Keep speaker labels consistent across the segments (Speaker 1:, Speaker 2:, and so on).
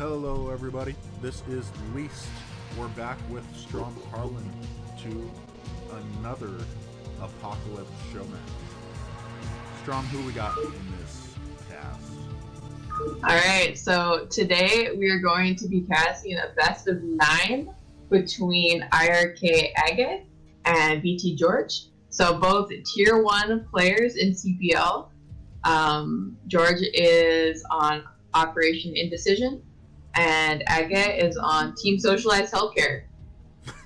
Speaker 1: Hello, everybody. This is Least. We're back with Stromkarlen to another Apocalypse Showmatch. Strom, who we got in this cast?
Speaker 2: Alright, so today we are going to be casting a best of 9 between AgGe and BT George. So both tier 1 players in CPL. George is on Operation Indecision, and AgGe is on Team Socialized Healthcare.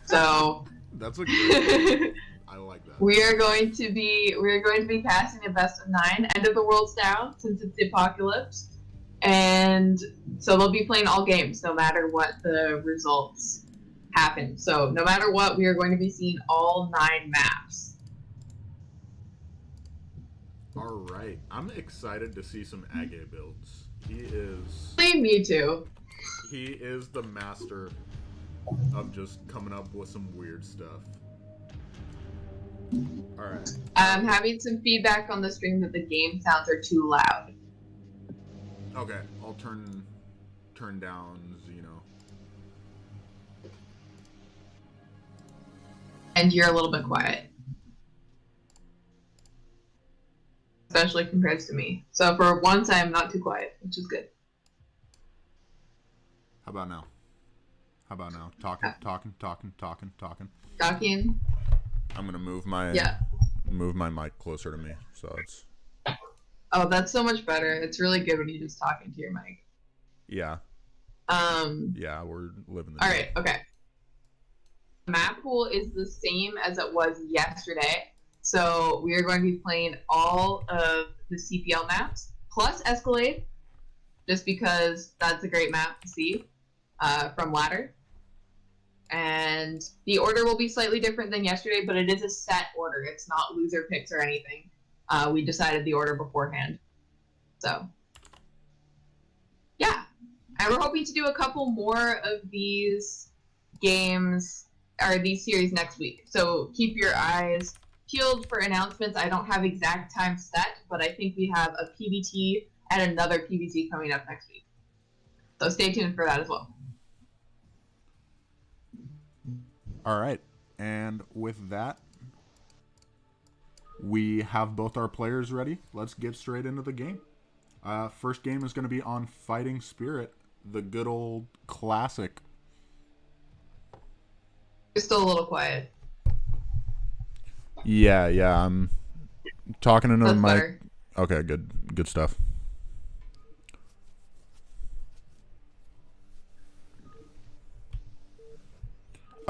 Speaker 2: So
Speaker 1: That's a good I like that.
Speaker 2: we are going to be casting a best of 9, end of the world style, since it's the apocalypse. And so they'll be playing all games, no matter what the results happen. So no matter what, we are going to be seeing all 9 maps.
Speaker 1: All right. I'm excited to see some AgGe builds.
Speaker 2: Me too.
Speaker 1: He is the master of just coming up with some weird stuff. All right.
Speaker 2: I'm having some feedback on the stream that the game sounds are too loud.
Speaker 1: Okay, I'll turn down Xeno.
Speaker 2: And you're a little bit quiet. Especially compared to me. So for once, I am not too quiet, which is good.
Speaker 1: How about now? Talking.
Speaker 2: Talking.
Speaker 1: I'm gonna move my mic closer to me, so it's.
Speaker 2: Oh, that's so much better. It's really good when you just talk into your mic.
Speaker 1: Yeah. Yeah, we're living the.
Speaker 2: All right. Okay. Map pool is the same as it was yesterday. So we are going to be playing all of the CPL maps plus Escalade, just because that's a great map to see from ladder. And the order will be slightly different than yesterday, but it is a set order. It's not loser picks or anything. We decided the order beforehand. So, yeah. And we're hoping to do a couple more of these games, or these series next week. So keep your eyes peeled for announcements. I don't have exact time set, but I think we have a PVT and another PVT coming up next week. So stay tuned for that as well.
Speaker 1: All right. And with that, we have both our players ready. Let's get straight into the game. First game is going to be on Fighting Spirit, the good old classic.
Speaker 2: You're still a little quiet.
Speaker 1: Yeah. I'm talking into the mic.
Speaker 2: Better.
Speaker 1: Okay, good stuff.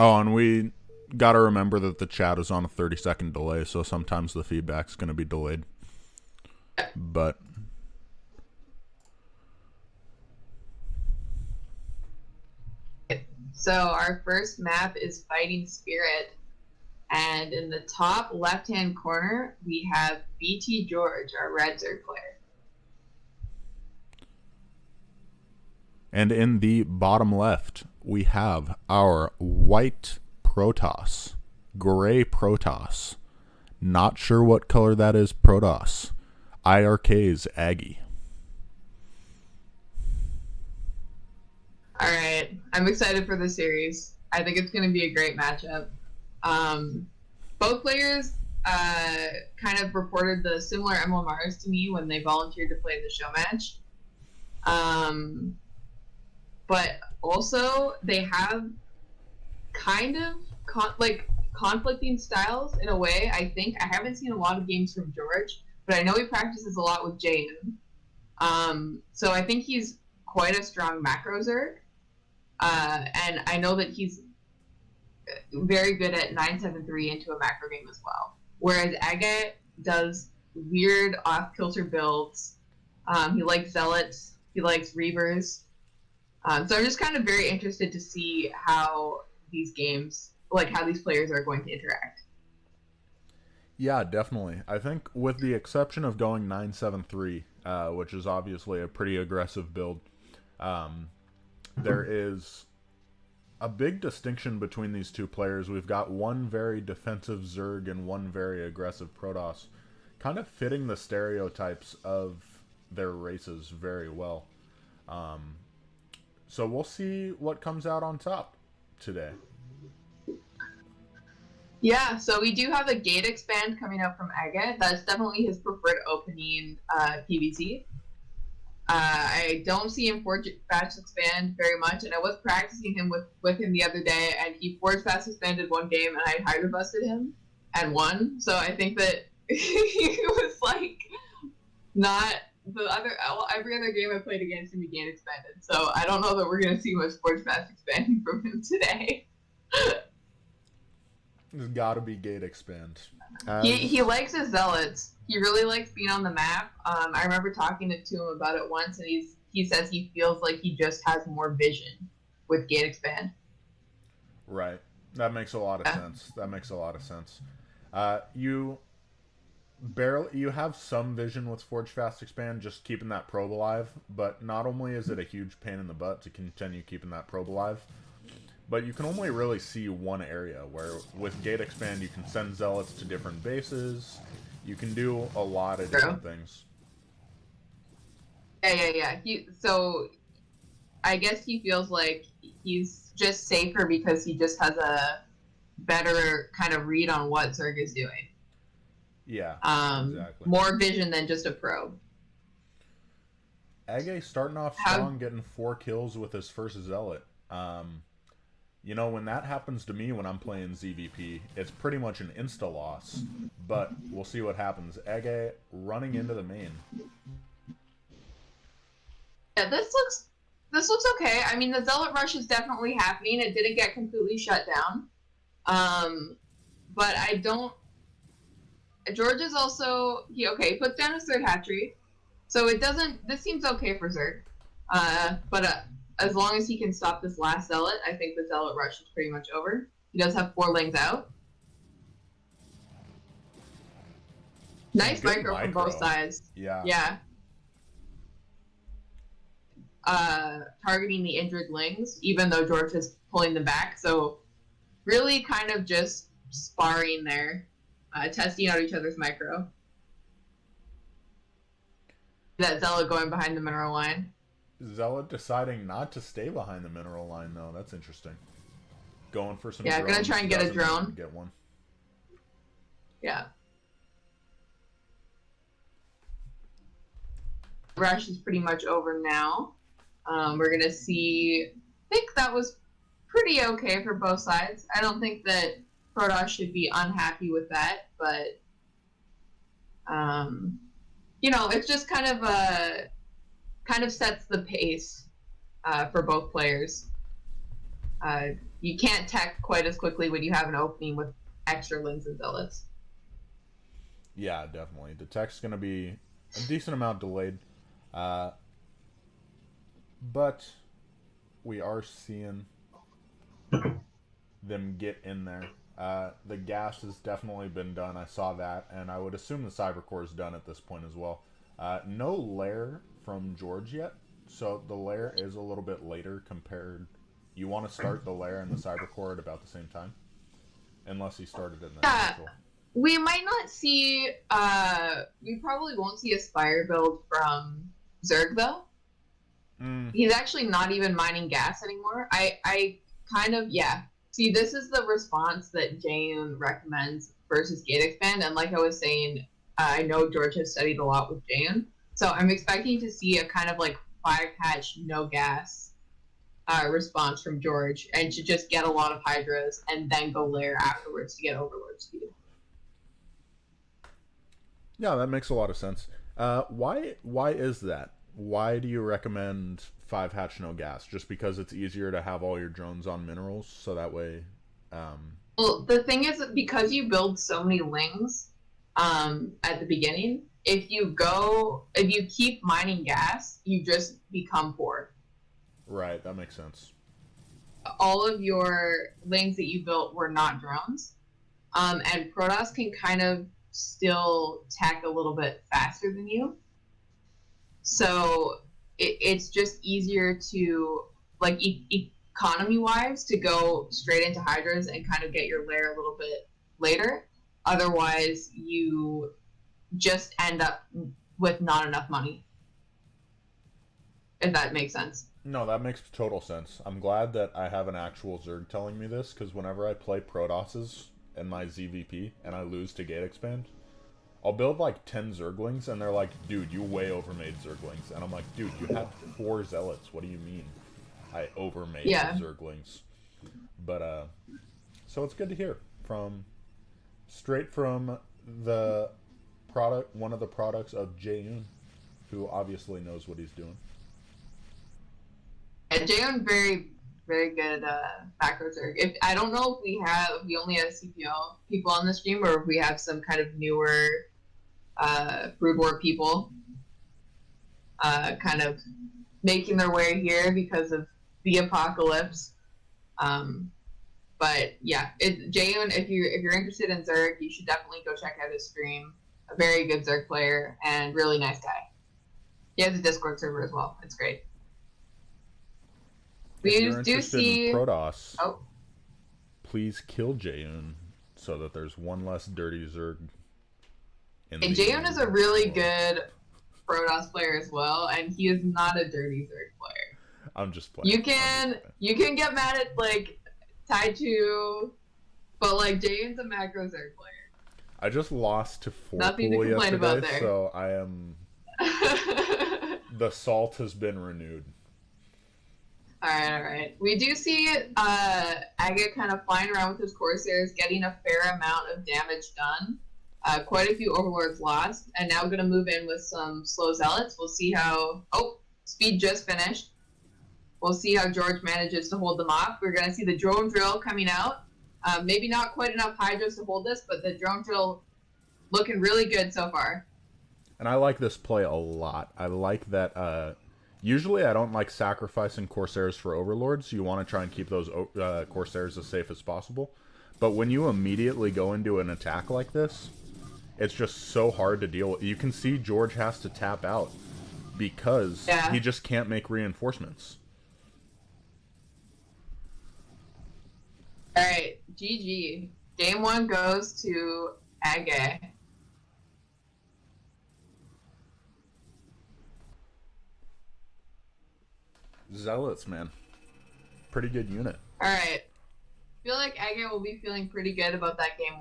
Speaker 1: Oh, and we got to remember that the chat is on a 30-second delay, so sometimes the feedback's going to be delayed. But
Speaker 2: so our first map is Fighting Spirit, and in the top left-hand corner we have BT George, our red Zerg player.
Speaker 1: And in the bottom left, we have our white Protoss, gray Protoss. Not sure what color that is, Protoss. IRK's AgGe.
Speaker 2: All right, I'm excited for the series. I think it's going to be a great matchup. Both players kind of reported the similar MLMRs to me when they volunteered to play in the show match. But also, they have kind of conflicting styles in a way, I think. I haven't seen a lot of games from George, but I know he practices a lot with Jaden. So I think he's quite a strong macro Zerg. And I know that he's very good at 973 into a macro game as well. Whereas AgGe does weird off-kilter builds. He likes Zealots. He likes Reavers. So I'm just kind of very interested to see how these games, how these players are going to interact.
Speaker 1: Yeah, definitely. I think with the exception of going 973, which is obviously a pretty aggressive build, there is a big distinction between these two players. We've got one very defensive Zerg and one very aggressive Protoss, kind of fitting the stereotypes of their races very well. So we'll see what comes out on top today.
Speaker 2: Yeah, so we do have a gate expand coming up from AgGe. That's definitely his preferred opening PVC. I don't see him forge fast expand very much, and I was practicing him with him the other day, and he forge fast expanded one game, and I hydro busted him and won. So I think that he was like not the other every other game I played against him, he gate expanded. So I don't know that we're gonna see much forge fast expanding from him today.
Speaker 1: There's got to be gate expand.
Speaker 2: He likes his zealots. He really likes being on the map. I remember talking to him about it once, and he says he feels like he just has more vision with gate expand.
Speaker 1: Right. That makes a lot of sense. That makes a lot of sense. You have some vision with Forge Fast Expand, just keeping that probe alive, but not only is it a huge pain in the butt to continue keeping that probe alive, but you can only really see one area, where with Gate Expand you can send zealots to different bases, you can do a lot of different things.
Speaker 2: Yeah. So I guess he feels like he's just safer because he just has a better kind of read on what Zerg is doing.
Speaker 1: Yeah, exactly.
Speaker 2: More vision than just a probe.
Speaker 1: AgGe starting off strong, getting 4 kills with his first zealot. You know, when that happens to me when I'm playing ZVP, it's pretty much an insta-loss. But we'll see what happens. AgGe running into the main.
Speaker 2: Yeah, this looks okay. I mean, the zealot rush is definitely happening. It didn't get completely shut down. But I don't... George is also... He puts down his third hatchery. So it doesn't... This seems okay for Zerg. But as long as he can stop this last zealot, I think the zealot rush is pretty much over. He does have 4 lanes out. Nice micro from both sides.
Speaker 1: Yeah.
Speaker 2: Targeting the injured lings, even though George is pulling them back. So really kind of just sparring there, testing out each other's micro. That zealot going behind the mineral line.
Speaker 1: Zealot deciding not to stay behind the mineral line, though. That's interesting. Going for some
Speaker 2: drones. Gonna try and get a drone.
Speaker 1: Get one.
Speaker 2: Yeah. Rush is pretty much over now. We're gonna see... I think that was pretty okay for both sides. I don't think that Protoss should be unhappy with that, but... you know, it's just kind of sets the pace for both players. You can't tech quite as quickly when you have an opening with extra lings and zealots.
Speaker 1: Yeah, definitely. The tech's going to be a decent amount delayed. But we are seeing them get in there. The gas has definitely been done. I saw that, and I would assume the Cybercore is done at this point as well. No lair from George yet, so the lair is a little bit later compared. You want to start the lair and the Cybercore at about the same time, unless he started in the natural.
Speaker 2: We might not see. We probably won't see a Spire build from Zerg though. He's actually not even mining gas anymore. I kind of See, this is the response that Jane recommends versus gate expand, and like I was saying, I know George has studied a lot with Jane, so I'm expecting to see a kind of like 5-patch, no gas response from George, and to just get a lot of Hydras and then go layer afterwards to get Overlord speed.
Speaker 1: Yeah, that makes a lot of sense. Why is that? Why do you recommend 5-hatch no gas? Just because it's easier to have all your drones on minerals, so that way...
Speaker 2: Well, the thing is that because you build so many lings at the beginning, if you keep mining gas, you just become poor.
Speaker 1: Right, that makes sense.
Speaker 2: All of your lings that you built were not drones, and Protoss can kind of still tech a little bit faster than you. So it's just easier to, like, economy-wise, to go straight into Hydras and kind of get your lair a little bit later. Otherwise, you just end up with not enough money. If that makes sense.
Speaker 1: No, that makes total sense. I'm glad that I have an actual Zerg telling me this, because whenever I play Protosses in my ZVP and I lose to Gate Expand, I'll build like 10 Zerglings, and they're like, dude, you way overmade Zerglings. And I'm like, dude, you had 4 Zealots. What do you mean I overmade
Speaker 2: Yeah.
Speaker 1: Zerglings? But, so it's good to hear from, straight from the product, one of the products of Jaeyoon, who obviously knows what he's doing.
Speaker 2: And Jayon very good macro Zerg. If I don't know if we only have CPL people on the stream or if we have some kind of newer Brood War people kind of making their way here because of the apocalypse. But yeah, Jayon, if you're interested in Zerg, you should definitely go check out his stream. A very good Zerg player and really nice guy. He has a Discord server as well. It's great.
Speaker 1: If
Speaker 2: We
Speaker 1: you're
Speaker 2: do
Speaker 1: interested
Speaker 2: see.
Speaker 1: in Protoss,
Speaker 2: Oh,
Speaker 1: please kill Jaeyoon so that there's one less dirty Zerg in
Speaker 2: and
Speaker 1: the
Speaker 2: Jayon is a really
Speaker 1: world.
Speaker 2: good Protoss player as well, and he is not a dirty Zerg player.
Speaker 1: I'm just playing.
Speaker 2: You can get mad at like Tai2, but like Jayon's a macro Zerg player.
Speaker 1: I just lost to
Speaker 2: Nothing to
Speaker 1: Pupil
Speaker 2: complain about
Speaker 1: yesterday,
Speaker 2: there.
Speaker 1: so I am. The salt has been renewed.
Speaker 2: All right. We do see AgGe kind of flying around with his Corsairs, getting a fair amount of damage done. Quite a few Overlords lost, and now going to move in with some slow Zealots. We'll see how. Oh, speed just finished. We'll see how George manages to hold them off. We're going to see the drone drill coming out. Maybe not quite enough Hydras to hold this, but the drone drill looking really good so far.
Speaker 1: And I like this play a lot. I like that. Usually, I don't like sacrificing Corsairs for Overlords. You want to try and keep those Corsairs as safe as possible. But when you immediately go into an attack like this, it's just so hard to deal with. You can see George has to tap out because he just can't make reinforcements.
Speaker 2: All right, GG. Game 1 goes to AgGe.
Speaker 1: Zealots, man. Pretty good unit.
Speaker 2: All right. I feel like AgGe will be feeling pretty good about that game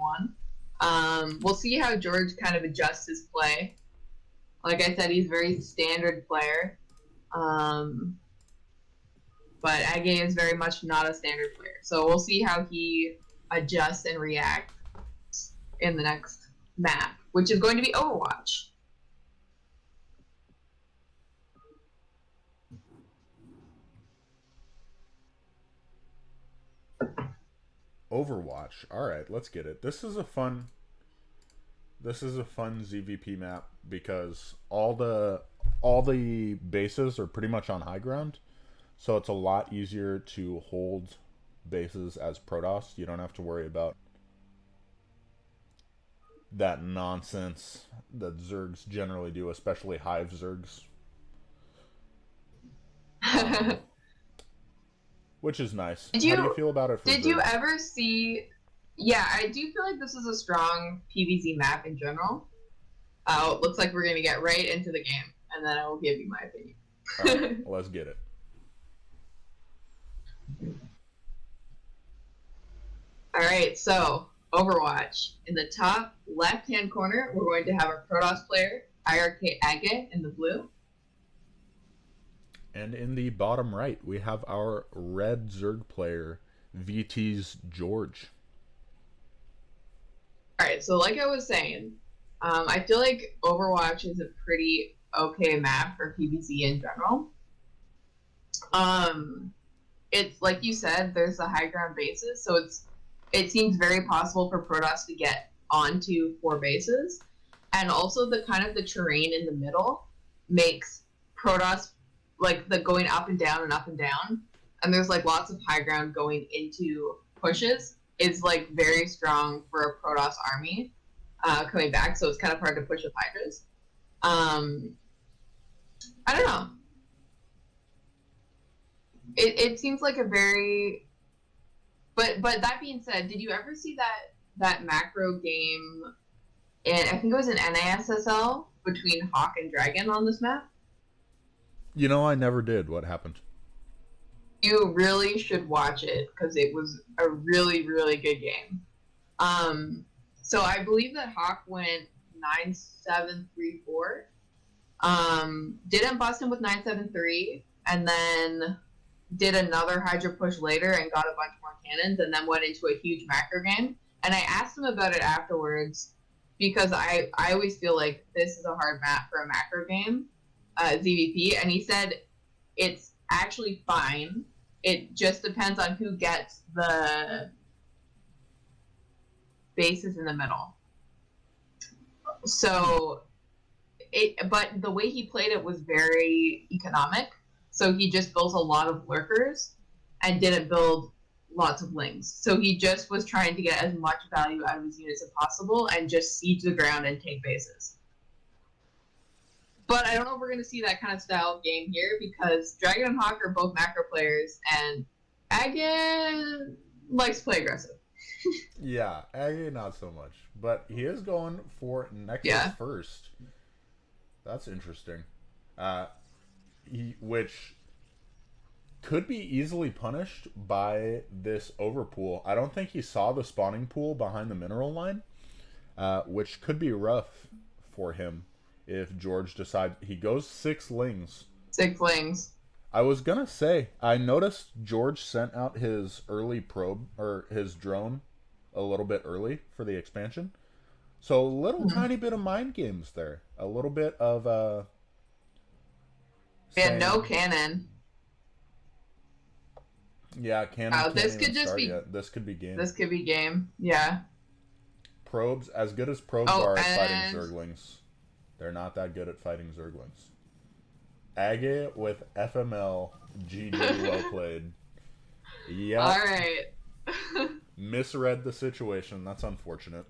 Speaker 2: 1. We'll see how George kind of adjusts his play. Like I said, he's a very standard player. But AgGe is very much not a standard player. So we'll see how he adjusts and reacts in the next map, which is going to be Overwatch.
Speaker 1: Overwatch. All right, let's get it. This is a fun ZVP map because all the bases are pretty much on high ground. So it's a lot easier to hold bases as Protoss. You don't have to worry about that nonsense that Zergs generally do, especially Hive Zergs. Which is nice. How do you feel about it for
Speaker 2: Did
Speaker 1: Zergs?
Speaker 2: you ever see... Yeah, I do feel like this is a strong PvZ map in general. It looks like we're going to get right into the game, and then I will give you my opinion.
Speaker 1: All right, let's get it.
Speaker 2: Alright, so Overwatch. In the top left-hand corner, we're going to have our Protoss player, IRK AgGe, in the blue.
Speaker 1: And in the bottom right, we have our red Zerg player, VT's George.
Speaker 2: Alright, so like I was saying, I feel like Overwatch is a pretty okay map for PvZ in general. It's like you said, there's the high ground bases, so it seems very possible for Protoss to get onto 4 bases, and also the kind of the terrain in the middle makes Protoss like the going up and down and up and down, and there's like lots of high ground going into pushes is like very strong for a Protoss army coming back, so it's kind of hard to push with Hydras. I don't know. It seems like a very... But that being said, did you ever see that macro game in, I think it was an NASSL, between Hawk and Dragon on this map?
Speaker 1: You know, I never did. What happened?
Speaker 2: You really should watch it because it was a really, really good game. So I believe that Hawk went 9-7-3-4. Didn't bust him with 9-7-3, and then did another Hydro push later and got a bunch more cannons, and then went into a huge macro game. And I asked him about it afterwards because I always feel like this is a hard map for a macro game, ZVP, and he said it's actually fine. It just depends on who gets the bases in the middle. So but the way he played it was very economic. So he just built a lot of lurkers and didn't build lots of lings. So he just was trying to get as much value out of his units as possible and just siege the ground and take bases. But I don't know if we're going to see that kind of style of game here because Dragon and Hawk are both macro players, and AgGe likes to play aggressive.
Speaker 1: Yeah, AgGe not so much. But he is going for Nexus first. That's interesting. Which could be easily punished by this overpool. I don't think he saw the spawning pool behind the mineral line, which could be rough for him if George decides he goes 6 lings.
Speaker 2: 6 lings.
Speaker 1: I was gonna say, I noticed George sent out his early probe or his drone a little bit early for the expansion. So a little tiny bit of mind games there. A little bit of
Speaker 2: Yeah, no cannon.
Speaker 1: Yeah, cannon.
Speaker 2: Oh, this could just be.
Speaker 1: Yet. This could be game.
Speaker 2: This could be game. Yeah.
Speaker 1: Probes, as good as probes are at fighting Zerglings, they're not that good at fighting Zerglings. AgGe with FML. GG, well played. Yeah.
Speaker 2: All right.
Speaker 1: Misread the situation. That's unfortunate.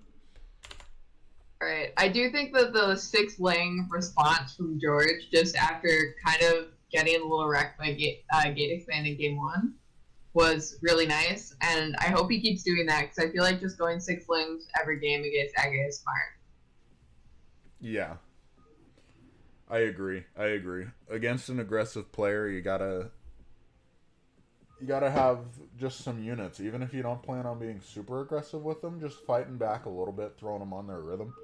Speaker 2: All right. I do think that the 6 ling response from George, just after kind of getting a little wrecked by gate expand in game 1, was really nice. And I hope he keeps doing that because I feel like just going 6 lings every game against AgGe is smart.
Speaker 1: Yeah. I agree. Against an aggressive player, you gotta have just some units. Even if you don't plan on being super aggressive with them, just fighting back a little bit, throwing them on their rhythm.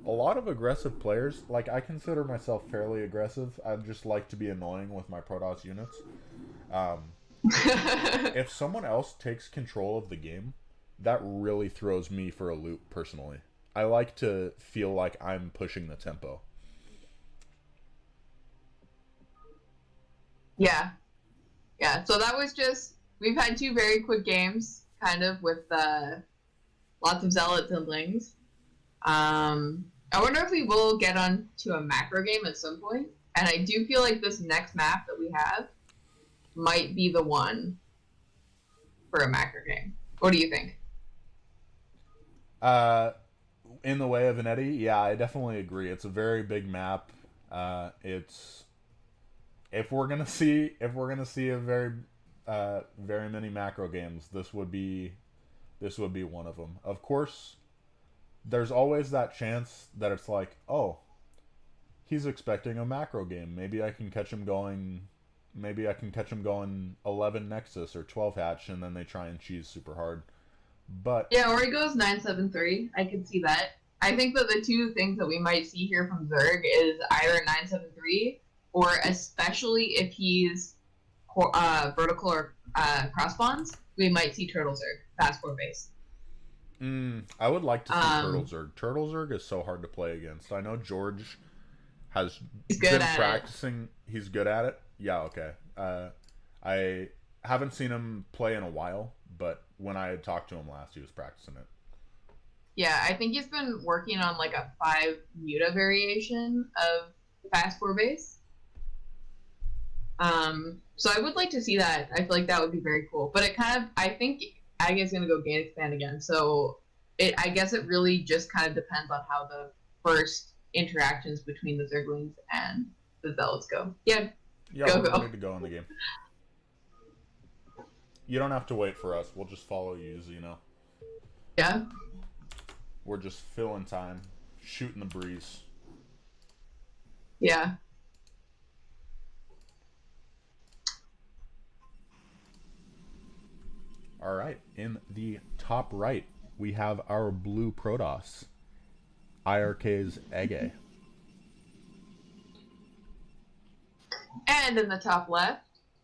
Speaker 1: A lot of aggressive players, like I consider myself fairly aggressive. I just like to be annoying with my Protoss units. If someone else takes control of the game, that really throws me for a loop personally. I like to feel like I'm pushing the tempo.
Speaker 2: Yeah. Yeah, so that was just, we've had 2 very quick games, kind of, with lots of zealots and lings. I wonder if we will get on to a macro game at some point, and I do feel like this next map that we have might be the one for a macro game. What do you think?
Speaker 1: In the way of an Eddy, yeah, I definitely agree. It's a very big map. It's if we're gonna see a very many macro games, this would be one of them. Of course, there's always that chance that it's like, oh, he's expecting a macro game. Maybe I can catch him going 11 Nexus or 12 hatch, and then they try and cheese super hard. But
Speaker 2: yeah, or he goes 9-7-3. I could see that. I think that the 2 things that we might see here from Zerg is either 9-7-3, or especially if he's vertical or cross bonds, we might see Turtle Zerg, fast 4 base.
Speaker 1: I would like to see Turtle Zerg. Turtle Zerg is so hard to play against. I know George has been practicing. He's good at it. Yeah, okay. I haven't seen him play in a while, but when I had talked to him last, he was practicing it.
Speaker 2: Yeah, I think he's been working on like a 5 muta variation of fast 4 base. So I would like to see that. I feel like that would be very cool. But it kind of, I think AgGe is going to go gate expand again. So I guess it really just kind of depends on how the first interactions between the Zerglings and the Zealots go. Yeah,
Speaker 1: we're ready to go in the game. You don't have to wait for us. We'll just follow you, Xeno.
Speaker 2: Yeah.
Speaker 1: We're just filling time, shooting the breeze.
Speaker 2: Yeah.
Speaker 1: All right. In the top right, we have our blue Protoss, IRK's AgGe.
Speaker 2: And in the top left,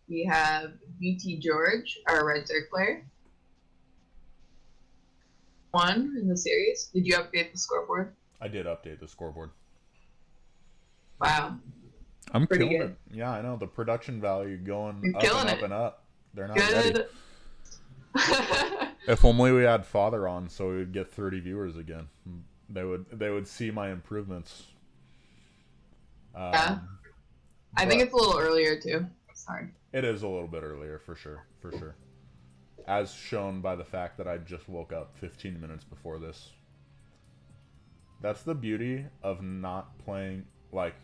Speaker 2: we have VT George, our red Zerg player. One in the series. Did you update the scoreboard?
Speaker 1: I did update the scoreboard.
Speaker 2: Wow.
Speaker 1: I'm
Speaker 2: Pretty
Speaker 1: killing
Speaker 2: good.
Speaker 1: it. Yeah, I know. The production value going
Speaker 2: You're
Speaker 1: up
Speaker 2: killing
Speaker 1: and up
Speaker 2: it.
Speaker 1: and up. They're not ready.
Speaker 2: Good.
Speaker 1: If only we had Father on, so we would get 30 viewers again. They would see my improvements.
Speaker 2: Yeah. I think it's a little earlier too. Sorry.
Speaker 1: It is a little bit earlier, for sure. For sure. As shown by the fact that I just woke up 15 minutes before this. That's the beauty of not playing, like,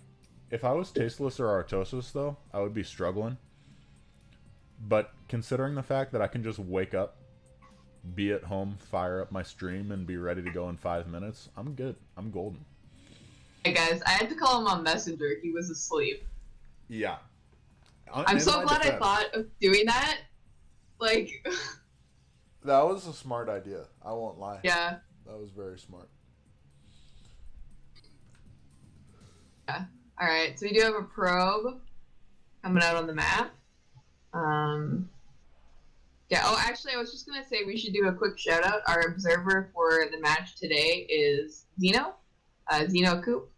Speaker 1: if I was Tasteless or Artosis, though, I would be struggling. But considering the fact that I can just wake up, be at home, fire up my stream, and be ready to go in 5 minutes, I'm good. I'm golden.
Speaker 2: Hey guys, I had to call him on Messenger. He was asleep.
Speaker 1: Yeah.
Speaker 2: I'm so glad I thought of doing that. Like,
Speaker 1: that was a smart idea. I won't lie.
Speaker 2: yeah.
Speaker 1: That was very smart.
Speaker 2: Yeah. All right. So we do have a probe coming out on the map. Yeah. Oh, actually, I was just gonna say we should do a quick shout out. Our observer for the match today is Zeno, Zeno Coop,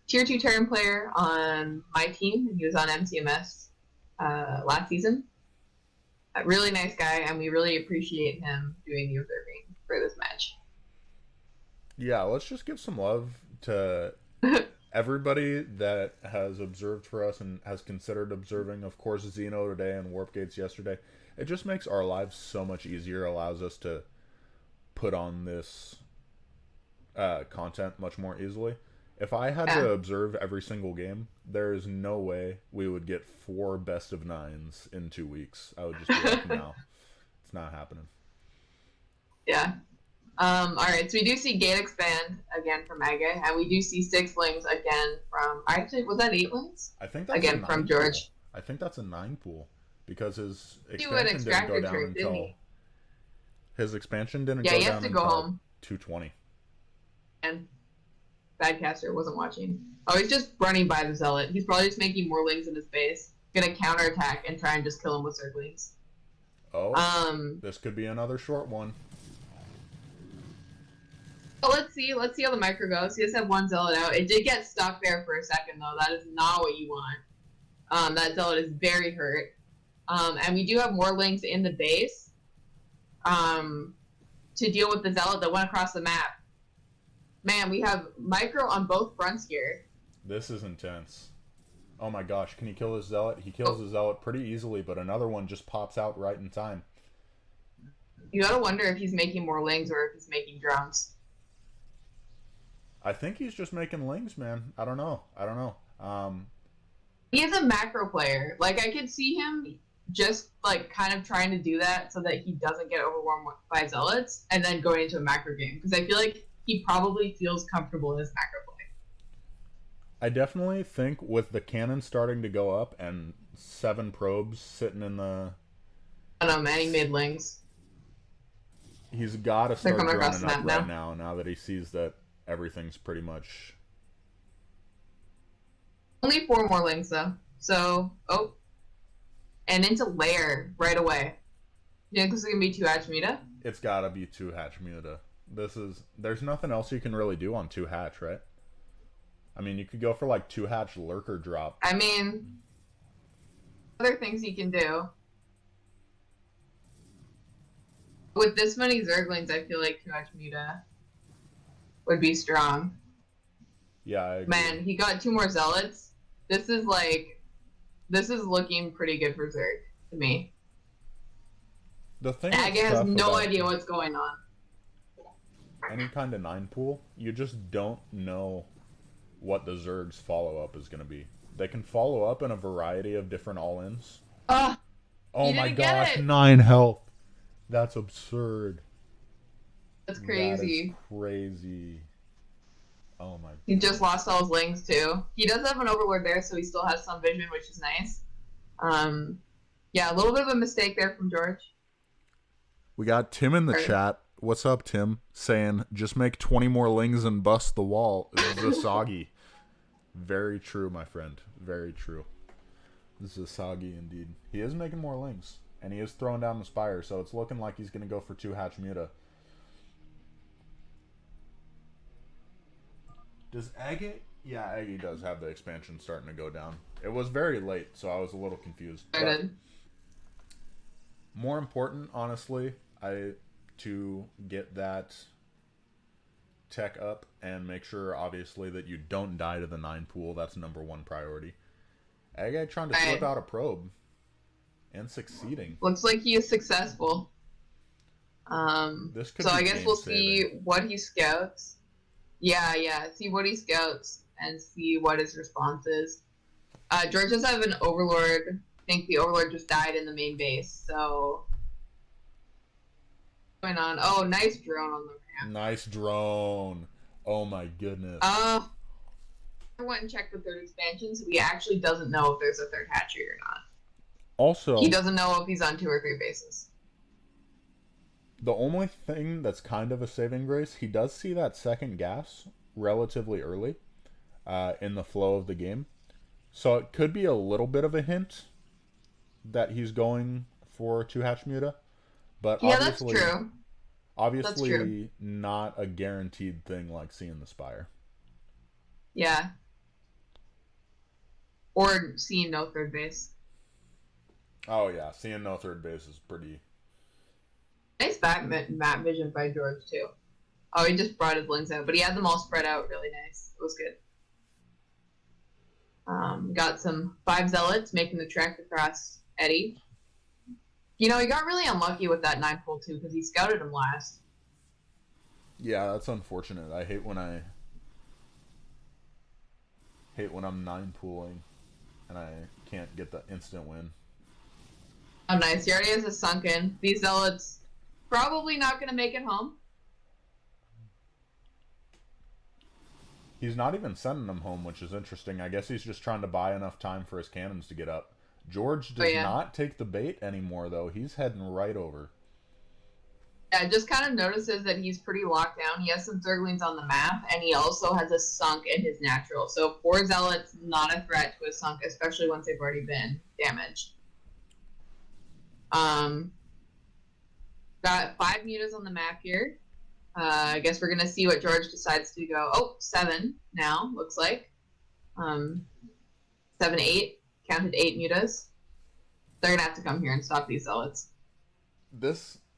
Speaker 2: tier 2 Terran player on my team. He was on MCMS last season. A really nice guy, and we really appreciate him doing the observing for this match.
Speaker 1: Yeah, let's just give some love to everybody that has observed for us and has considered observing. Of course, Zeno today and Warpgates yesterday. It just makes our lives so much easier, allows us to put on this content much more easily. If I had to observe every single game, there is no way we would get 4 best of 9s in 2 weeks. I would just be like, no, it's not happening.
Speaker 2: Yeah. All right, so we do see Gate Expand again from AgGe, and we do see 6 lings again from... Actually, was that 8 lings?
Speaker 1: I think that's
Speaker 2: again from George.
Speaker 1: Pool. I think that's a 9 pool, because his
Speaker 2: expansion
Speaker 1: didn't go down
Speaker 2: trip,
Speaker 1: until... His expansion didn't
Speaker 2: go
Speaker 1: down
Speaker 2: until... Yeah, he has to go home.
Speaker 1: 220.
Speaker 2: And Badcaster wasn't watching. Oh, he's just running by the Zealot. He's probably just making more lings in his base. Gonna counterattack and try and just kill him with Zerglings.
Speaker 1: Oh, this could be another short one.
Speaker 2: But let's see how the micro goes. He does have 1 Zealot out. It did get stuck there for a second, though. That is not what you want. That Zealot is very hurt. And we do have more lings in the base to deal with the Zealot that went across the map. Man, we have micro on both fronts here.
Speaker 1: This is intense. Oh my gosh, can he kill this Zealot? He kills the Zealot pretty easily, but another one just pops out right in time.
Speaker 2: You gotta wonder if he's making more lings or if he's making drones.
Speaker 1: I think he's just making lings, man. I don't know.
Speaker 2: He is a macro player. Like, I could see him just, like, kind of trying to do that so that he doesn't get overwhelmed by Zealots and then going into a macro game. Because I feel like he probably feels comfortable in his macro play.
Speaker 1: I definitely think with the cannon starting to go up and 7 probes sitting in the...
Speaker 2: I don't know, man. He made lings.
Speaker 1: He's got to start droning up right now that he sees that everything's pretty much...
Speaker 2: Only 4 more lings, though. So, and into lair right away. You think this is going to be 2 hatch Muta?
Speaker 1: It's got to be 2 hatch Muta. There's nothing else you can really do on 2 hatch, right? I mean, you could go for like 2 hatch lurker drop.
Speaker 2: I mean, other things you can do. With this many Zerglings, I feel like 2 hatch Muta would be strong.
Speaker 1: Yeah, I agree.
Speaker 2: Man, he got 2 more Zealots. This is looking pretty good for Zerg to me.
Speaker 1: The thing
Speaker 2: AgGe has no idea what's going on.
Speaker 1: Any kind of 9 pool, you just don't know what the Zerg's follow-up is going to be. They can follow up in a variety of different all-ins. Oh my gosh, 9 health. That's absurd.
Speaker 2: That's crazy.
Speaker 1: That is crazy. Oh my god.
Speaker 2: He just lost all his lings too. He does have an Overlord there, so he still has some vision, which is nice. Yeah, a little bit of a mistake there from George.
Speaker 1: We got Tim in the chat. What's up, Tim? Saying, just make 20 more lings and bust the wall. Zasagi. Very true, my friend. Very true. Zasagi, indeed. He is making more lings. And he is throwing down the Spire, so it's looking like he's going to go for 2 Hatch Muta. Does AgGe? Yeah, AgGe does have the expansion starting to go down. It was very late, so I was a little confused. But more important, honestly, to get that tech up and make sure, obviously, that you don't die to the 9 pool. That's #1 priority. AgGe trying to flip out a probe and succeeding.
Speaker 2: Looks like he is successful.
Speaker 1: This could
Speaker 2: so
Speaker 1: be
Speaker 2: I guess we'll see
Speaker 1: saving.
Speaker 2: what he scouts. Yeah. See what he scouts and see what his response is. George does have an Overlord. I think the Overlord just died in the main base, so... What's going on? Oh, nice drone on the ramp.
Speaker 1: Nice drone. Oh my goodness.
Speaker 2: I went and checked the 3rd expansion, so he actually doesn't know if there's a 3rd hatchery or not.
Speaker 1: Also...
Speaker 2: He doesn't know if he's on 2 or 3 bases.
Speaker 1: The only thing that's kind of a saving grace, he does see that 2nd gas relatively early in the flow of the game. So it could be a little bit of a hint that he's going for 2 Hatch Muta. But
Speaker 2: yeah,
Speaker 1: obviously,
Speaker 2: that's true.
Speaker 1: Obviously,
Speaker 2: that's true.
Speaker 1: Not a guaranteed thing like seeing the Spire.
Speaker 2: Yeah. Or seeing no 3rd base.
Speaker 1: Oh yeah, seeing no 3rd base is pretty...
Speaker 2: Nice map vision by George, too. Oh, he just brought his lings out, but he had them all spread out really nice. It was good. Got some 5 Zealots making the trek across Eddie. You know, he got really unlucky with that 9 pool, too, because he scouted him last.
Speaker 1: Yeah, that's unfortunate. I hate when I'm 9 pooling and I can't get the instant win.
Speaker 2: Oh, nice. He already has a sunken. These Zealots probably not going to make it home.
Speaker 1: He's not even sending them home, which is interesting. I guess he's just trying to buy enough time for his cannons to get up. George does not take the bait anymore, though. He's heading right over.
Speaker 2: Yeah, just kind of notices that he's pretty locked down. He has some Zerglings on the map, and he also has a sunk in his natural. So 4 Zealots, not a threat to a sunk, especially once they've already been damaged. Got 5 Mutas on the map here. I guess we're going to see what George decides to go. Oh, 7 now, looks like. 7, 8. Counted 8 Mutas. They're going to have to come here and stop these Zealots.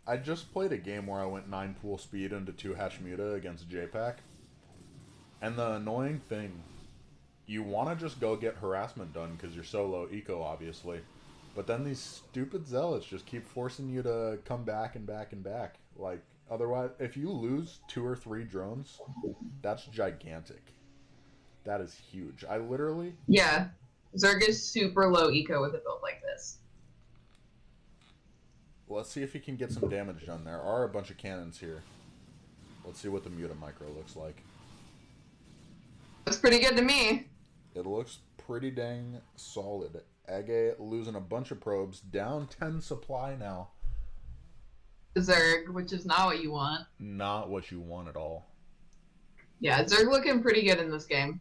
Speaker 1: I just played a game where I went 9 pool speed into 2 Hatch Muta against JPack. And the annoying thing, you want to just go get harassment done because you're so low eco, obviously. But then these stupid Zealots just keep forcing you to come back and back and back. Like, otherwise, if you lose 2 or 3 drones, that's gigantic. That is huge. I literally...
Speaker 2: Yeah. Zerg is super low eco with a build like this.
Speaker 1: Let's see if he can get some damage done. There are a bunch of cannons here. Let's see what the Muta Micro looks like.
Speaker 2: Looks pretty good to me.
Speaker 1: It looks pretty dang solid. AgGe losing a bunch of probes. Down 10 supply now.
Speaker 2: Zerg, which is not what you want.
Speaker 1: Not what you want at all.
Speaker 2: Yeah, Zerg looking pretty good in this game.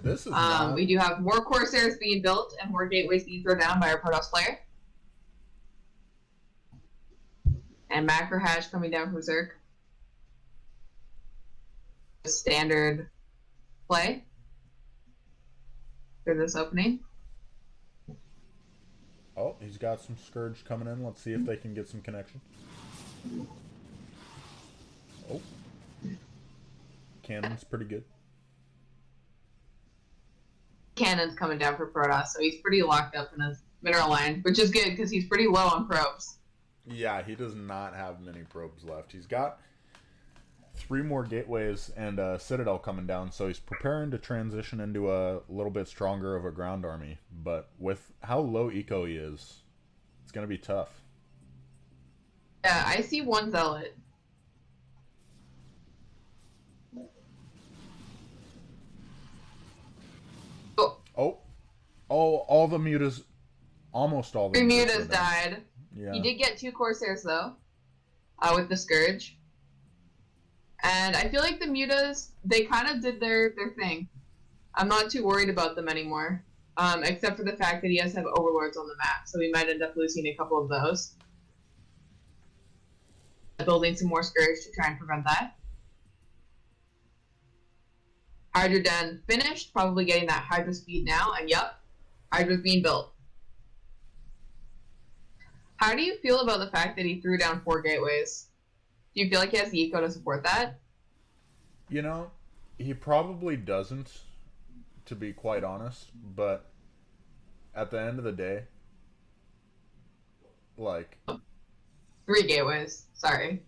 Speaker 1: This is
Speaker 2: We do have more Corsairs being built and more gateways being thrown down by our Protoss player. And Macro Hash coming down from Zerg. Standard play through this opening.
Speaker 1: Oh, he's got some Scourge coming in. Let's see if they can get some connection. Oh. Cannon's pretty good.
Speaker 2: Cannon's coming down for Protoss, so he's pretty locked up in his mineral line, which is good because he's pretty low on probes.
Speaker 1: Yeah, he does not have many probes left. He's got 3 more gateways and a Citadel coming down, so he's preparing to transition into a little bit stronger of a ground army. But with how low eco he is, it's going to be tough.
Speaker 2: Yeah, I see 1 Zealot.
Speaker 1: Oh, all the mutas, almost all the
Speaker 2: 3 mutas died. He
Speaker 1: Yeah.
Speaker 2: did get 2 Corsairs though, with the Scourge. And I feel like the mutas, they kind of did their thing. I'm not too worried about them anymore, except for the fact that he has to have overlords on the map, so we might end up losing a couple of those. Building some more Scourge to try and prevent that. Hydra Den finished, probably getting that Hydra speed now, and yep, Hydra's being built. How do you feel about the fact that he threw down 4 gateways? Do you feel like he has the eco to support that?
Speaker 1: You know, he probably doesn't, to be quite honest, but at the end of the day, like,
Speaker 2: 3 gateways, sorry,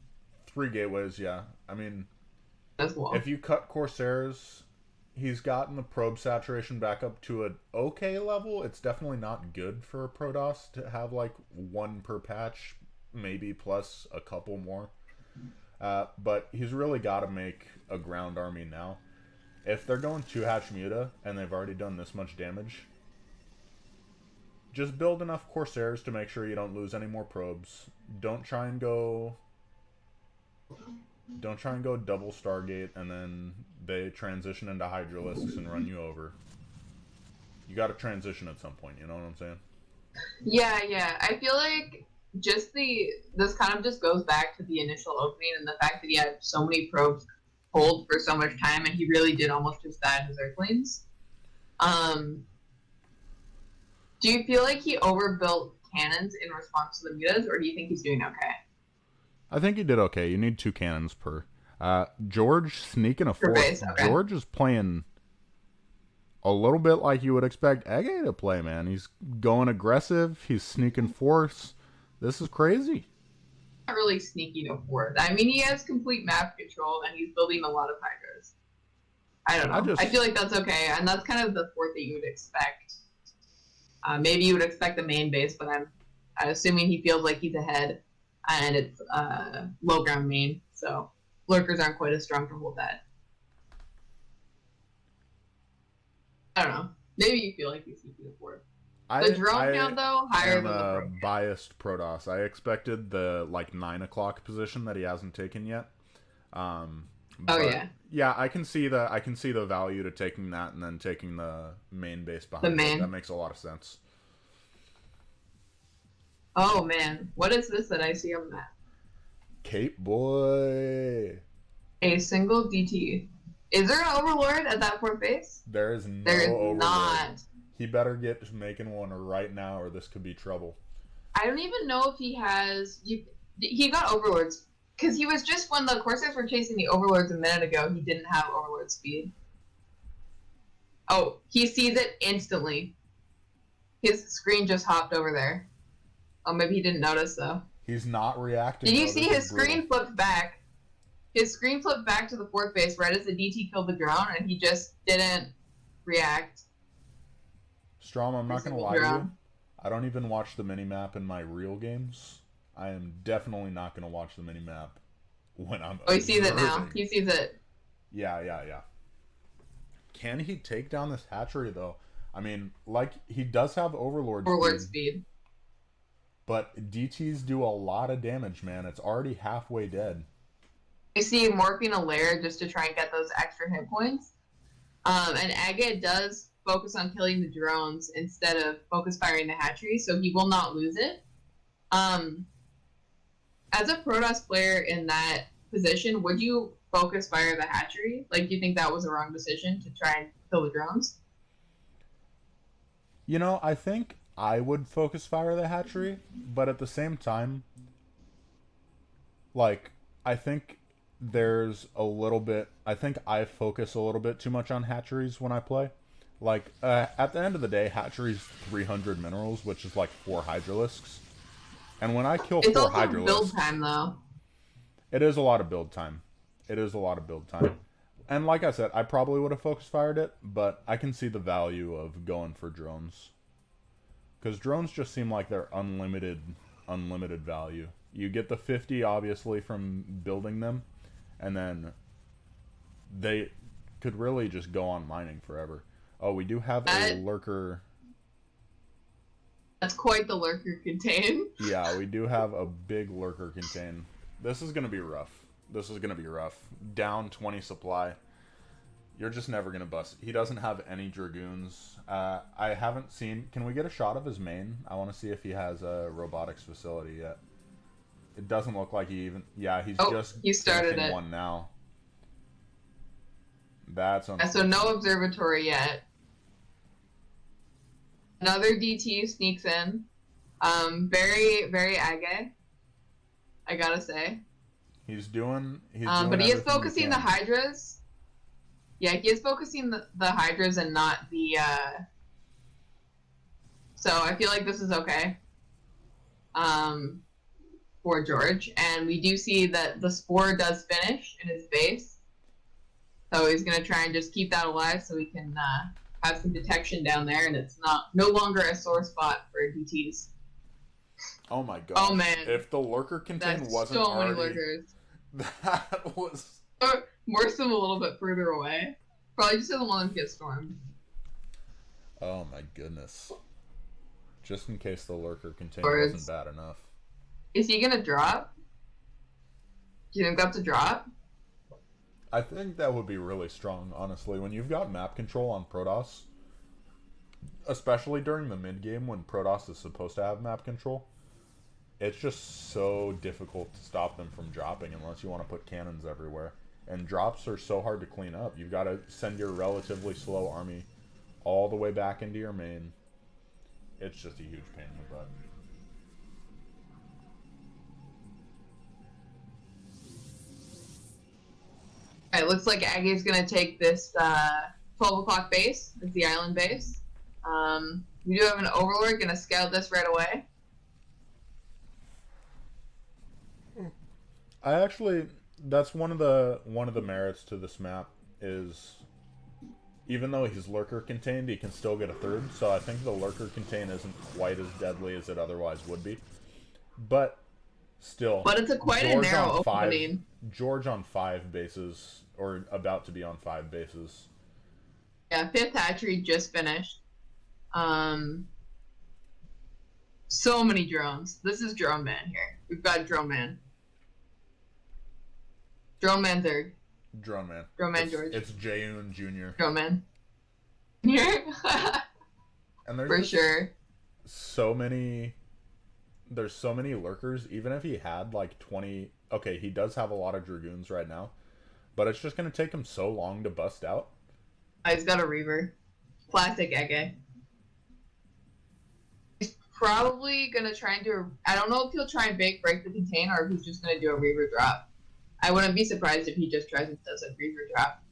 Speaker 1: 3 gateways, yeah. I mean,
Speaker 2: as well.
Speaker 1: if you cut Corsairs, he's gotten the probe saturation back up to an okay level. It's definitely not good for a Protoss to have like one per patch, maybe plus a couple more. But he's really got to make a ground army now. If they're going 2-hatch Muta and they've already done this much damage, just build enough Corsairs to make sure you don't lose any more probes. Don't try and go double Stargate and then they transition into Hydralisks and run you over. You got to transition at some point, you know what I'm saying?
Speaker 2: Yeah, yeah. I feel like this kind of just goes back to the initial opening and the fact that he had so many probes hold for so much time, and he really did almost just die in his Earthlings. Um, do you feel like he overbuilt cannons in response to the mutas, or do you think he's doing okay?
Speaker 1: I think he did okay. You need 2 cannons per. George sneaking a
Speaker 2: For
Speaker 1: fourth.
Speaker 2: base, okay.
Speaker 1: George is playing a little bit like you would expect AgGe to play, man. He's going aggressive. He's sneaking force. This is crazy.
Speaker 2: Not really sneaking a fourth. I mean, he has complete map control, and he's building a lot of Hydras. I don't know. I feel like that's okay, and that's kind of the fourth that you would expect. Maybe you would expect the main base, but I'm assuming he feels like he's ahead, and it's low ground main, so lurkers aren't quite as strong to hold that. I don't know. Maybe you feel like he's sneaking a fourth. The drone count, though, higher than the probe count.
Speaker 1: Biased Protoss. I expected the like 9 o'clock position that he hasn't taken yet.
Speaker 2: Oh yeah.
Speaker 1: Yeah, I can see the value to taking that and then taking the main base behind
Speaker 2: the main.
Speaker 1: it. That makes a lot of sense.
Speaker 2: Oh man, what is this that I see on that?
Speaker 1: Cape Boy.
Speaker 2: A single DT. Is there an overlord at that fourth base?
Speaker 1: There is no
Speaker 2: There is
Speaker 1: overlord.
Speaker 2: not.
Speaker 1: He better get making one right now, or this could be trouble.
Speaker 2: I don't even know if he has. He got overlords because he was just when the Corsairs were chasing the overlords a minute ago. He didn't have overlord speed. Oh, he sees it instantly. His screen just hopped over there. Oh, maybe he didn't notice though.
Speaker 1: He's not reacting.
Speaker 2: Did you see his screen flipped back? His screen flipped back to the fourth base right as the DT killed the drone, and he just didn't react.
Speaker 1: Strom, I'm not going to lie to you. I don't even watch the minimap in my real games. I am definitely not going to watch the minimap when I'm
Speaker 2: he sees it now. He sees it.
Speaker 1: Yeah. Can he take down this hatchery, though? I mean, like, he does have Overlord
Speaker 2: speed.
Speaker 1: But DTs do a lot of damage, man. It's already halfway dead.
Speaker 2: I see morphing a lair just to try and get those extra hit points. And AgGe does focus on killing the drones instead of focus firing the hatchery, so he will not lose it. As a Protoss player in that position, would you focus fire the hatchery? Like, do you think that was a wrong decision to try and kill the drones?
Speaker 1: You know, I think I would focus fire the hatchery, but at the same time, like, I think there's a little bit... I think I focus a little bit too much on hatcheries when I play. Like, at the end of the day, hatchery's 300 minerals, which is like 4 Hydralisks. And when I kill 4 Hydralisks...
Speaker 2: It's also build time, though.
Speaker 1: It is a lot of build time. And like I said, I probably would have focus fired it, but I can see the value of going for drones. Because drones just seem like they're unlimited value. You get the 50, obviously, from building them, and then they could really just go on mining forever. Oh, we do have a lurker.
Speaker 2: That's quite the lurker contain.
Speaker 1: Yeah, we do have a big lurker contain. This is gonna be rough. This is gonna be rough. Down 20 supply. You're just never gonna bust. He doesn't have any dragoons. I haven't seen. Can we get a shot of his main? I want to see if he has a robotics facility yet. It doesn't look like he even. Yeah, he's just
Speaker 2: he started
Speaker 1: finishing
Speaker 2: it.
Speaker 1: one now. That's
Speaker 2: So no observatory yet. Another DT sneaks in. Very, very AgGe, I gotta say.
Speaker 1: He's doing.
Speaker 2: But he is focusing the Hydras. Yeah, he is focusing the Hydras and not the. So I feel like this is okay. For George, and we do see that the spore does finish in his base. So he's gonna try and just keep that alive so we can have some detection down there, and it's no longer a sore spot for DTs.
Speaker 1: Oh my god!
Speaker 2: Oh man!
Speaker 1: If the lurker contain wasn't
Speaker 2: so
Speaker 1: already,
Speaker 2: many lurkers.
Speaker 1: That was.
Speaker 2: Morse them a little bit further away. Probably just doesn't want them to get stormed.
Speaker 1: Oh my goodness! Just in case the lurker contain wasn't bad enough.
Speaker 2: Is he gonna drop? Do you think that's a drop?
Speaker 1: I think that would be really strong, honestly. When you've got map control on Protoss, especially during the mid game when Protoss is supposed to have map control, it's just so difficult to stop them from dropping unless you want to put cannons everywhere. And drops are so hard to clean up. You've got to send your relatively slow army all the way back into your main. It's just a huge pain in the butt.
Speaker 2: It looks like AgGe's gonna take this 12 o'clock base. It's the island base. We do have an overlord gonna scout this right away.
Speaker 1: That's one of the merits to this map is even though he's lurker contained, he can still get a third. So I think the lurker contain isn't quite as deadly as it otherwise would be. But still,
Speaker 2: but it's quite a narrow opening.
Speaker 1: George on 5 bases, or about to be on 5 bases.
Speaker 2: Yeah, 5th hatchery just finished. So many drones. This is Drone Man here. We've got Drone Man. Drone Man Zerg.
Speaker 1: Drone Man.
Speaker 2: Drone Man George.
Speaker 1: It's Jaeun Jr.
Speaker 2: Drone Man. Here.
Speaker 1: And there's
Speaker 2: for sure.
Speaker 1: There's so many lurkers. Even if he had like 20, okay, he does have a lot of dragoons right now, but it's just gonna take him so long to bust out.
Speaker 2: He's got a Reaver. Classic AgGe. He's probably gonna try and do I don't know if he'll try and break the contain or if he's just gonna do a Reaver drop. I wouldn't be surprised if he just tries and does a Reaver drop.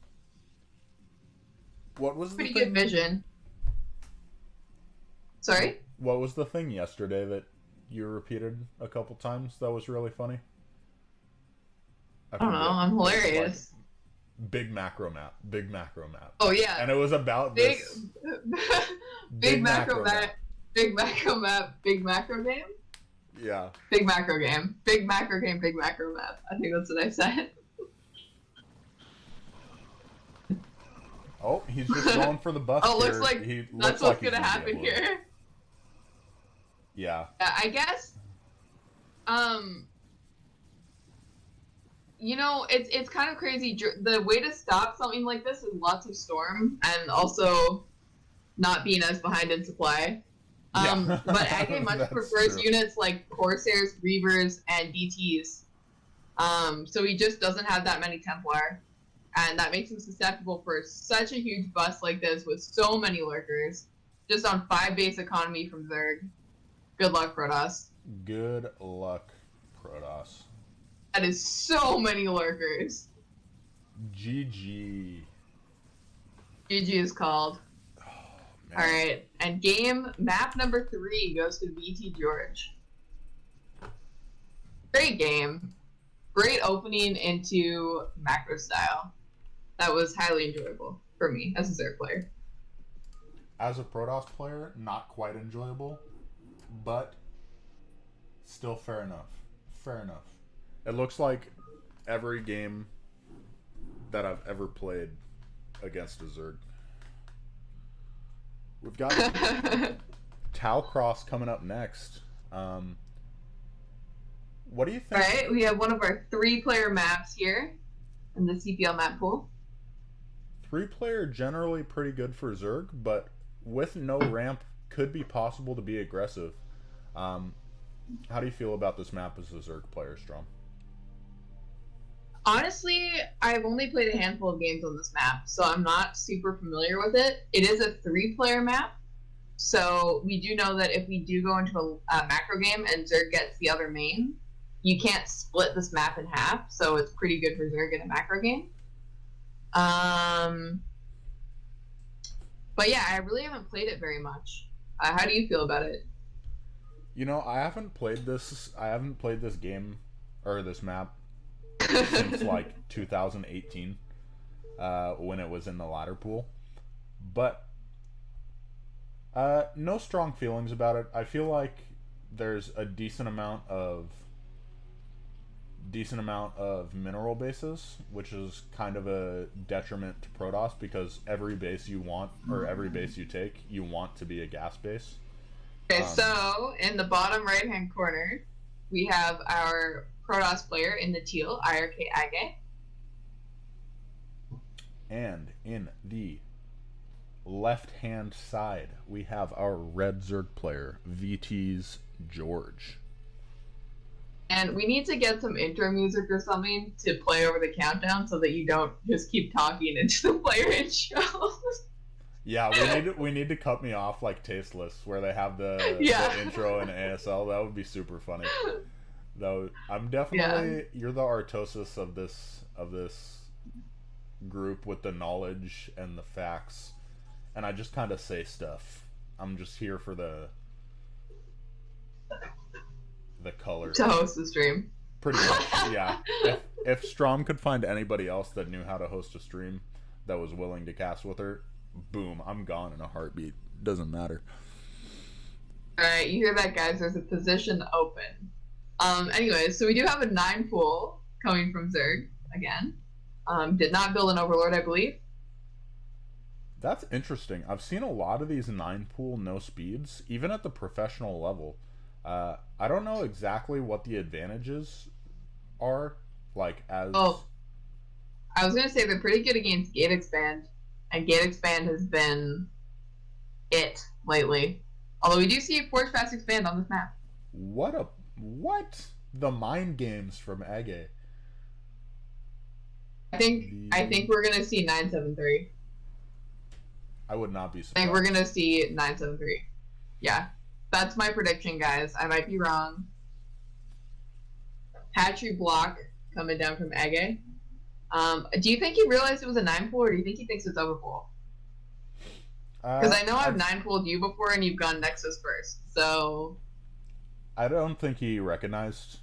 Speaker 1: What was the
Speaker 2: pretty good vision? Sorry?
Speaker 1: What was the thing yesterday that you repeated a couple times that was really funny?
Speaker 2: I don't know, I'm hilarious.
Speaker 1: Like, big macro map.
Speaker 2: Oh yeah.
Speaker 1: And it was about this
Speaker 2: big macro map. Big macro map. Big macro game?
Speaker 1: Yeah.
Speaker 2: Big macro game. Big macro game, big macro map. I think that's what I said.
Speaker 1: Oh, he's just going for the bust.
Speaker 2: Oh, looks like that's what's gonna happen here.
Speaker 1: Yeah.
Speaker 2: I guess. You know, it's kind of crazy. The way to stop something like this is lots of storm and also not being as behind in supply.
Speaker 1: Yeah.
Speaker 2: But AgGe much prefers units like Corsairs, Reavers, and DTs. So he just doesn't have that many Templar. And that makes him susceptible for such a huge bust like this with so many lurkers. Just on 5 base economy from Zerg. Good luck, Protoss.
Speaker 1: Good luck, Protoss.
Speaker 2: That is so many lurkers.
Speaker 1: GG.
Speaker 2: GG is called. Oh, alright, and map number 3 goes to VT George. Great game. Great opening into macro style. That was highly enjoyable for me as a Zerg player.
Speaker 1: As a Protoss player, not quite enjoyable, but still fair enough. Fair enough. It looks like every game that I've ever played against a Zerg. We've got Talcross coming up next. What do you
Speaker 2: All
Speaker 1: think?
Speaker 2: right, we have one of our 3-player maps here in the CPL map pool.
Speaker 1: 3-player generally pretty good for Zerg, but with no ramp could be possible to be aggressive. Um, how do you feel about this map as a Zerg player, Strom?
Speaker 2: Honestly, I've only played a handful of games on this map, so I'm not super familiar with it. It is a 3-player map, so we do know that if we do go into a macro game and Zerg gets the other main, you can't split this map in half, so it's pretty good for Zerg in a macro game. But yeah, I really haven't played it very much. How do you feel about it?
Speaker 1: You know, I haven't played this. I haven't played this game or this map since like 2018, when it was in the ladder pool. But no strong feelings about it. I feel like there's a decent amount of mineral bases, which is kind of a detriment to Protoss because every base you want or every base you take, you want to be a gas base.
Speaker 2: Okay, so in the bottom right-hand corner, we have our Protoss player in the teal, IRK AgGe.
Speaker 1: And in the left-hand side, we have our red Zerg player, VT's George.
Speaker 2: And we need to get some intro music or something to play over the countdown so that you don't just keep talking into the player intro.
Speaker 1: Yeah, we need to cut me off like Tasteless, where they have the intro and ASL. That would be super funny. Though I'm definitely you're the Artosis of this group with the knowledge and the facts, and I just kind of say stuff. I'm just here for the color
Speaker 2: to host the stream.
Speaker 1: Pretty much, yeah. If Strom could find anybody else that knew how to host a stream that was willing to cast with her, boom, I'm gone in a heartbeat. Doesn't matter.
Speaker 2: Alright, you hear that, guys? There's a position open. Anyways, so we do have a 9 pool coming from Zerg again. Did not build an Overlord, I believe.
Speaker 1: That's interesting. I've seen a lot of these 9 pool no speeds, even at the professional level. I don't know exactly what the advantages are, like as.
Speaker 2: Oh, I was gonna say they're pretty good against Gate Expand, and Gate Expand has been it lately. Although we do see Forge Fast Expand on this map.
Speaker 1: What? The mind games from AgGe.
Speaker 2: I think we're gonna see 973.
Speaker 1: I would not be surprised.
Speaker 2: I think we're gonna see 973. Yeah. That's my prediction, guys. I might be wrong. Hatchery block coming down from AgGe. Do you think he realized it was a 9 pool, or do you think he thinks it's overpool? Because I know I've 9 pooled you before, and you've gone Nexus first. So
Speaker 1: I don't think he recognized.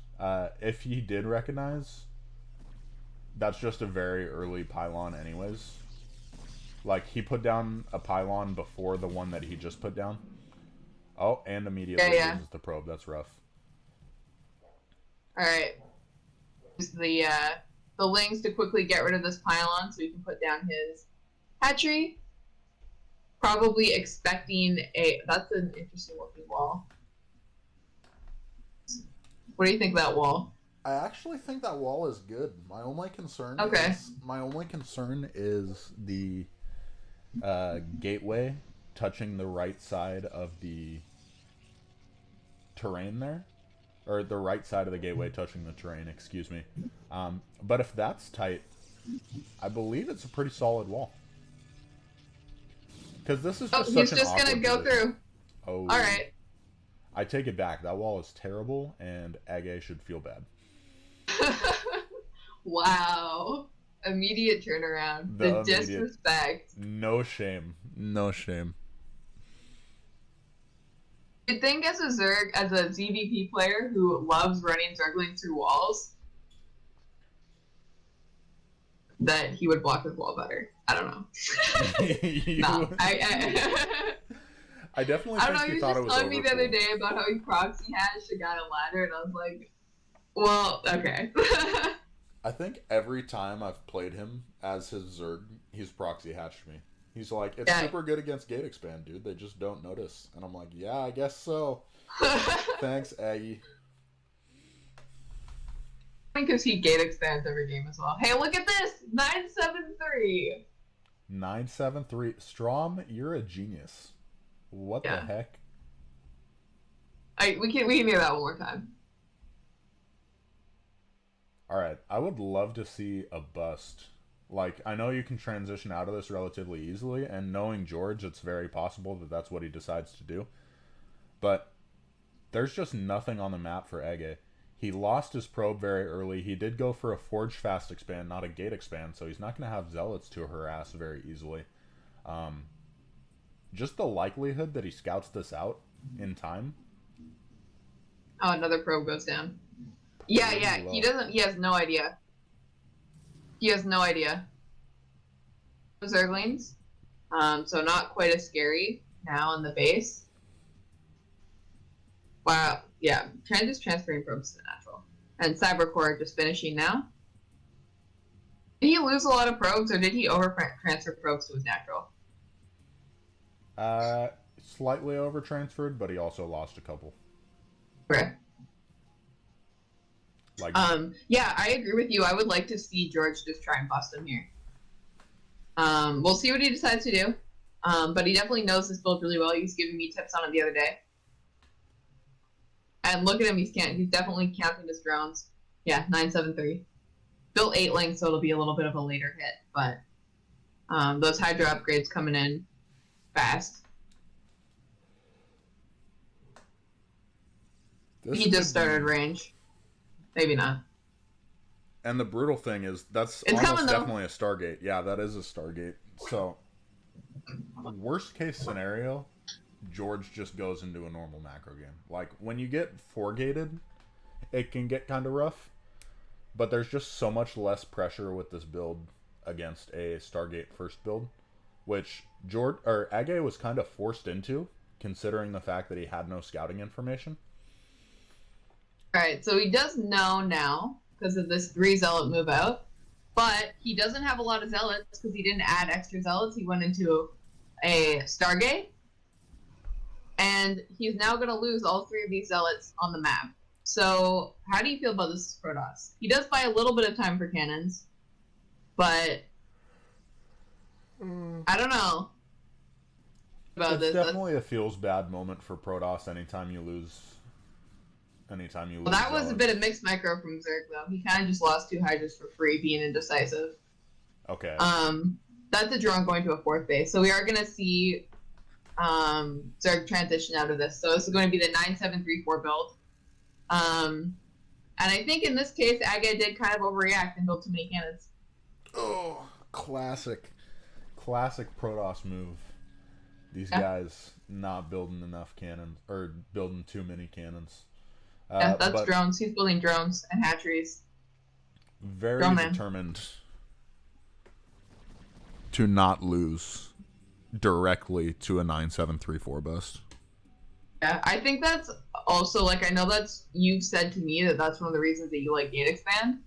Speaker 1: If he did recognize, that's just a very early pylon, anyways. Like he put down a pylon before the one that he just put down. Oh, and immediately uses the probe. That's rough.
Speaker 2: Alright. Use the links to quickly get rid of this pylon so he can put down his hatchery. Probably expecting that's an interesting looking wall. What do you think of that wall?
Speaker 1: I actually think that wall is good. My only concern is the gateway touching the right side of the terrain there, or the right side of the gateway touching the terrain, excuse me. But if that's tight, I believe it's a pretty solid wall. Because this is just
Speaker 2: he's just gonna go through.
Speaker 1: Oh,
Speaker 2: all right.
Speaker 1: I take it back. That wall is terrible, and AgGe should feel bad.
Speaker 2: Wow. Immediate turnaround. The disrespect.
Speaker 1: No shame. No shame.
Speaker 2: You'd think as a ZVP player who loves running Zerglings through walls, that he would block his wall better. I don't know. No,
Speaker 1: I definitely
Speaker 2: I don't know,
Speaker 1: think
Speaker 2: you
Speaker 1: thought it
Speaker 2: just
Speaker 1: was
Speaker 2: told me the other day about how he proxy hashed a guy a ladder, and I was like, well, okay.
Speaker 1: I think every time I've played him as his Zerg, he's proxy hatched me. He's like, it's
Speaker 2: Yeah.
Speaker 1: super good against gate expand, dude. They just don't notice. And I'm like, yeah, I guess so. Thanks, Aggie.
Speaker 2: Because he gate expands every game as well. Hey, look at this! 973!
Speaker 1: 973. Strom, you're a genius. What the
Speaker 2: Yeah.
Speaker 1: heck?
Speaker 2: We can hear that one more time.
Speaker 1: Alright, I would love to see a bust. Like, I know you can transition out of this relatively easily, and knowing George, it's very possible that that's what he decides to do. But there's just nothing on the map for AgGe. He lost his probe very early. He did go for a Forge fast expand, not a gate expand, so he's not going to have Zealots to harass very easily. Just the likelihood that he scouts this out in time.
Speaker 2: Oh, another probe goes down. Yeah, he doesn't, he has no idea. He has no idea. Zerglings. So not quite as scary now on the base. Wow, yeah. Just transferring probes to the natural. And Cybercore just finishing now. Did he lose a lot of probes, or did he over-transfer probes to his natural?
Speaker 1: Slightly over-transferred, but he also lost a couple.
Speaker 2: Okay.
Speaker 1: Like,
Speaker 2: yeah, I agree with you. I would like to see George just try and bust him here. We'll see what he decides to do. But he definitely knows this build really well. He was giving me tips on it the other day. And look at him, he's definitely counting his drones. Yeah, 973. Built 8 link, so it'll be a little bit of a later hit, but those Hydra upgrades coming in fast. He just started range. Maybe not.
Speaker 1: And the brutal thing is, that's almost definitely a Stargate. Yeah, that is a Stargate. So, worst case scenario, George just goes into a normal macro game. Like, when you get 4-gated, it can get kind of rough. But there's just so much less pressure with this build against a Stargate first build, which AgGe was kind of forced into, considering the fact that he had no scouting information.
Speaker 2: Alright, so he does know now, because of this 3 Zealot move out, but he doesn't have a lot of Zealots, because he didn't add extra Zealots. He went into a Stargate, and he's now going to lose all 3 of these Zealots on the map. So, how do you feel about this Protoss? He does buy a little bit of time for cannons, but I don't know about
Speaker 1: this. It's definitely a feels bad moment for Protoss anytime you lose.
Speaker 2: Well, that was a bit of mixed micro from Zerg, though. He kind of just lost 2 Hydras for free, being indecisive.
Speaker 1: Okay.
Speaker 2: That's a drone going to a 4th base, so we are going to see Zerg transition out of this. So this is going to be the 9734 build. And I think in this case, AgGe did kind of overreact and build too many cannons.
Speaker 1: Oh, classic Protoss move. These guys not building enough cannons, or building too many cannons.
Speaker 2: Yeah, that's drones. He's building drones and hatcheries.
Speaker 1: Very determined to not lose directly to a 9734 bust.
Speaker 2: Yeah, I think that's also, like, I know that's, you've said to me that that's one of the reasons that you like Gate Expand,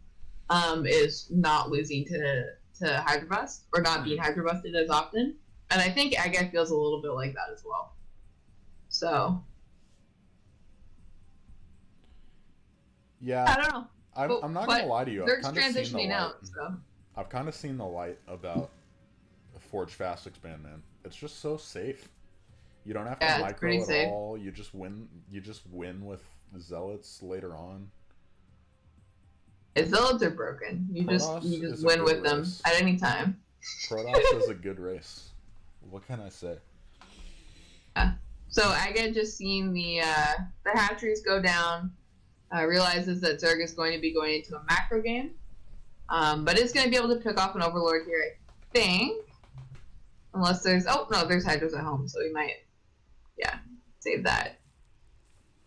Speaker 2: is not losing to Hydra Bust, or not being Hydra Busted as often. And I think AgGe feels a little bit like that as well. So.
Speaker 1: Yeah.
Speaker 2: I don't know.
Speaker 1: I'm not going to lie to you.
Speaker 2: They're transitioning out, so.
Speaker 1: I've kind of seen the light about Forge Fast Expand, man. It's just so safe. You don't have to micro at all. You just win. You just win with Zealots later on.
Speaker 2: Zealots are broken. You just win with them at any time.
Speaker 1: Protoss is a good race. What can I say?
Speaker 2: Yeah. So AgGe just seeing the hatcheries go down, realizes that Zerg is going to be going into a macro game, but is going to be able to pick off an Overlord here, I think. Unless there's there's Hydras at home, so we might save that.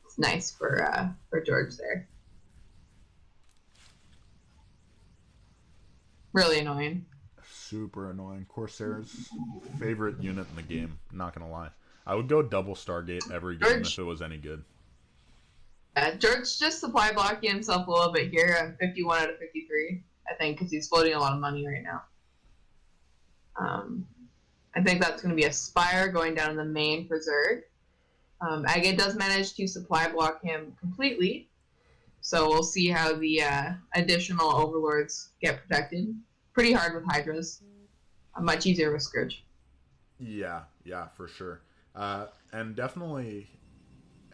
Speaker 2: It's nice for George there. Really annoying.
Speaker 1: Super annoying. Corsair's favorite unit in the game, not gonna lie. I would go double Stargate every game if it was any good.
Speaker 2: George just supply blocking himself a little bit here on 51 out of 53, I think, because he's floating a lot of money right now. I think that's going to be a Spire going down in the main for Zerg. AgGe does manage to supply block him completely, so we'll see how the additional Overlords get protected. Pretty hard with Hydras. Much easier with Scourge.
Speaker 1: Yeah, for sure. And definitely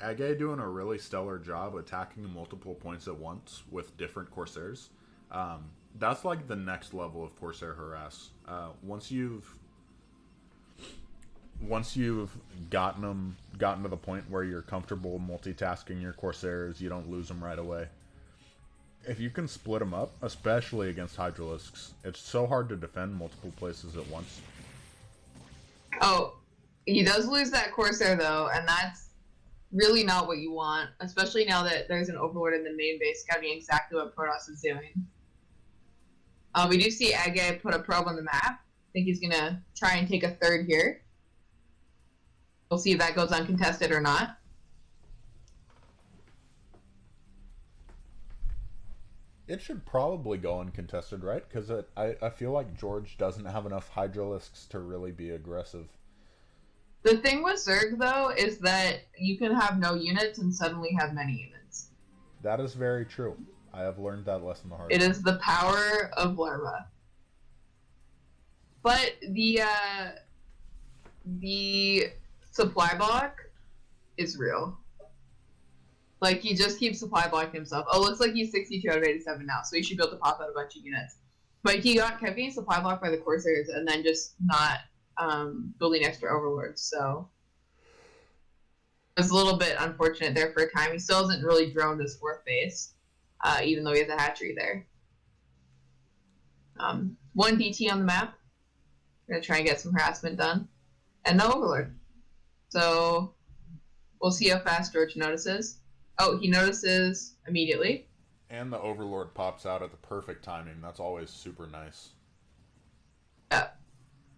Speaker 1: AgGe doing a really stellar job attacking multiple points at once with different Corsairs. That's like the next level of Corsair harass. Once you've gotten to the point where you're comfortable multitasking your Corsairs, you don't lose them right away. If you can split them up, especially against Hydralisks, it's so hard to defend multiple places at once.
Speaker 2: Oh, he does lose that Corsair though, and that's really not what you want, especially now that there's an Overlord in the main base scouting exactly what Protoss is doing. We do see AgGe put a probe on the map. I think he's going to try and take a third here. We'll see if that goes uncontested or not.
Speaker 1: It should probably go uncontested, right? Because I feel like George doesn't have enough Hydralisks to really be aggressive.
Speaker 2: The thing with Zerg, though, is that you can have no units and suddenly have many units.
Speaker 1: That is very true. I have learned that lesson the hard way.
Speaker 2: It is the power of Larva. But the supply block is real. Like, he just keeps supply blocking himself. Oh, looks like he's 62 out of 87 now, so he should be able to pop out a bunch of units. But he kept getting supply blocked by the Corsairs and then just not building extra Overlords, so it was a little bit unfortunate there for a time. He still hasn't really droned his fourth base, even though he has a hatchery there. 1 DT on the map. We're going to try and get some harassment done. And no Overlord. So we'll see how fast George notices. Oh, he notices immediately.
Speaker 1: And the Overlord pops out at the perfect timing. That's always super nice.
Speaker 2: Yeah.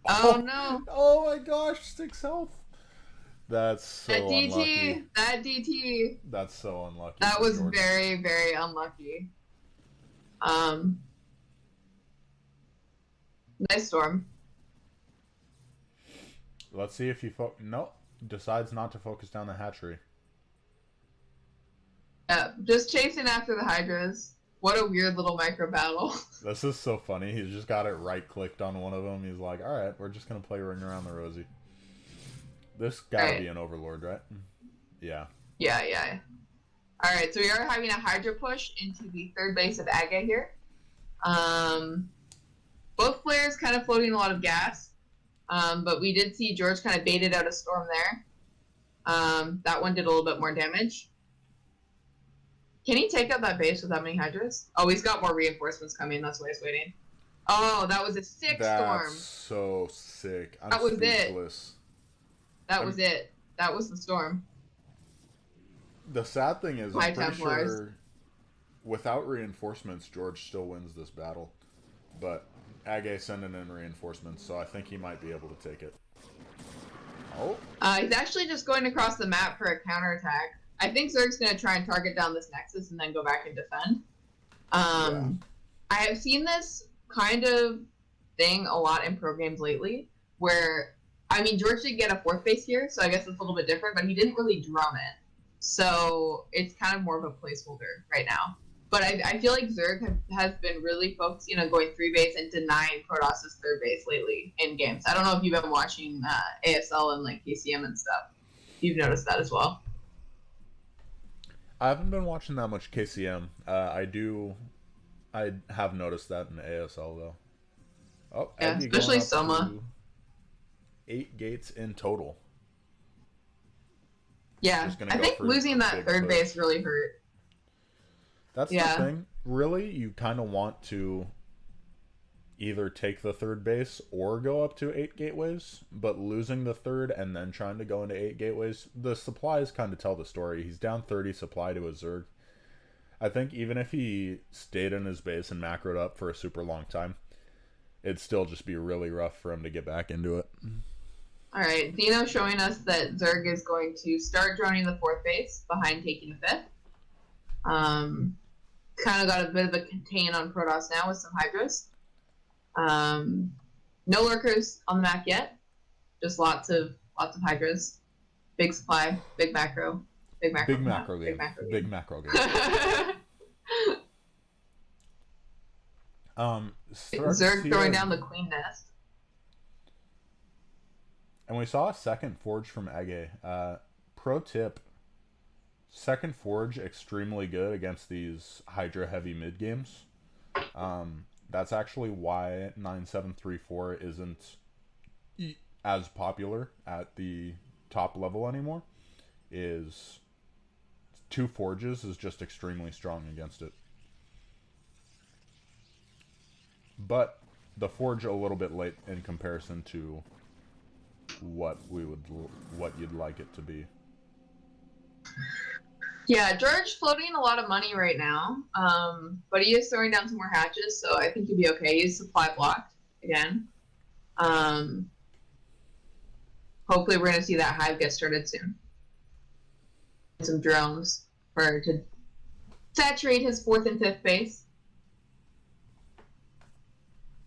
Speaker 2: Oh no.
Speaker 1: Oh my gosh, 6 health. That's so unlucky.
Speaker 2: That DT.
Speaker 1: That's so unlucky.
Speaker 2: That was George. Very, very unlucky. Nice storm.
Speaker 1: Let's see if he decides not to focus down the hatchery.
Speaker 2: Yeah, just chasing after the Hydras. What a weird little micro battle.
Speaker 1: This is so funny. He's just got it right-clicked on one of them. He's like, all right, we're just going to play Ring Around the Rosie. This gotta be an Overlord, right? Yeah.
Speaker 2: Yeah. All right, so we are having a Hydra push into the third base of AgGe here. Both players kind of floating a lot of gas, but we did see George kind of baited out a storm there. That one did a little bit more damage. Can he take out that base with that many Hydras? Oh, he's got more reinforcements coming. That's why he's waiting. Oh, that was a sick storm.
Speaker 1: That's so sick.
Speaker 2: That was speechless. That was it. That was the storm.
Speaker 1: The sad thing is, I'm pretty sure without reinforcements, George still wins this battle. But AgGe sending in reinforcements, so I think he might be able to take it. Oh.
Speaker 2: He's actually just going across the map for a counterattack. I think Zerg's going to try and target down this Nexus and then go back and defend. I have seen this kind of thing a lot in pro games lately, where, I mean, George did get a fourth base here, so I guess it's a little bit different, but he didn't really drum it. So it's kind of more of a placeholder right now. But I feel like Zerg has been really focusing on going 3-base and denying Protoss's third base lately in games. I don't know if you've been watching ASL and like KCM and stuff. You've noticed that as well.
Speaker 1: I haven't been watching that much KCM. I have noticed that in ASL though. Oh,
Speaker 2: yeah, especially Soma.
Speaker 1: 8 gates in total.
Speaker 2: Yeah, I think losing that third base really hurt.
Speaker 1: That's the thing. Really, you kind of want to either take the third base or go up to 8 gateways, but losing the third and then trying to go into 8 gateways, the supplies kind of tell the story. He's down 30 supply to a Zerg. I think even if he stayed in his base and macroed up for a super long time, it'd still just be really rough for him to get back into it.
Speaker 2: All right, Dino showing us that Zerg is going to start droning the fourth base behind taking the fifth. Kind of got a bit of a contain on Protoss now with some Hydras. No lurkers on the map yet. Just lots of hydras. Big supply, big macro, big macro
Speaker 1: Big
Speaker 2: from that,
Speaker 1: macro
Speaker 2: big
Speaker 1: game.
Speaker 2: macro
Speaker 1: Big
Speaker 2: game.
Speaker 1: macro game. Starting to
Speaker 2: Zerg
Speaker 1: see
Speaker 2: throwing
Speaker 1: a,
Speaker 2: down the queen nest.
Speaker 1: and we saw a second forge from AgGe. Pro tip: second forge extremely good against these Hydra heavy mid games. That's actually why 9734 isn't as popular at the top level anymore. Is two forges is just extremely strong against it. But the forge a little bit late in comparison to what you'd like it to be.
Speaker 2: Yeah, George floating a lot of money right now, but he is throwing down some more hatches, so I think he'll be okay. He's supply blocked again. Hopefully, we're going to see that hive get started soon. Some drones to saturate his fourth and fifth base.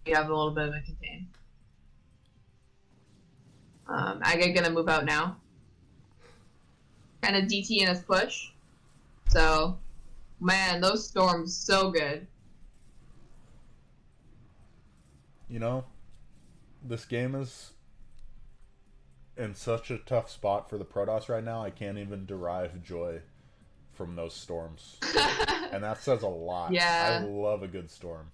Speaker 2: You have a little bit of a contain. AgGe going to move out now. Kind of DT in his push. So, man, those storms so good.
Speaker 1: You know, this game is in such a tough spot for the Protoss right now. I can't even derive joy from those storms, and that says a lot.
Speaker 2: Yeah.
Speaker 1: I love a good storm.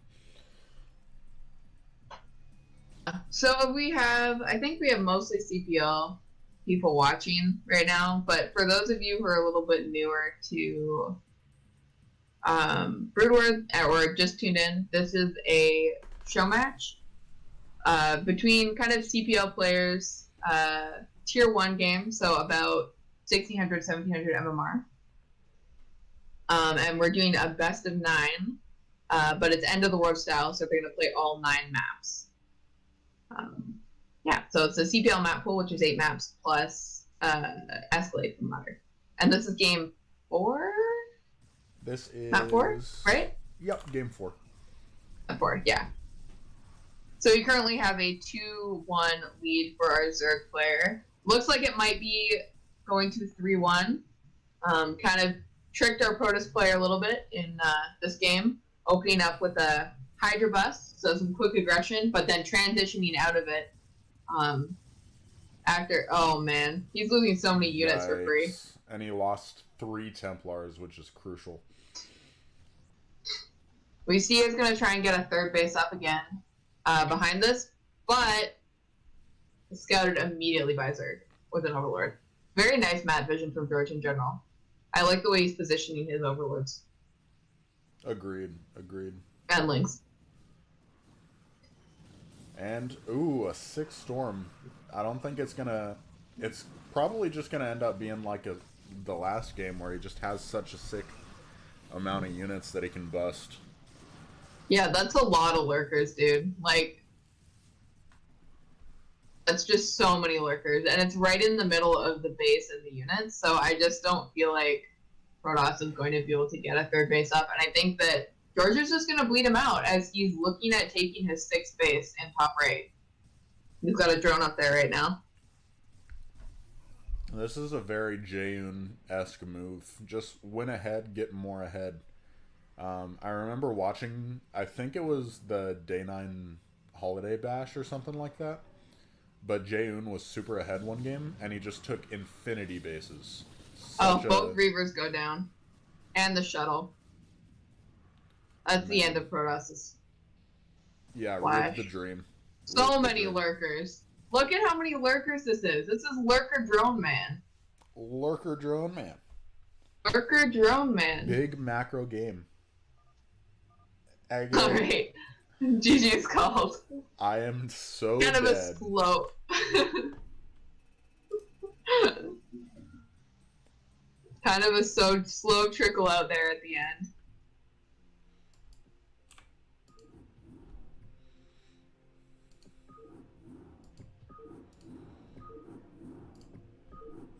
Speaker 2: So I think we have mostly CPL people watching right now, but for those of you who are a little bit newer to Broodword or just tuned in, this is a show match between kind of CPL players, tier 1 game, so about 1600, 1700 MMR. And we're doing a best of 9, but it's end of the world style, so they're going to play all 9 maps. Yeah, so it's a CPL map pool, which is 8 maps plus Escalade from Mother. And this is game 4?
Speaker 1: This is
Speaker 2: map 4, right?
Speaker 1: Yep, game 4.
Speaker 2: Map 4, yeah. So we currently have a 2-1 lead for our Zerg player. Looks like it might be going to 3-1. Kind of tricked our Protoss player a little bit in this game, opening up with a Hydra bust, so some quick aggression, but then transitioning out of it after. Oh man, he's losing so many units for free.
Speaker 1: And he lost 3 Templars, which is crucial.
Speaker 2: We see he's going to try and get a third base up again behind this, but scouted immediately by Zerg with an Overlord. Very nice map vision from George in general. I like the way he's positioning his Overlords.
Speaker 1: Agreed.
Speaker 2: And Lynx.
Speaker 1: And, ooh, a 6 Storm. I don't think it's gonna... It's probably just gonna end up being like the last game where he just has such a sick amount of units that he can bust.
Speaker 2: Yeah, that's a lot of lurkers, dude. Like, that's just so many lurkers. And it's right in the middle of the base and the units, so I just don't feel like Protoss is going to be able to get a third base up. And I think that George is just going to bleed him out as he's looking at taking his 6th base in top right. He's got a drone up there right now.
Speaker 1: This is a very Jaeun-esque move. Just win ahead, get more ahead. I remember watching, I think it was the Day 9 Holiday Bash or something like that. But Jaeun was super ahead one game, and he just took infinity bases.
Speaker 2: Both Reavers go down. And the shuttle. That's the end of Protoss.
Speaker 1: Yeah, rip the dream.
Speaker 2: So many lurkers. Look at how many lurkers this is. This is Lurker Drone Man.
Speaker 1: Lurker Drone Man.
Speaker 2: Lurker Drone Man.
Speaker 1: Big macro game.
Speaker 2: Alright. GG's called.
Speaker 1: I am so
Speaker 2: kind
Speaker 1: dead.
Speaker 2: of a slow. kind of a slow trickle out there at the end.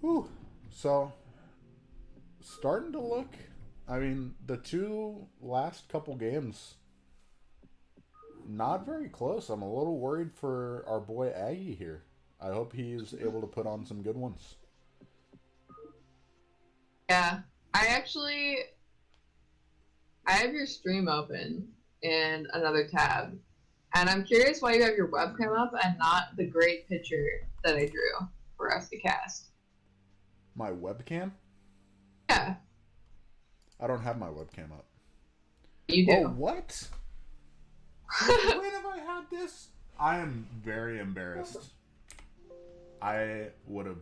Speaker 1: Whew. So, starting to look. I mean, the 2 last couple games, not very close. I'm a little worried for our boy AgGe here. I hope he's able to put on some good ones.
Speaker 2: Yeah. I have your stream open in another tab. And I'm curious why you have your webcam up and not the great picture that I drew for us to cast.
Speaker 1: My webcam?
Speaker 2: Yeah,
Speaker 1: I don't have my webcam up.
Speaker 2: you
Speaker 1: Oh,
Speaker 2: do.
Speaker 1: what? When have I had this? I am very embarrassed. I would have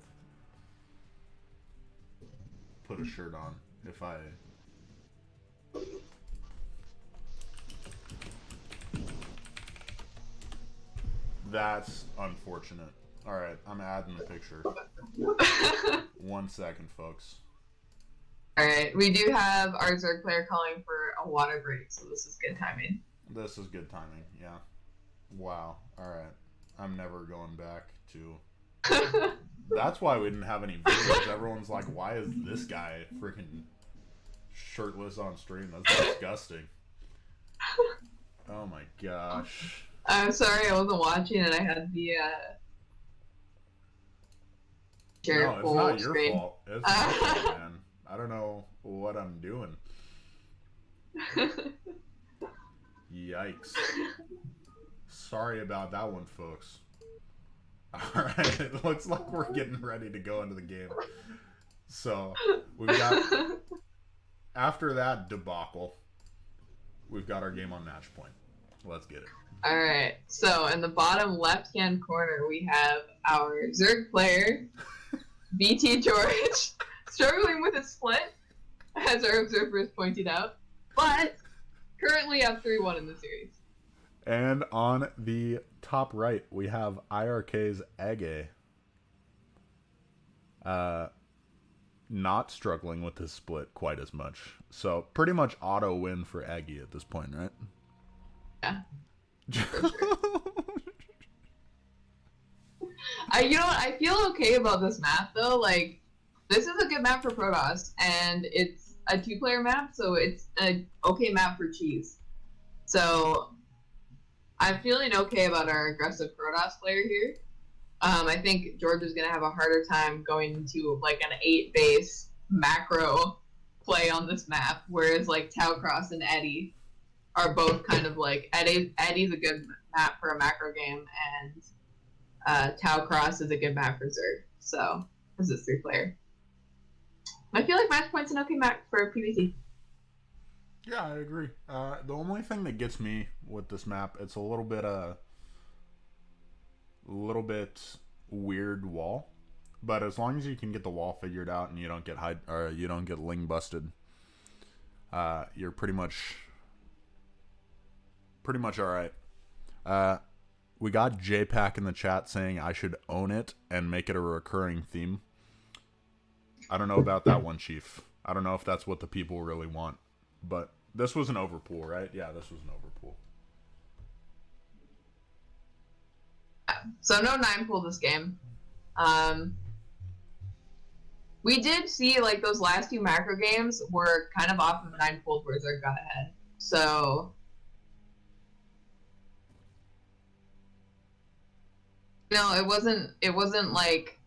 Speaker 1: put a shirt on if I... That's unfortunate. Alright, I'm adding the picture. 1 second, folks.
Speaker 2: Alright, we do have our Zerg player calling for a water break, so this is good timing.
Speaker 1: This is good timing, yeah. Wow, alright. I'm never going back to... That's why we didn't have any videos. Everyone's like, why is this guy freaking shirtless on stream? That's disgusting. Oh my gosh.
Speaker 2: I'm sorry I wasn't watching and I had the share
Speaker 1: No, it's
Speaker 2: full
Speaker 1: not your
Speaker 2: screen.
Speaker 1: fault. It's my fault, man. I don't know what I'm doing. Yikes. Sorry about that one, folks. Alright, it looks like we're getting ready to go into the game. So, we've got... After that debacle, we've got our game on match point. Let's get it.
Speaker 2: Alright, so in the bottom left-hand corner, we have our Zerg player, BT George, struggling with a split, as our observers pointed out, but currently up 3-1 in the series.
Speaker 1: And on the top right, we have IRK's AgGe. Not struggling with his split quite as much. So, pretty much auto win for AgGe at this point, right?
Speaker 2: Yeah. For sure. You know what? I feel okay about this map though. Like, this is a good map for Protoss, and it's a 2-player map, so it's an okay map for Cheese. So, I'm feeling okay about our aggressive Protoss player here. I think George is gonna have a harder time going into like an 8-base macro play on this map, whereas like Taucross and Eddie are both kind of like Eddie's a good map for a macro game, and Taucross is a good map for Zerg. So this is 3-player. I feel like match point's an okay map for PvT.
Speaker 1: Yeah, I agree. The only thing that gets me with this map, it's a little bit weird wall, but as long as you can get the wall figured out and you don't get ling busted, you're pretty much all right. We got JPack in the chat saying I should own it and make it a recurring theme. I don't know about that one, Chief. I don't know if that's what the people really want, but this was an overpool, right? Yeah, this was an overpool.
Speaker 2: So no 9-pool this game. We did see like those last 2 macro games were kind of off of 9-pool where Zerg got ahead. So no, it wasn't like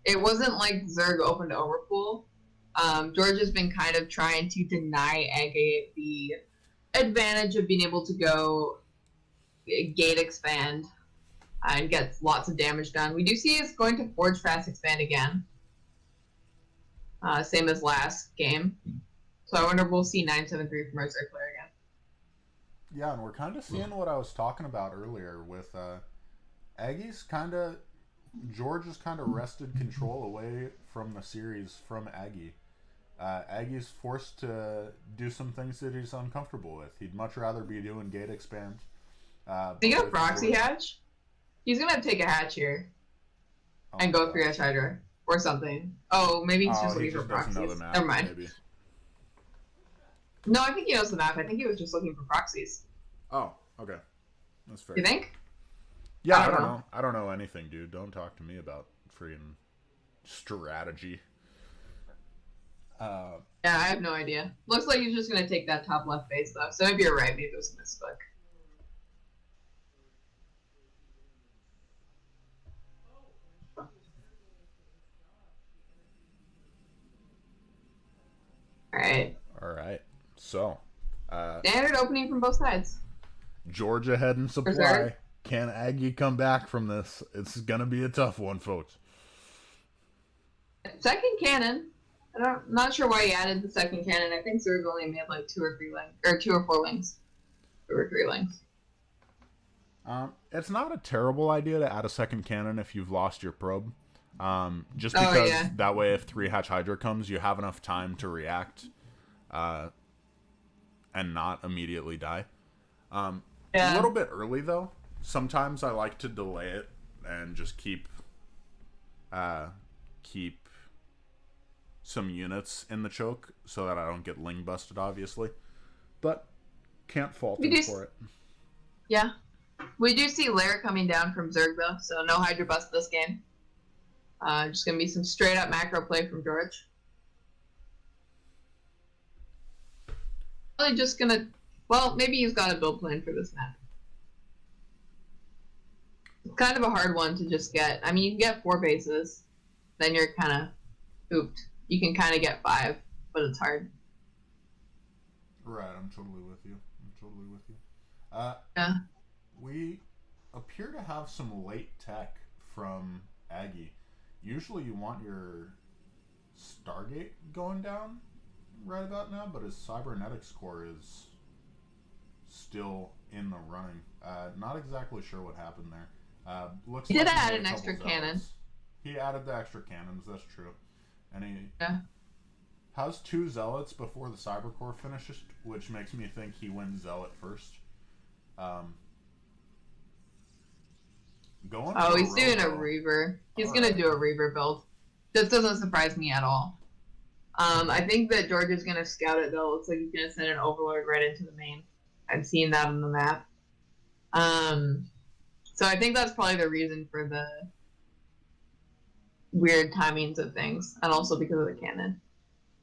Speaker 2: Zerg opened overpool. George has been kind of trying to deny AgGe the advantage of being able to go gate expand and get lots of damage done. We do see us going to Forge Fast expand again. Same as last game. So I wonder if we'll see 973 from our Zerg player again.
Speaker 1: Yeah, and we're kind of seeing what I was talking about earlier with AgGe's kind of... George has kind of wrested control away from the series from AgGe. AgGe's forced to do some things that he's uncomfortable with. He'd much rather be doing gate expand.
Speaker 2: Think of proxy hatch? He's gonna take a hatch here and go 3-hatch Hydra or something. Oh, maybe he's just looking for proxies.
Speaker 1: Map,
Speaker 2: never mind.
Speaker 1: Maybe.
Speaker 2: No, I think he knows the map. I think he was just looking for proxies.
Speaker 1: Oh, okay. That's fair.
Speaker 2: You think?
Speaker 1: Yeah, I don't know. I don't know anything, dude. Don't talk to me about freaking strategy.
Speaker 2: Yeah, I have no idea. Looks like he's just gonna take that top left base though. So maybe you're right. Maybe it was a misbook. All right.
Speaker 1: All right. So,
Speaker 2: Standard opening from both sides.
Speaker 1: Georgia head in
Speaker 2: Reserve.
Speaker 1: supply. Can AgGe come back from this? It's gonna be a tough one, folks.
Speaker 2: Second cannon. Not sure why he added the second cannon. I think Zerg only made like 2 or 3 lings, or 2 or 4 lings, 2 or 3 lings.
Speaker 1: It's not a terrible idea to add a second cannon if you've lost your probe. Just
Speaker 2: Oh
Speaker 1: because
Speaker 2: yeah.
Speaker 1: that way, if 3-hatch Hydra comes, you have enough time to react and not immediately die. A
Speaker 2: Yeah.
Speaker 1: little bit early, though. Sometimes I like to delay it and just keep some units in the choke so that I don't get ling busted, obviously. But can't fault
Speaker 2: We
Speaker 1: him
Speaker 2: do.
Speaker 1: for it.
Speaker 2: Yeah. We do see Lair coming down from Zerg though, so no Hydra bust this game. Just gonna be some straight up macro play from George. Probably just gonna. Well, maybe he's got a build plan for this map. It's kind of a hard one to just get. I mean, you can get 4 bases, then you're kind of ooped. You can kind of get 5, but it's hard.
Speaker 1: Right, I'm totally with you.
Speaker 2: Yeah.
Speaker 1: We appear to have some late tech from AgGe. Usually you want your Stargate going down right about now, but his Cybernetics core is still in the running. Not exactly sure what happened there. Looks
Speaker 2: He
Speaker 1: like
Speaker 2: did
Speaker 1: he
Speaker 2: add
Speaker 1: made
Speaker 2: an
Speaker 1: a
Speaker 2: extra
Speaker 1: couple
Speaker 2: cannon.
Speaker 1: zealots. He added the extra cannons, that's true. And he
Speaker 2: Yeah.
Speaker 1: has 2 zealots before the Cybercore finishes, which makes me think he wins zealot first. Going
Speaker 2: Oh,
Speaker 1: for
Speaker 2: he's doing a
Speaker 1: Robo.
Speaker 2: Reaver. He's
Speaker 1: All
Speaker 2: gonna
Speaker 1: right.
Speaker 2: do a Reaver build. This doesn't surprise me at all. I think that George is gonna scout it though. Looks like he's gonna send an Overlord right into the main. I've seen that on the map. So I think that's probably the reason for the weird timings of things, and also because of the cannon,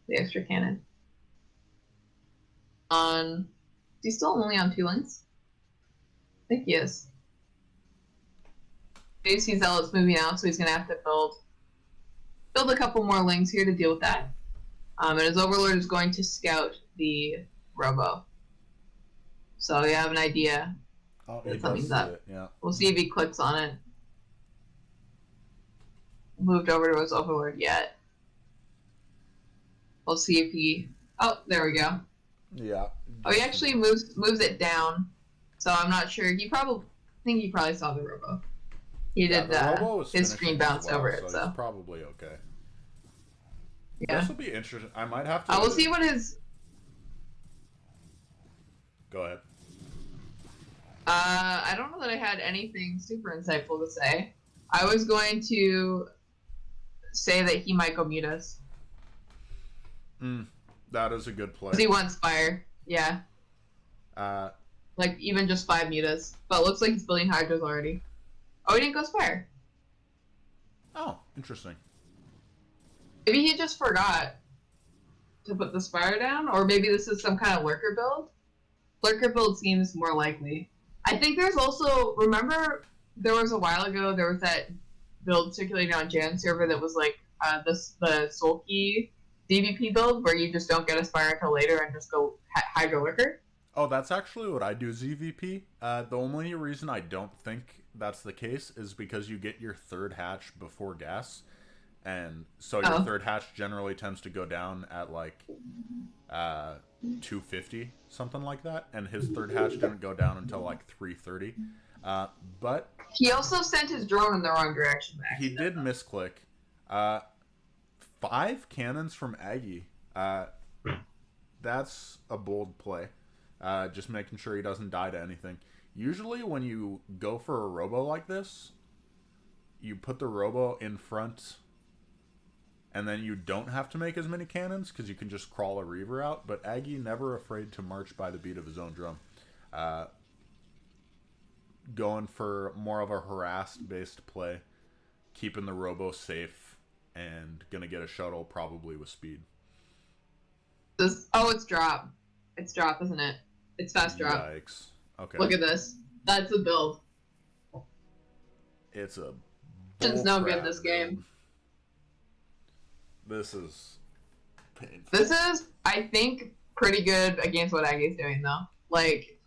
Speaker 2: the extra cannon. On, he's still only on 2 lanes. I think he is. JC Zealot's moving out, so he's gonna have to build a couple more lings here to deal with that. And his Overlord is going to scout the Robo. So you have an idea
Speaker 1: Oh, he
Speaker 2: that
Speaker 1: does
Speaker 2: something's
Speaker 1: see
Speaker 2: up.
Speaker 1: it, yeah.
Speaker 2: We'll see if he clicks on it. Moved over to his Overlord yet. We'll see if he. Oh, there we go.
Speaker 1: Yeah.
Speaker 2: Oh, he actually moves it down. So I'm not sure. I think he probably saw the Robo. He
Speaker 1: Yeah,
Speaker 2: did.
Speaker 1: the Robo was
Speaker 2: His screen
Speaker 1: finishing as
Speaker 2: bounced
Speaker 1: well,
Speaker 2: over
Speaker 1: so
Speaker 2: it.
Speaker 1: he's
Speaker 2: So
Speaker 1: probably okay.
Speaker 2: yeah.
Speaker 1: This will be interesting. I might have to.
Speaker 2: We'll see what his.
Speaker 1: Go ahead.
Speaker 2: I don't know that I had anything super insightful to say. I was going to say that he might go mute us.
Speaker 1: That is a good play.
Speaker 2: Because he wants fire. Yeah.
Speaker 1: Uh,
Speaker 2: Like, even just 5 mutas. But it looks like he's building Hydras already. Oh, he didn't go Spire.
Speaker 1: oh, interesting.
Speaker 2: Maybe he just forgot to put the Spire down, or maybe this is some kind of Lurker build. Lurker build seems more likely. I think there's also, remember, there was a while ago, there was that build circulating on Jan server that was like the Sulky DVP build, where you just don't get a Spire until later and just go Hydra Lurker.
Speaker 1: Oh, that's actually what I do, ZVP. The only reason I don't think that's the case is because you get your 3rd hatch before gas. And so your 3rd hatch generally tends to go down at like 250, something like that. And his 3rd hatch didn't go down until like 330. But
Speaker 2: he also sent his drone in the wrong direction.
Speaker 1: He did misclick. 5 cannons from AgGe. That's a bold play. Just making sure he doesn't die to anything. Usually when you go for a Robo like this, you put the Robo in front, and then you don't have to make as many cannons because you can just crawl a Reaver out. But AgGe never afraid to march by the beat of his own drum. Going for more of a harassed-based play, keeping the Robo safe, and gonna get a shuttle probably with speed.
Speaker 2: Oh, it's drop. It's drop, isn't it? It's fast drop.
Speaker 1: Yikes. Okay.
Speaker 2: Look at this. That's a build.
Speaker 1: It's a
Speaker 2: It's no good this game.
Speaker 1: This is Painful.
Speaker 2: This is, I think, pretty good against what AgGe's doing, though. Like,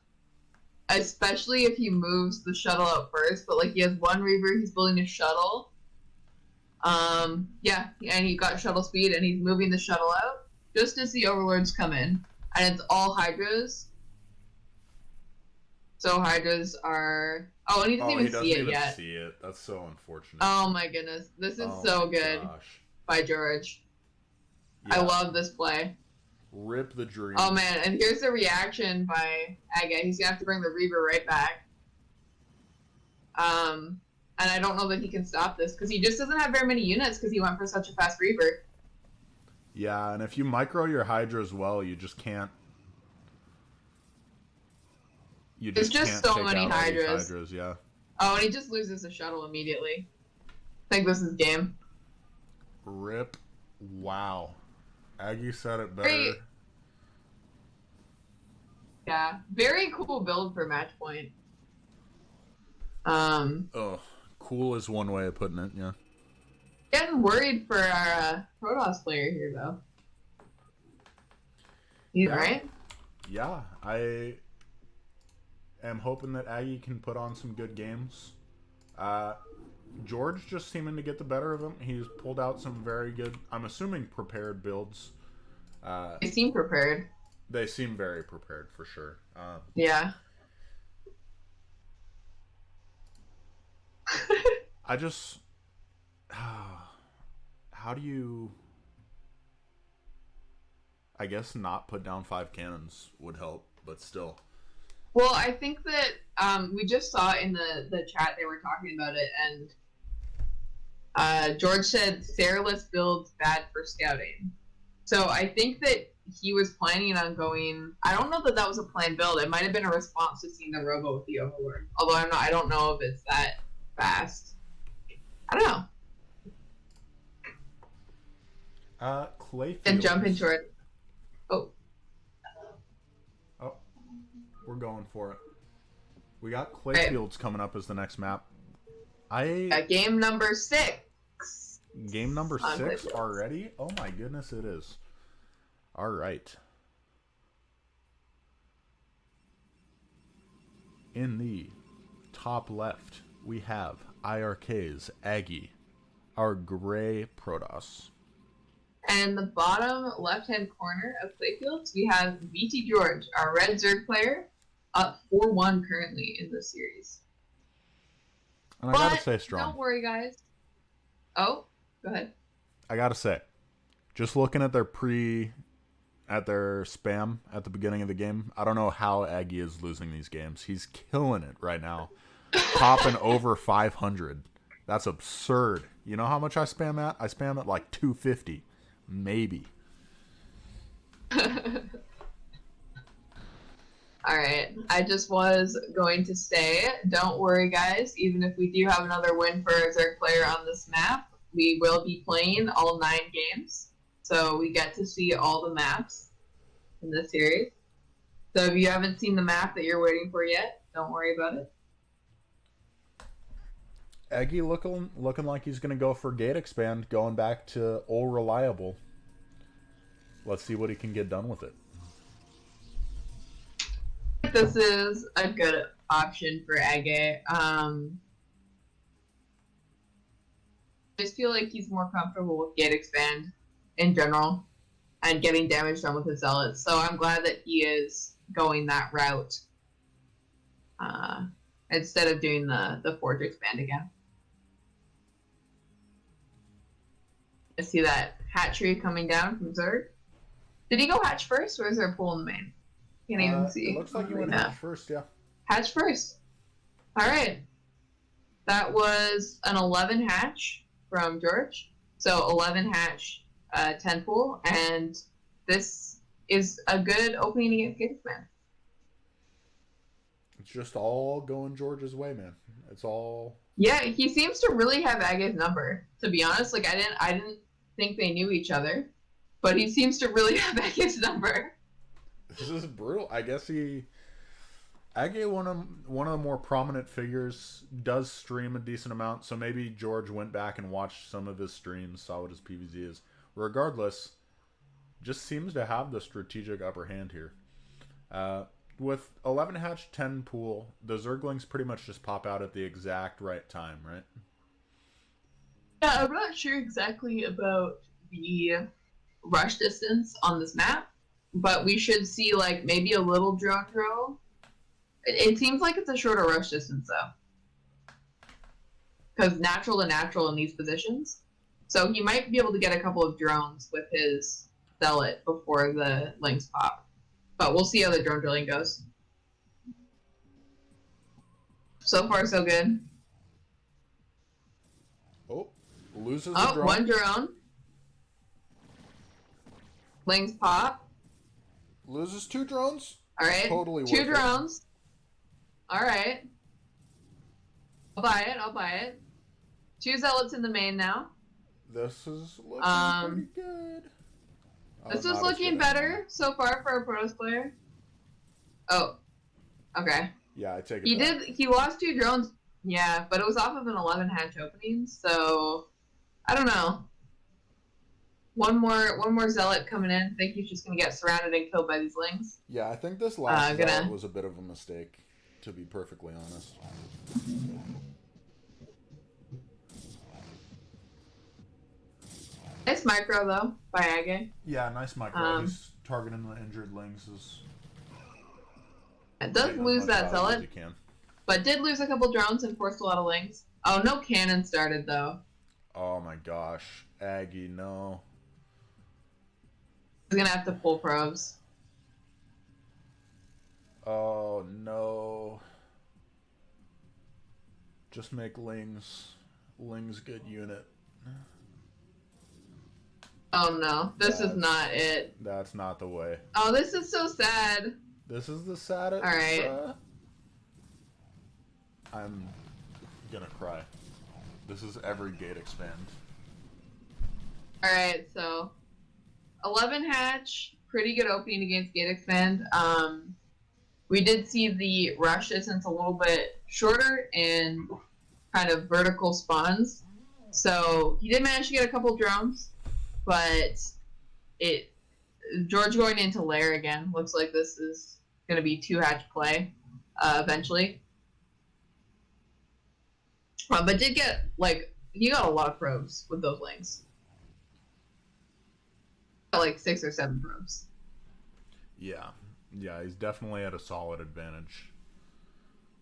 Speaker 2: especially if he moves the shuttle out first, but, like, he has one Reaver, he's building a shuttle. Yeah, and he got shuttle speed, and he's moving the shuttle out just as the Overlords come in. And it's all Hydras. So Hydras are... Oh, and he doesn't even see it yet.
Speaker 1: See it. That's so unfortunate.
Speaker 2: Oh my goodness. This is so good by George. Yeah. I love this play.
Speaker 1: Rip the dream.
Speaker 2: Oh man, and here's the reaction by AgGe. He's gonna have to bring the Reaver right back. And I don't know that he can stop this because he just doesn't have very many units because he went for such a fast Reaver.
Speaker 1: Yeah, and if you micro your Hydra as well, you just can't.
Speaker 2: There's just so many Hydras.
Speaker 1: Yeah.
Speaker 2: Oh, and he just loses the shuttle immediately. I think this is game.
Speaker 1: Rip. Wow. AgGe said it better.
Speaker 2: Yeah, very cool build for match point.
Speaker 1: Oh, cool is one way of putting it, yeah.
Speaker 2: Getting worried for our Protoss player here, though. You right?
Speaker 1: Yeah, I am hoping that AgGe can put on some good games. George just seeming to get the better of him. He's pulled out some very good, I'm assuming, prepared builds.
Speaker 2: They seem prepared.
Speaker 1: They seem very prepared, for sure.
Speaker 2: Yeah.
Speaker 1: I just... how do you... I guess not put down 5 cannons would help, but still.
Speaker 2: Well, I think that we just saw in the chat they were talking about it, and George said Saraless builds bad for scouting. So I think that he was planning on going... I don't know that that was a planned build. It might have been a response to seeing the Robo with the Overlord. Although I don't know if it's that fast. I don't know.
Speaker 1: Clayfield.
Speaker 2: And jump into it. Oh.
Speaker 1: Oh. We're going for it. We got Clayfields coming up as the next map.
Speaker 2: Game number 6.
Speaker 1: Game number 6 already? Oh my goodness, it is. All right. In the top left, we have IRK's AgGe, our gray Protoss.
Speaker 2: And the bottom left-hand corner of Clayfields, we have VT George, our red Zerg player, up 4-1 currently in this series.
Speaker 1: And I gotta say, Strong.
Speaker 2: Don't worry, guys. Oh, go ahead.
Speaker 1: I gotta say, just looking at their spam at the beginning of the game, I don't know how AgGe is losing these games. He's killing it right now. Popping over 500. That's absurd. You know how much I spam at? I spam at like 250. Maybe.
Speaker 2: Alright, I just was going to say, don't worry guys, even if we do have another win for a Zerg player on this map, we will be playing all 9 games. So we get to see all the maps in this series. So if you haven't seen the map that you're waiting for yet, don't worry about it.
Speaker 1: AgGe looking like he's going to go for gate expand, going back to old reliable. Let's see what he can get done with it.
Speaker 2: This is a good option for AgGe. I just feel like he's more comfortable with gate expand in general and getting damage done with his zealots. So I'm glad that he is going that route instead of doing the forge expand again. I see that hatchery coming down from Zerg. Did he go hatch first, or is there a pool in the main? Can't even see.
Speaker 1: It looks like he went hatch first, yeah.
Speaker 2: Hatch first. All right. That was an 11 hatch from George. So 11 hatch, 10 pool, and this is a good opening against Gatesman.
Speaker 1: It's just all going George's way, man. It's all...
Speaker 2: Yeah, he seems to really have AgGe's number. To be honest, like I didn't think they knew each other, but he seems to really have AgGe's number.
Speaker 1: This is brutal. I guess AgGe, one of the more prominent figures, does stream a decent amount, so maybe George went back and watched some of his streams, saw what his PVZ is. Regardless, just seems to have the strategic upper hand here. With 11 hatch, 10 pool, the Zerglings pretty much just pop out at the exact right time, right?
Speaker 2: Yeah, I'm not sure exactly about the rush distance on this map, but we should see like maybe a little drone throw. It seems like it's a shorter rush distance though, because natural to natural in these positions. So he might be able to get a couple of drones with his zealot before the links pop. But we'll see how the drone drilling goes. So far, so good.
Speaker 1: Oh, loses the drone.
Speaker 2: One drone. Lings pop.
Speaker 1: Loses 2 drones.
Speaker 2: All right.
Speaker 1: Totally worth
Speaker 2: 2 drones. All right. I'll buy it. 2 zealots in the main now.
Speaker 1: This is looking pretty good.
Speaker 2: This was looking better so far for a Protoss player. Oh. Okay.
Speaker 1: Yeah, I take it back.
Speaker 2: He lost 2 drones. Yeah, but it was off of an 11 hatch opening, so I don't know. One more zealot coming in. I think he's just gonna get surrounded and killed by these lings.
Speaker 1: Yeah, I think this last zealot was a bit of a mistake, to be perfectly honest.
Speaker 2: Nice micro though by AgGe.
Speaker 1: Yeah, nice micro. He's targeting the injured lings.
Speaker 2: It does lose that zealot, but did lose a couple drones and forced a lot of lings. Oh, no cannon started though.
Speaker 1: Oh my gosh, AgGe, no.
Speaker 2: He's gonna have to pull probes.
Speaker 1: Oh no. Just make lings good unit.
Speaker 2: Oh no, this is not it.
Speaker 1: That's not the way.
Speaker 2: Oh, this is so sad.
Speaker 1: This is the saddest.
Speaker 2: Alright.
Speaker 1: I'm gonna cry. This is every gate expand.
Speaker 2: Alright, so 11 hatch, pretty good opening against gate expand. We did see the rush distance a little bit shorter and kind of vertical spawns. So he did manage to get a couple drones, but George going into lair again. Looks like this is going to be 2 hatch play eventually. But did get, like, he got a lot of probes with those lings. Got like 6 or 7 probes.
Speaker 1: Yeah. Yeah, he's definitely at a solid advantage.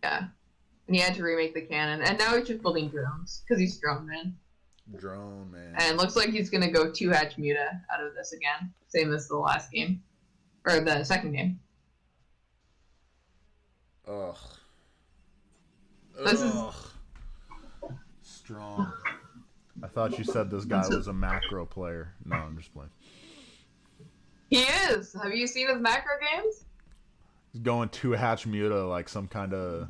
Speaker 2: Yeah. And he had to remake the cannon. And now he's just building drones, because he's drone man.
Speaker 1: Drone man.
Speaker 2: And looks like he's going to go 2 hatch muta out of this again. Same as the last game. Or the second game.
Speaker 1: Ugh.
Speaker 2: This is
Speaker 1: strong. I thought you said this guy was a macro player. No, I'm just playing.
Speaker 2: He is. Have you seen his macro games?
Speaker 1: He's going 2 hatch muta like some kind of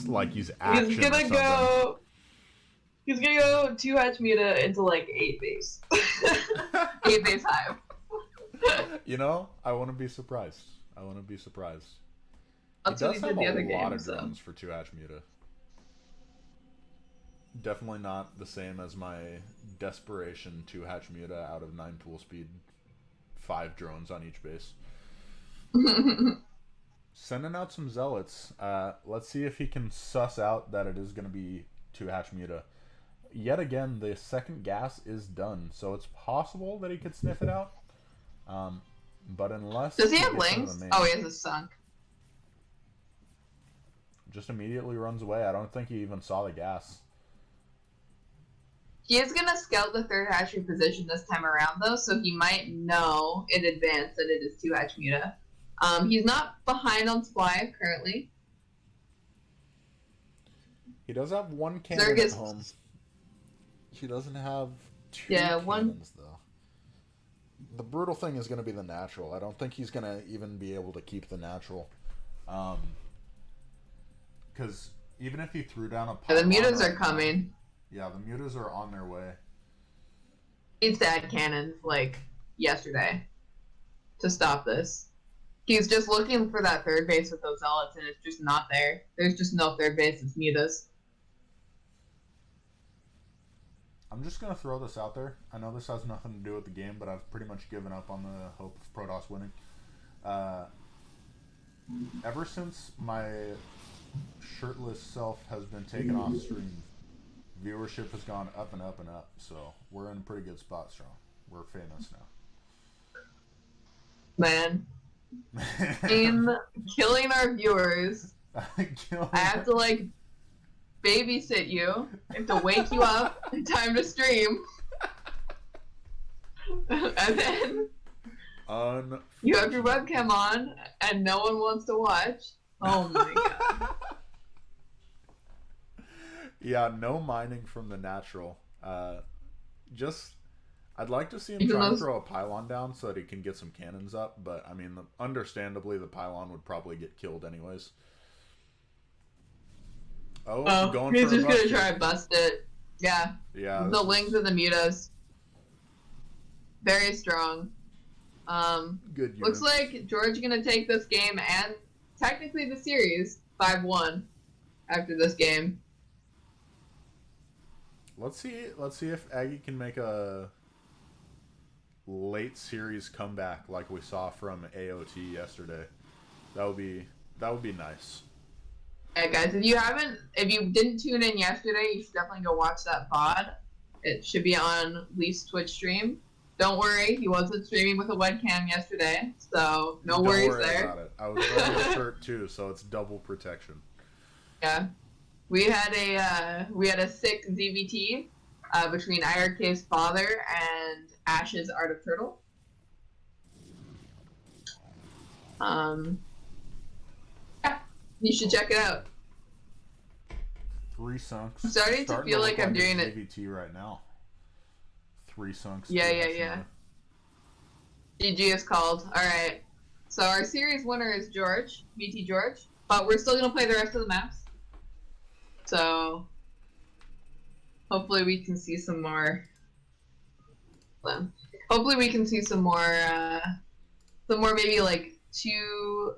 Speaker 1: like he's action.
Speaker 2: He's gonna go. He's gonna go 2 hatch muta into like 8 base. 8 base hive.
Speaker 1: You know, I want to be surprised.
Speaker 2: That's
Speaker 1: he
Speaker 2: what
Speaker 1: does
Speaker 2: he
Speaker 1: have
Speaker 2: did the
Speaker 1: a
Speaker 2: other
Speaker 1: lot
Speaker 2: game,
Speaker 1: of
Speaker 2: so.
Speaker 1: drones for 2 hatch muta. Definitely not the same as my desperation 2 hatch muta out of 9 pool speed, 5 drones on each base. Sending out some zealots. Let's see if he can suss out that it is going to be 2 hatch muta. Yet again, the second gas is done, so it's possible that he could sniff it out. But unless
Speaker 2: does he have lings? Oh, he has a sunk.
Speaker 1: Just immediately runs away. I don't think he even saw the gas.
Speaker 2: He is going to scout the 3rd hatchery position this time around, though, so he might know in advance that it is 2 hatch muta. He's not behind on supply currently.
Speaker 1: He does have 1 cannon at home. He doesn't have 2 cannons, though. The brutal thing is going to be the natural. I don't think he's going to even be able to keep the natural. Because even if he threw down a pylon...
Speaker 2: the mutas are coming.
Speaker 1: Yeah, the mutas are on their way.
Speaker 2: He needs to add cannons, like, yesterday to stop this. He's just looking for that 3rd base with those zealots, and it's just not there. There's just no 3rd base, it's mutas.
Speaker 1: I'm just gonna throw this out there. I know this has nothing to do with the game, but I've pretty much given up on the hope of Protoss winning. Uh, ever since my shirtless self has been taken off stream, viewership has gone up and up and up. So we're in a pretty good spot, Strong. We're famous
Speaker 2: Man. In killing our viewers. I have to, like, babysit you. I have to wake you up in time to stream. And then you have your webcam on and no one wants to watch. Oh my god.
Speaker 1: Yeah, no mining from the natural. I'd like to see him try and throw a pylon down so that he can get some cannons up, but I mean, understandably, the pylon would probably get killed anyways. Oh, going
Speaker 2: he's
Speaker 1: for
Speaker 2: just
Speaker 1: a
Speaker 2: gonna try and bust it. Yeah.
Speaker 1: Yeah.
Speaker 2: The Lings and the Mutas. Very strong.
Speaker 1: Good unit.
Speaker 2: Looks like George gonna take this game and technically the series 5-1 after this game.
Speaker 1: Let's see if AgGe can make a late series comeback like we saw from AOT yesterday. That would be nice.
Speaker 2: Yeah, guys, if you didn't tune in yesterday, you should definitely go watch that VOD. It should be on Leaf's Twitch stream. Don't worry, he wasn't streaming with a webcam yesterday, so no worries there.
Speaker 1: Don't worry about it. I was wearing a shirt too, so it's double protection.
Speaker 2: Yeah, we had a sick ZVT between IRK's father and Ash's Art of Turtle. Yeah, you should check it out.
Speaker 1: 3 sunks.
Speaker 2: I'm starting to feel like I'm doing it.
Speaker 1: ZVT right now. 3 sunks.
Speaker 2: Yeah. GG is called. Alright. So our series winner is George, VT George, but we're still going to play the rest of the maps. So hopefully we can see some more. Hopefully we can see some more maybe like two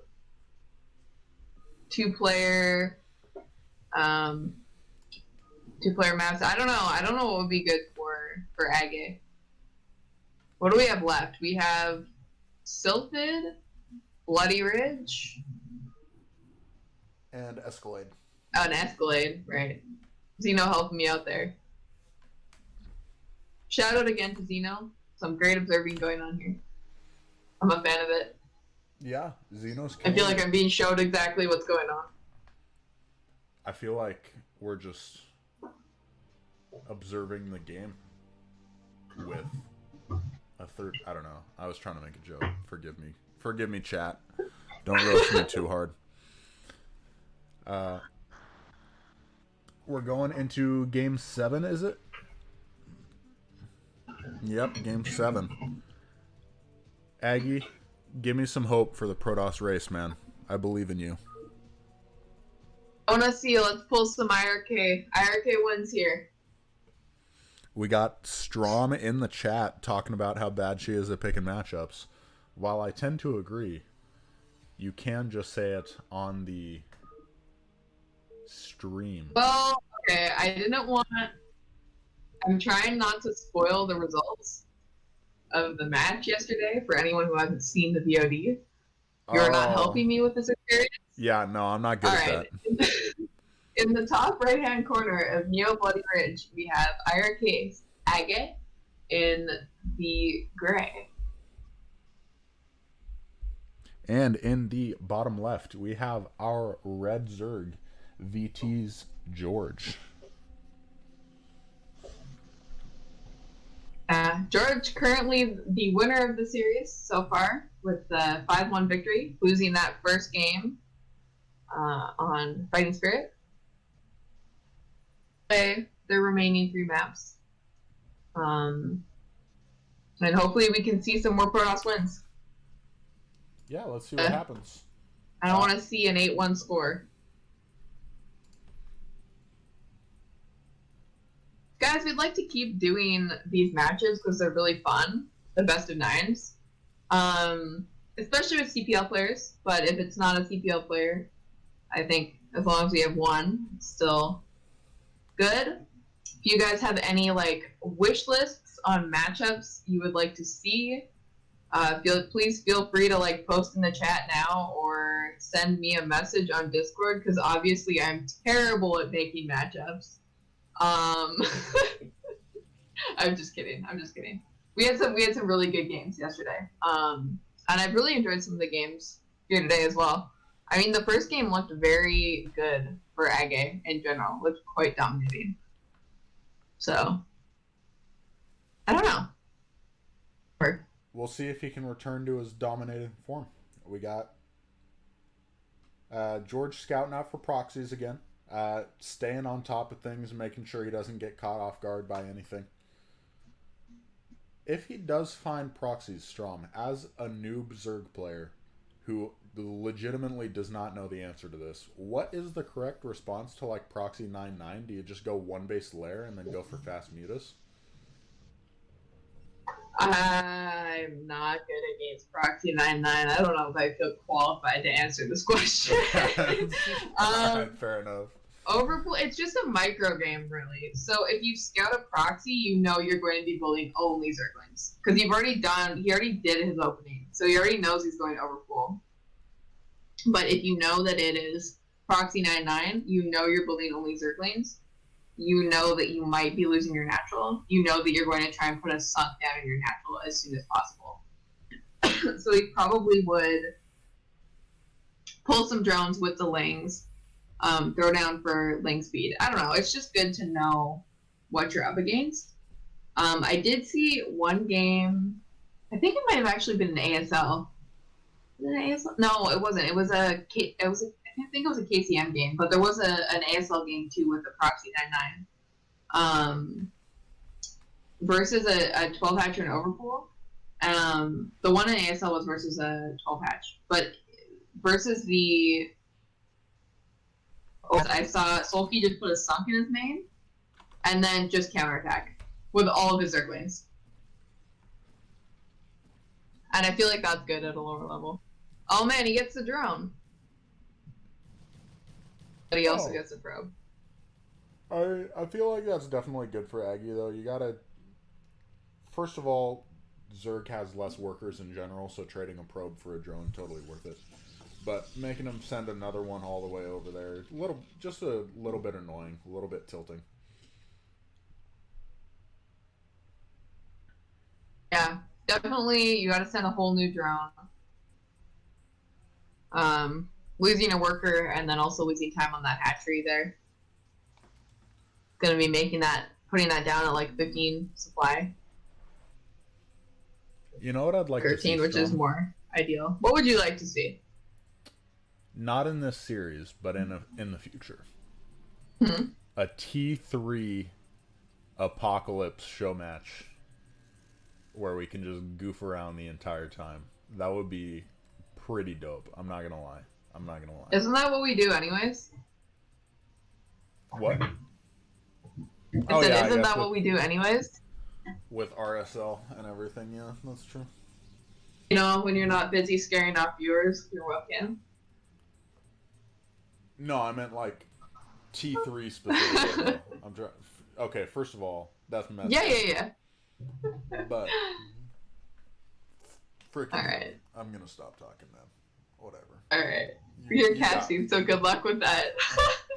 Speaker 2: player maps. I don't know what would be good for AgGe. What do we have left? We have Sylphid, Bloody Ridge,
Speaker 1: and Escalade.
Speaker 2: Oh, an Escalade, right. Zeno helping me out there. Shout out again to Zeno. Some great observing going on here. I'm a fan of it.
Speaker 1: Yeah, Zeno's
Speaker 2: I feel like I'm being showed exactly what's going on.
Speaker 1: I feel like we're just observing the game with a third. I don't know. I was trying to make a joke. Forgive me, chat. Don't roast me too hard. We're going into game 7, is it? Yep, game 7. AgGe, give me some hope for the Protoss race, man. I believe in you.
Speaker 2: I want to see. Let's pull some IRK. IRK wins here.
Speaker 1: We got Strom in the chat talking about how bad she is at picking matchups. While I tend to agree, you can just say it on the stream.
Speaker 2: Well, okay, I'm trying not to spoil the results of the match yesterday for anyone who hasn't seen the VOD. You're not helping me with this experience?
Speaker 1: Yeah, no, I'm not good at that.
Speaker 2: In the top right-hand corner of Neo Bloody Ridge, we have IRK's AgGe in the gray.
Speaker 1: And in the bottom left, we have our red Zerg, VT's George.
Speaker 2: George currently the winner of the series so far with the 5-1 victory, losing that first game on Fighting Spirit. Play the remaining 3 maps. And hopefully we can see some more Protoss wins.
Speaker 1: Yeah, let's see what happens.
Speaker 2: I don't want to see an 8-1 score. Guys, we'd like to keep doing these matches because they're really fun. The best of 9s. Especially with CPL players. But if it's not a CPL player, I think as long as we have one, it's still good. If you guys have any like wish lists on matchups you would like to see, please feel free to like post in the chat now or send me a message on Discord because obviously I'm terrible at making matchups. I'm just kidding. I'm just kidding. We had some really good games yesterday. And I've really enjoyed some of the games here today as well. I mean, the first game looked very good for AgGe in general. Looked quite dominating. So, I don't know.
Speaker 1: We'll see if he can return to his dominating form. We got George scouting out for proxies again. Staying on top of things, making sure he doesn't get caught off guard by anything. If he does find proxies, Strom, as a noob Zerg player who legitimately does not know the answer to this, what is the correct response to like proxy 9-9? Do you just go one base lair and then go for fast mutas?
Speaker 2: I'm not good against proxy 9-9. I don't know if I feel qualified to answer this question.
Speaker 1: Alright, fair enough.
Speaker 2: Overplay, it's just a micro game, really. So if you scout a proxy, you know you're going to be building only Zerglings. Because he already did his opening. So he already knows he's going to overpool. But if you know that it is proxy 9-9, you know you're building only Zerglings. You know that you might be losing your natural. You know that you're going to try and put a sunk down in your natural as soon as possible. So he probably would pull some drones with the Lings. Throw down for Ling speed. I don't know. It's just good to know what you're up against. I did see one game. I think it might have actually been an ASL. Was it an ASL? No, it wasn't. I think it was a KCM game, but there was an ASL game too with the Proxy 9-9. Versus a 12 hatcher and overpool. The one in ASL was versus a 12 hatch, but versus the I saw Sulky just put a sunk in his main, and then just counterattack with all of his Zerglings. And I feel like that's good at a lower level. Oh man, he gets the drone. But he also gets a probe.
Speaker 1: I feel like that's definitely good for AgGe, though. You gotta... First of all, Zerg has less workers in general, so trading a probe for a drone, totally worth it. But making him send another one all the way over there, just a little bit annoying, a little bit tilting.
Speaker 2: Yeah, definitely. You got to send a whole new drone. Losing a worker and then also losing time on that hatchery there. Going to be putting that down at like 15 supply.
Speaker 1: You know what I'd like
Speaker 2: 13,
Speaker 1: to see,
Speaker 2: which is more ideal. What would you like to see?
Speaker 1: Not in this series, but in the future.
Speaker 2: Hmm?
Speaker 1: A T3 Apocalypse Showmatch where we can just goof around the entire time. That would be pretty dope. I'm not gonna lie.
Speaker 2: Isn't that what we do anyways?
Speaker 1: What?
Speaker 2: Isn't that what we do anyways?
Speaker 1: With RSL and everything, yeah, that's true.
Speaker 2: You know, when you're not busy scaring off viewers with your webcam.
Speaker 1: No, I meant like T3 specifically. Okay, first of all, that's messed up.
Speaker 2: Yeah.
Speaker 1: But freaking,
Speaker 2: alright.
Speaker 1: I'm gonna stop talking now. Whatever.
Speaker 2: Alright. You're casting, so good luck with that.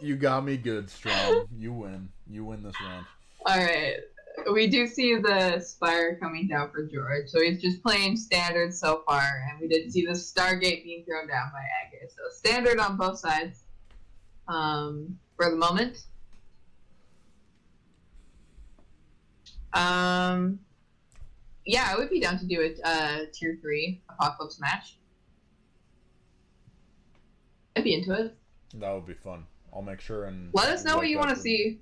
Speaker 1: You got me good, Strom. You win. You win this round.
Speaker 2: Alright. We do see the Spire coming down for George, so he's just playing standard so far, and we did see the Stargate being thrown down by AgGe. So standard on both sides for the moment. Yeah, I would be down to do a tier 3 Apocalypse match. I'd be into it.
Speaker 1: That would be fun. I'll make sure and
Speaker 2: let us know what you want to see.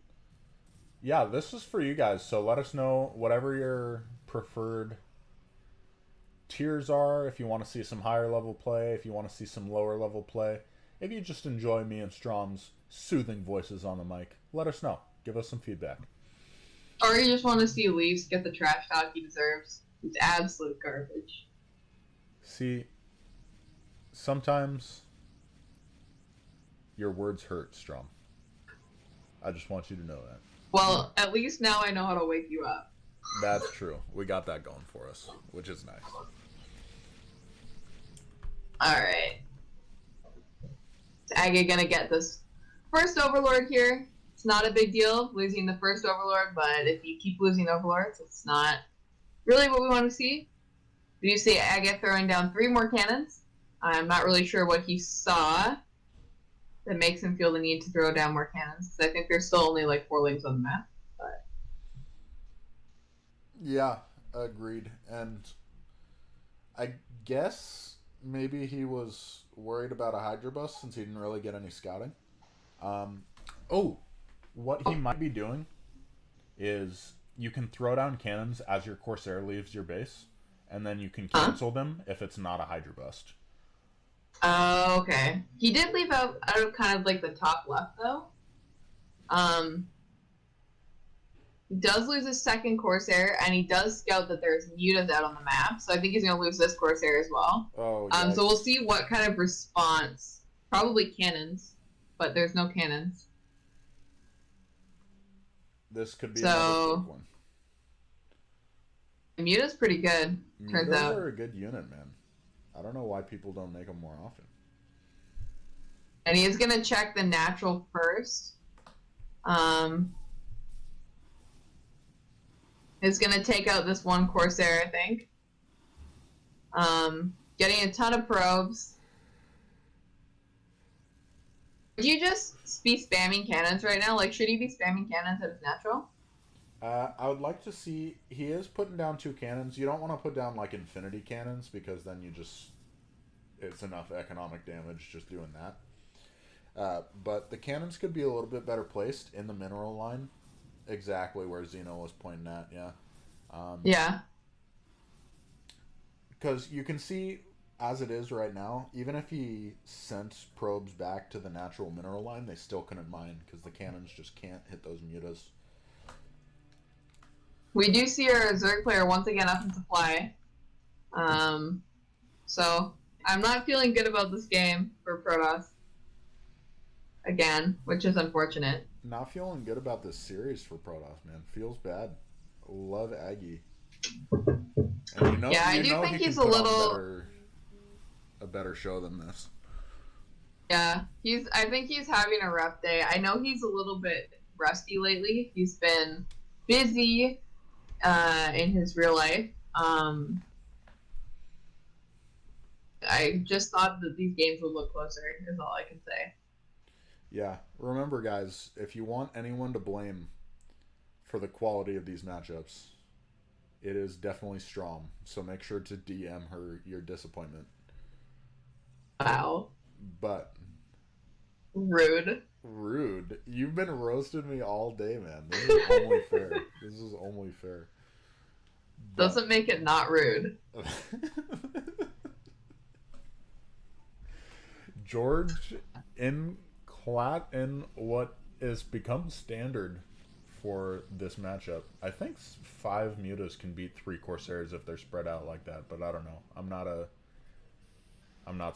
Speaker 1: Yeah, this is for you guys, so let us know whatever your preferred tiers are, if you want to see some higher level play, if you want to see some lower level play, if you just enjoy me and Strom's soothing voices on the mic, let us know. Give us some feedback.
Speaker 2: Or you just want to see Leafs get the trash talk he deserves. It's absolute garbage.
Speaker 1: See, sometimes your words hurt, Strom. I just want you to know that.
Speaker 2: Well, at least now I know how to wake you up.
Speaker 1: That's true. We got that going for us, which is nice.
Speaker 2: Alright. Is AgGe gonna get this first Overlord here? It's not a big deal losing the first Overlord, but if you keep losing Overlords, it's not really what we want to see. We do see AgGe throwing down 3 more cannons. I'm not really sure what he saw that makes him feel the need to throw down more cannons, because I think there's still only like 4 lanes on the map. But
Speaker 1: Yeah, agreed. And I guess maybe he was worried about a Hydra bus since he didn't really get any scouting. Um, oh, what he might be doing is you can throw down cannons as your Corsair leaves your base, and then you can cancel them if it's not a Hydra bust.
Speaker 2: Oh, okay. He did leave out of kind of like the top left though. He does lose his second Corsair, and he does scout that there's mutas out on the map, so I think he's going to lose this Corsair as well.
Speaker 1: Oh,
Speaker 2: so we'll see what kind of response. Probably cannons, but there's no cannons.
Speaker 1: This could be another quick one.
Speaker 2: Muta's pretty good, turns out.
Speaker 1: Mutas are a good unit, man. I don't know why people don't make them more often.
Speaker 2: And he is going to check the natural first. Is going to take out this one Corsair, I think. Getting a ton of probes. Would you just be spamming cannons right now? Like, should he be spamming cannons at his natural?
Speaker 1: I would like to see... He is putting down 2 cannons. You don't want to put down, like, infinity cannons, because then you just... It's enough economic damage just doing that. But the cannons could be a little bit better placed in the mineral line. Exactly where Xeno was pointing at, yeah.
Speaker 2: Yeah.
Speaker 1: Because you can see, as it is right now, even if he sent probes back to the natural mineral line, they still couldn't mine, because the cannons just can't hit those mutas.
Speaker 2: We do see our Zerg player once again up in supply. So, I'm not feeling good about this game for Protoss. Again, which is unfortunate.
Speaker 1: Not feeling good about this series for Protoss, man. Feels bad. Love AgGe. And you know,
Speaker 2: yeah, I do think he's a little
Speaker 1: a better show than this.
Speaker 2: Yeah, I think he's having a rough day. I know he's a little bit rusty lately. He's been busy in his real life. I just thought that these games would look closer, is all I can say.
Speaker 1: Yeah, remember guys, if you want anyone to blame for the quality of these matchups, it is definitely Strom. So make sure to DM her your disappointment.
Speaker 2: Wow.
Speaker 1: But
Speaker 2: rude.
Speaker 1: You've been roasting me all day, man. This is only fair. This is only fair.
Speaker 2: But... Doesn't make it not rude.
Speaker 1: George in what is become standard for this matchup. I think 5 mutas can beat 3 Corsairs if they're spread out like that, but I don't know. I'm not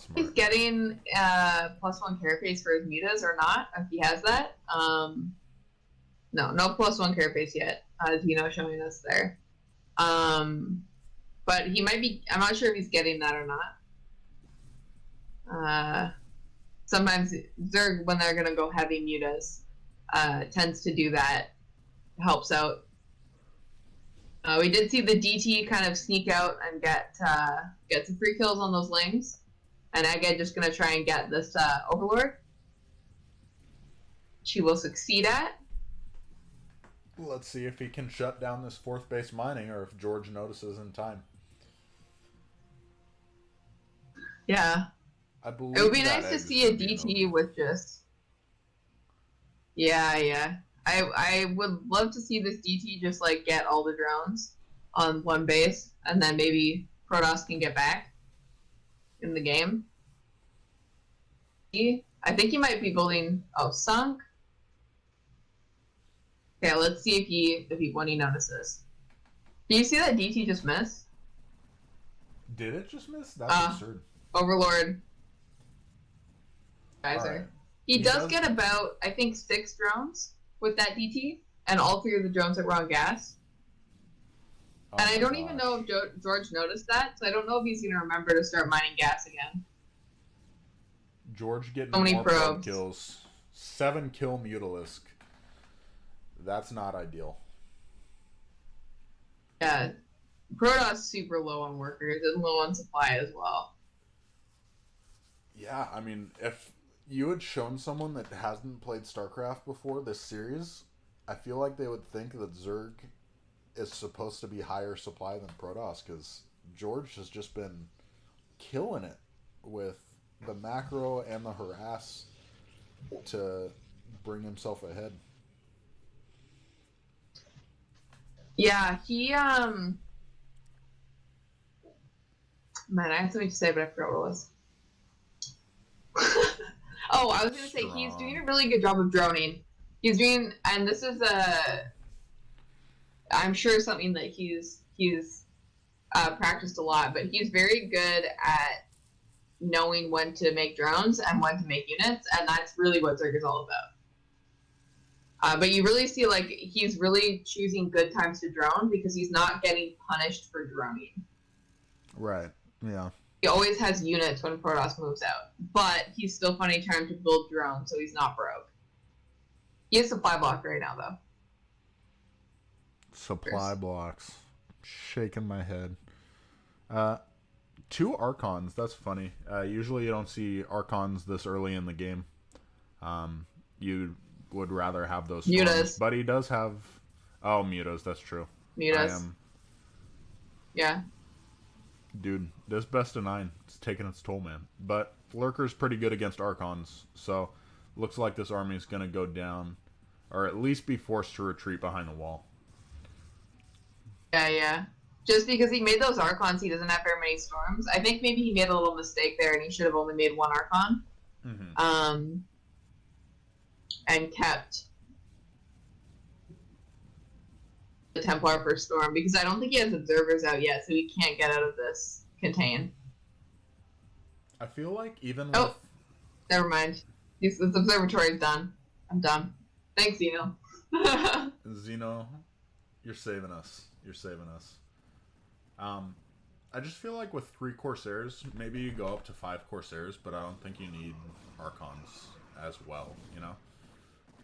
Speaker 1: smart.
Speaker 2: He's getting +1 carapace for his mutas or not, if he has that. No +1 carapace yet, as you know, showing us there. But he might be, I'm not sure if he's getting that or not. Sometimes Zerg, when they're going to go heavy mutas, tends to do that. Helps out. We did see the DT kind of sneak out and get some free kills on those lanes. And AgGe just going to try and get this Overlord. She will succeed at.
Speaker 1: Let's see if he can shut down this 4th base mining or if George notices in time.
Speaker 2: Yeah.
Speaker 1: I believe
Speaker 2: it would be nice to see a DT with just... Yeah. I would love to see this DT just, like, get all the drones on one base, and then maybe Protoss can get back in the game. I think he might be building... Oh, sunk? Okay, let's see when he notices. Do you see that DT just miss?
Speaker 1: Did it just miss? That's absurd.
Speaker 2: Overlord. Geyser.
Speaker 1: Right.
Speaker 2: He does get about, I think, 6 drones with that DT. and all 3 of the drones that were on gas.
Speaker 1: Oh
Speaker 2: And I
Speaker 1: my
Speaker 2: don't even know
Speaker 1: gosh.
Speaker 2: if George noticed that, so I don't know if he's going to remember to start mining gas again.
Speaker 1: George getting
Speaker 2: So many
Speaker 1: more probe
Speaker 2: probes.
Speaker 1: kills. 7 kill Mutalisk. That's not ideal.
Speaker 2: Yeah, Protoss super low on workers and low on supply as well.
Speaker 1: Yeah, I mean, if you had shown someone that hasn't played StarCraft before this series, I feel like they would think that Zerg is supposed to be higher supply than Protoss because George has just been killing it with the macro and the harass to bring himself ahead.
Speaker 2: Yeah, man, I had something to say, but I forgot what it was. Oh, I was gonna say he's doing
Speaker 1: Strong.
Speaker 2: a really good job of droning. He's doing, and this is I'm sure something that he's practiced a lot, but he's very good at knowing when to make drones and when to make units, and that's really what Zerg is all about. But you really see like he's really choosing good times to drone because he's not getting punished for droning.
Speaker 1: Right. Yeah.
Speaker 2: He always has units when Protoss moves out, but he's still finding time to build drones, so he's not broke. He has supply block right now, though.
Speaker 1: Supply blocks. Shaking my head. Uh, 2 Archons. That's funny. Usually you don't see Archons this early in the game. You would rather have those storms,
Speaker 2: Mutas.
Speaker 1: but he does have. Oh, Mutas. That's true. I
Speaker 2: Mutas.
Speaker 1: am,
Speaker 2: Yeah.
Speaker 1: dude. This best of 9. It's taking its toll, man. But Lurker's pretty good against Archons, so looks like this army is gonna go down, or at least be forced to retreat behind the wall.
Speaker 2: Yeah, yeah. Just because he made those Archons, he doesn't have very many storms. I think maybe he made a little mistake there and he should have only made 1 Archon.
Speaker 1: Mm-hmm.
Speaker 2: Um, and kept the Templar for Storm because I don't think he has observers out yet, so he can't get out of this contain.
Speaker 1: I feel like even with
Speaker 2: Oh, never mind. This observatory is done. I'm done. Thanks, Zeno.
Speaker 1: Xeno, you're saving us. You're saving us. Um, I just feel like with 3 Corsairs, maybe you go up to 5 Corsairs, but I don't think you need Archons as well, you know?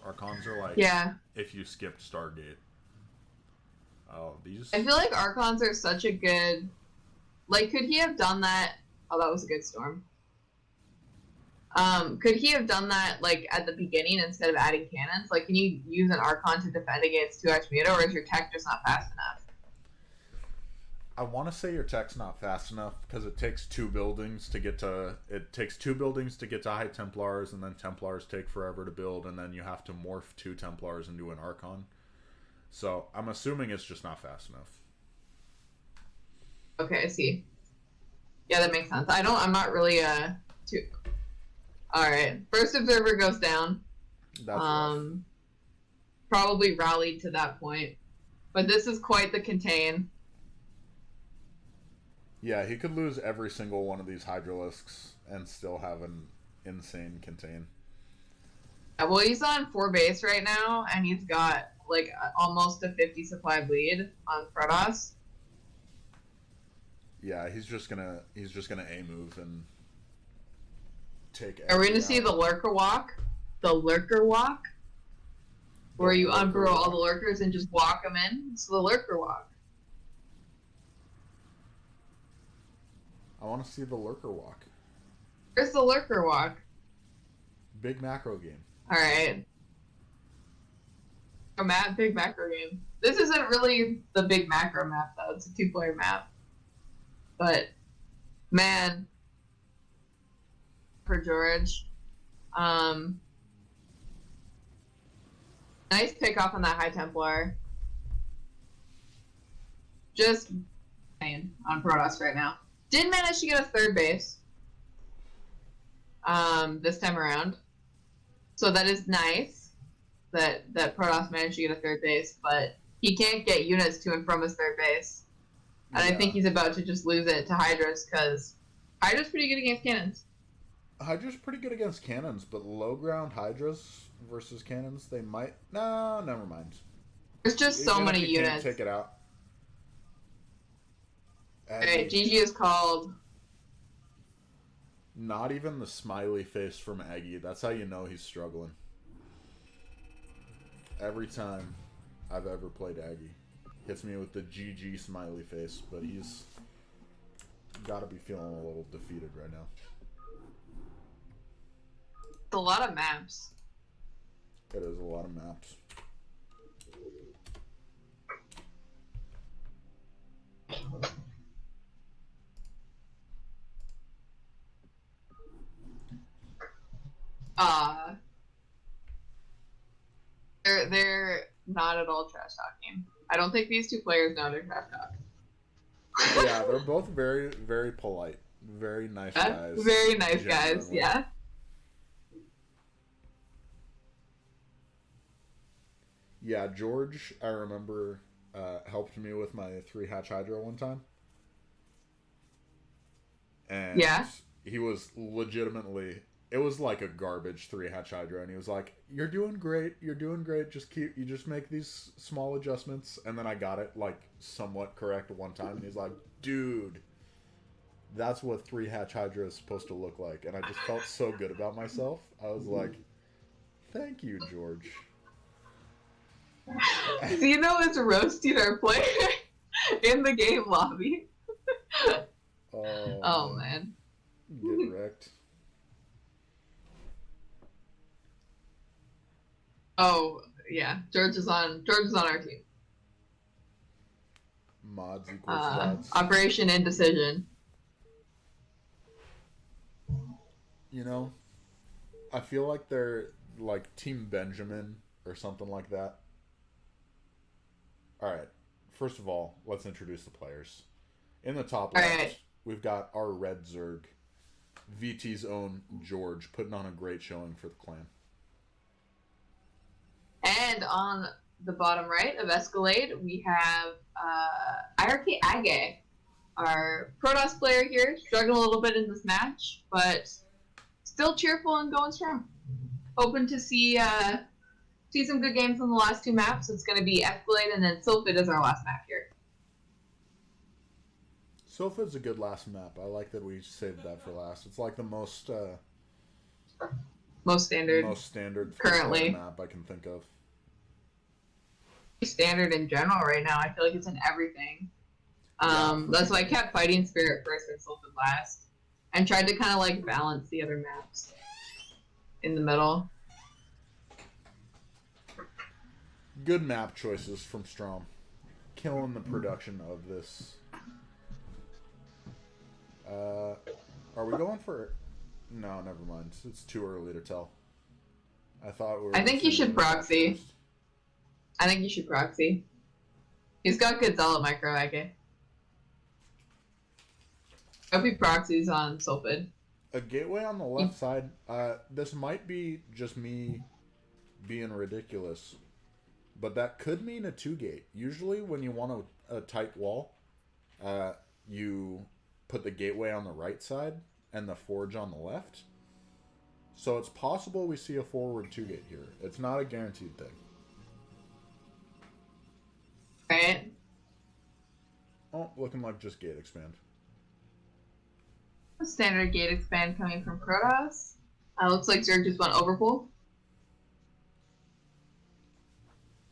Speaker 1: Archons are like
Speaker 2: Yeah.
Speaker 1: if you skipped Stargate. Oh, these.
Speaker 2: I feel like Archons are such a good. Like, could he have done that? Oh, that was a good storm. Could he have done that like at the beginning instead of adding cannons? Like, can you use an Archon to defend against 2x Muta, or is your tech just not fast enough?
Speaker 1: I want to say your tech's not fast enough because it takes 2 buildings to get to. It takes 2 buildings to get to High Templars, and then Templars take forever to build, and then you have to morph 2 Templars into an Archon. So I'm assuming it's just not fast enough.
Speaker 2: Okay, I see. Yeah, that makes sense. I'm not really too. All right, first observer goes down.
Speaker 1: That's rough.
Speaker 2: Probably rallied to that point, but this is quite the contain.
Speaker 1: Yeah, he could lose every single one of these Hydralisks and still have an insane contain.
Speaker 2: Yeah, well, he's on 4 base right now, and he's got like almost a 50 supply bleed on Protoss.
Speaker 1: Yeah, he's just gonna A move and take.
Speaker 2: Are we going to
Speaker 1: AgGe
Speaker 2: see
Speaker 1: out.
Speaker 2: the lurker walk? The lurker walk? Where you unburrow all the lurkers and just walk them in? It's the lurker walk.
Speaker 1: I want to see the lurker walk.
Speaker 2: Where's the lurker walk?
Speaker 1: Big macro game.
Speaker 2: Alright. A map, big macro game. This isn't really the big macro map, though. It's a 2-player map. But, man. For George. Nice pick off on that High Templar. Just playing on Protoss right now. Did manage to get a 3rd base. This time around. So that is nice that Protoss managed to get a 3rd base, but he can't get units to and from his 3rd base. And I think he's about to just lose it to Hydra's because Hydra's pretty good against cannons.
Speaker 1: Hydra's pretty good against cannons, but low ground Hydras versus cannons, they might. No, never mind.
Speaker 2: There's just so
Speaker 1: Even if
Speaker 2: many
Speaker 1: you can't
Speaker 2: units.
Speaker 1: take it out.
Speaker 2: Alright,
Speaker 1: AgGe.
Speaker 2: GG is called.
Speaker 1: Not even the smiley face from AgGe. That's how you know he's struggling. Every time I've ever played AgGe, hits me with the GG smiley face, but he's got to be feeling a little defeated right now.
Speaker 2: It's a lot of maps.
Speaker 1: It is a lot of maps.
Speaker 2: Uh, they're not at all trash talking. I don't think these two players know they're trash talking.
Speaker 1: Yeah, they're both very, very polite. Very nice guys.
Speaker 2: Very nice
Speaker 1: genuinely.
Speaker 2: guys, yeah.
Speaker 1: Yeah, George, I remember, helped me with my 3-hatch Hydra one time. And
Speaker 2: Yeah.
Speaker 1: he was legitimately, it was like a garbage 3-hatch Hydra, and he was like, you're doing great, you just make these small adjustments. And then I got it like somewhat correct one time, and he's like, dude, that's what 3-hatch Hydra is supposed to look like. And I just felt so good about myself. I was like, thank you, George.
Speaker 2: Zeno is roasting our player in the game lobby. Oh man.
Speaker 1: Get wrecked.
Speaker 2: Oh yeah, George is on our team.
Speaker 1: Mods equals squads.
Speaker 2: Operation Indecision.
Speaker 1: You know, I feel like they're like Team Benjamin or something like that. Alright, first of all, let's introduce the players. In the top left, we've got our Red Zerg, VT's own George, putting on a great showing for the clan.
Speaker 2: And on the bottom right of Escalade, we have AgGe, our Protoss player here, struggling a little bit in this match, but still cheerful and going strong. Hoping to see some good games on the last two maps. It's going to be Escalade and then Sylphid is our last map here.
Speaker 1: Sylphid's a good last map. I like that we saved that for last. It's like the most standard
Speaker 2: currently
Speaker 1: map I can think of.
Speaker 2: Standard in general right now. I feel like it's in everything. That's why I kept fighting Spirit first and Sylphid last, and tried to kind of like balance the other maps in the middle.
Speaker 1: Good map choices from Strom. Killing the production of this. Are we going for... No, never mind. It's too early to tell.
Speaker 2: I think you should proxy. I think you should proxy. He's got good Zealot micro, AgGe. Hope he proxies on Sylphid.
Speaker 1: A gateway on the left side. This might be just me being ridiculous, but that could mean a 2-gate. Usually when you want a tight wall, you put the gateway on the right side and the forge on the left. So it's possible we see a forward 2-gate here. It's not a guaranteed thing.
Speaker 2: Right.
Speaker 1: Oh, looking like just gate expand.
Speaker 2: Standard gate expand coming from Protoss. Looks like Zerg just went overpull.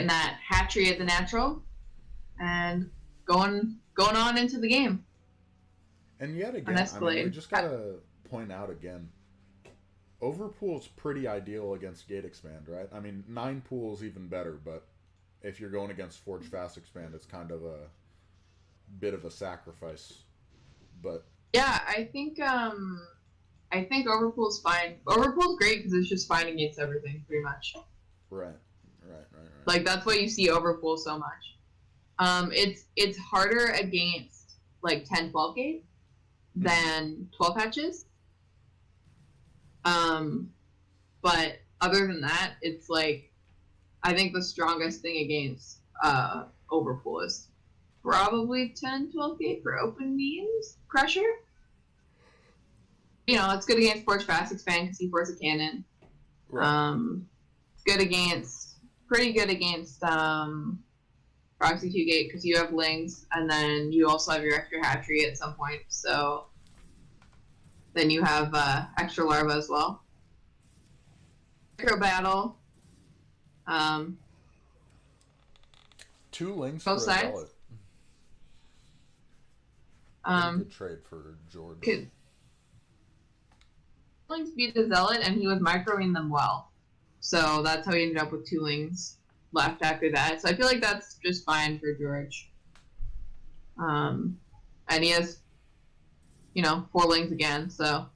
Speaker 2: And that hatchery at the natural. And going on into the game.
Speaker 1: And yet again, I mean, we just gotta point out again, overpool's pretty ideal against gate expand, right? I mean, 9 pool is even better, but if you're going against Forge Fast Expand, it's kind of a bit of a sacrifice. But
Speaker 2: yeah, I think overpool's fine. Overpool's great because it's just fine against everything, pretty much.
Speaker 1: Right.
Speaker 2: Like that's why you see overpool so much. It's harder against like 10-12 gate than 12 hatches. But other than that, it's like I think the strongest thing against overpool is probably 10-12 gate for open means pressure. You know, it's good against Forge Fast Expand because he forces a cannon.
Speaker 1: Right.
Speaker 2: It's pretty good against Proxy 2 gate because you have lings, and then you also have your extra hatchery at some point. So then you have extra larva as well. Micro battle.
Speaker 1: 2 links
Speaker 2: Both
Speaker 1: for a
Speaker 2: sides.
Speaker 1: zealot. Pretty good trade for George.
Speaker 2: Lings beat the zealot, and he was microing them well. So that's how he ended up with 2 lings left after that. So I feel like that's just fine for George. And he has, 4 lings again. So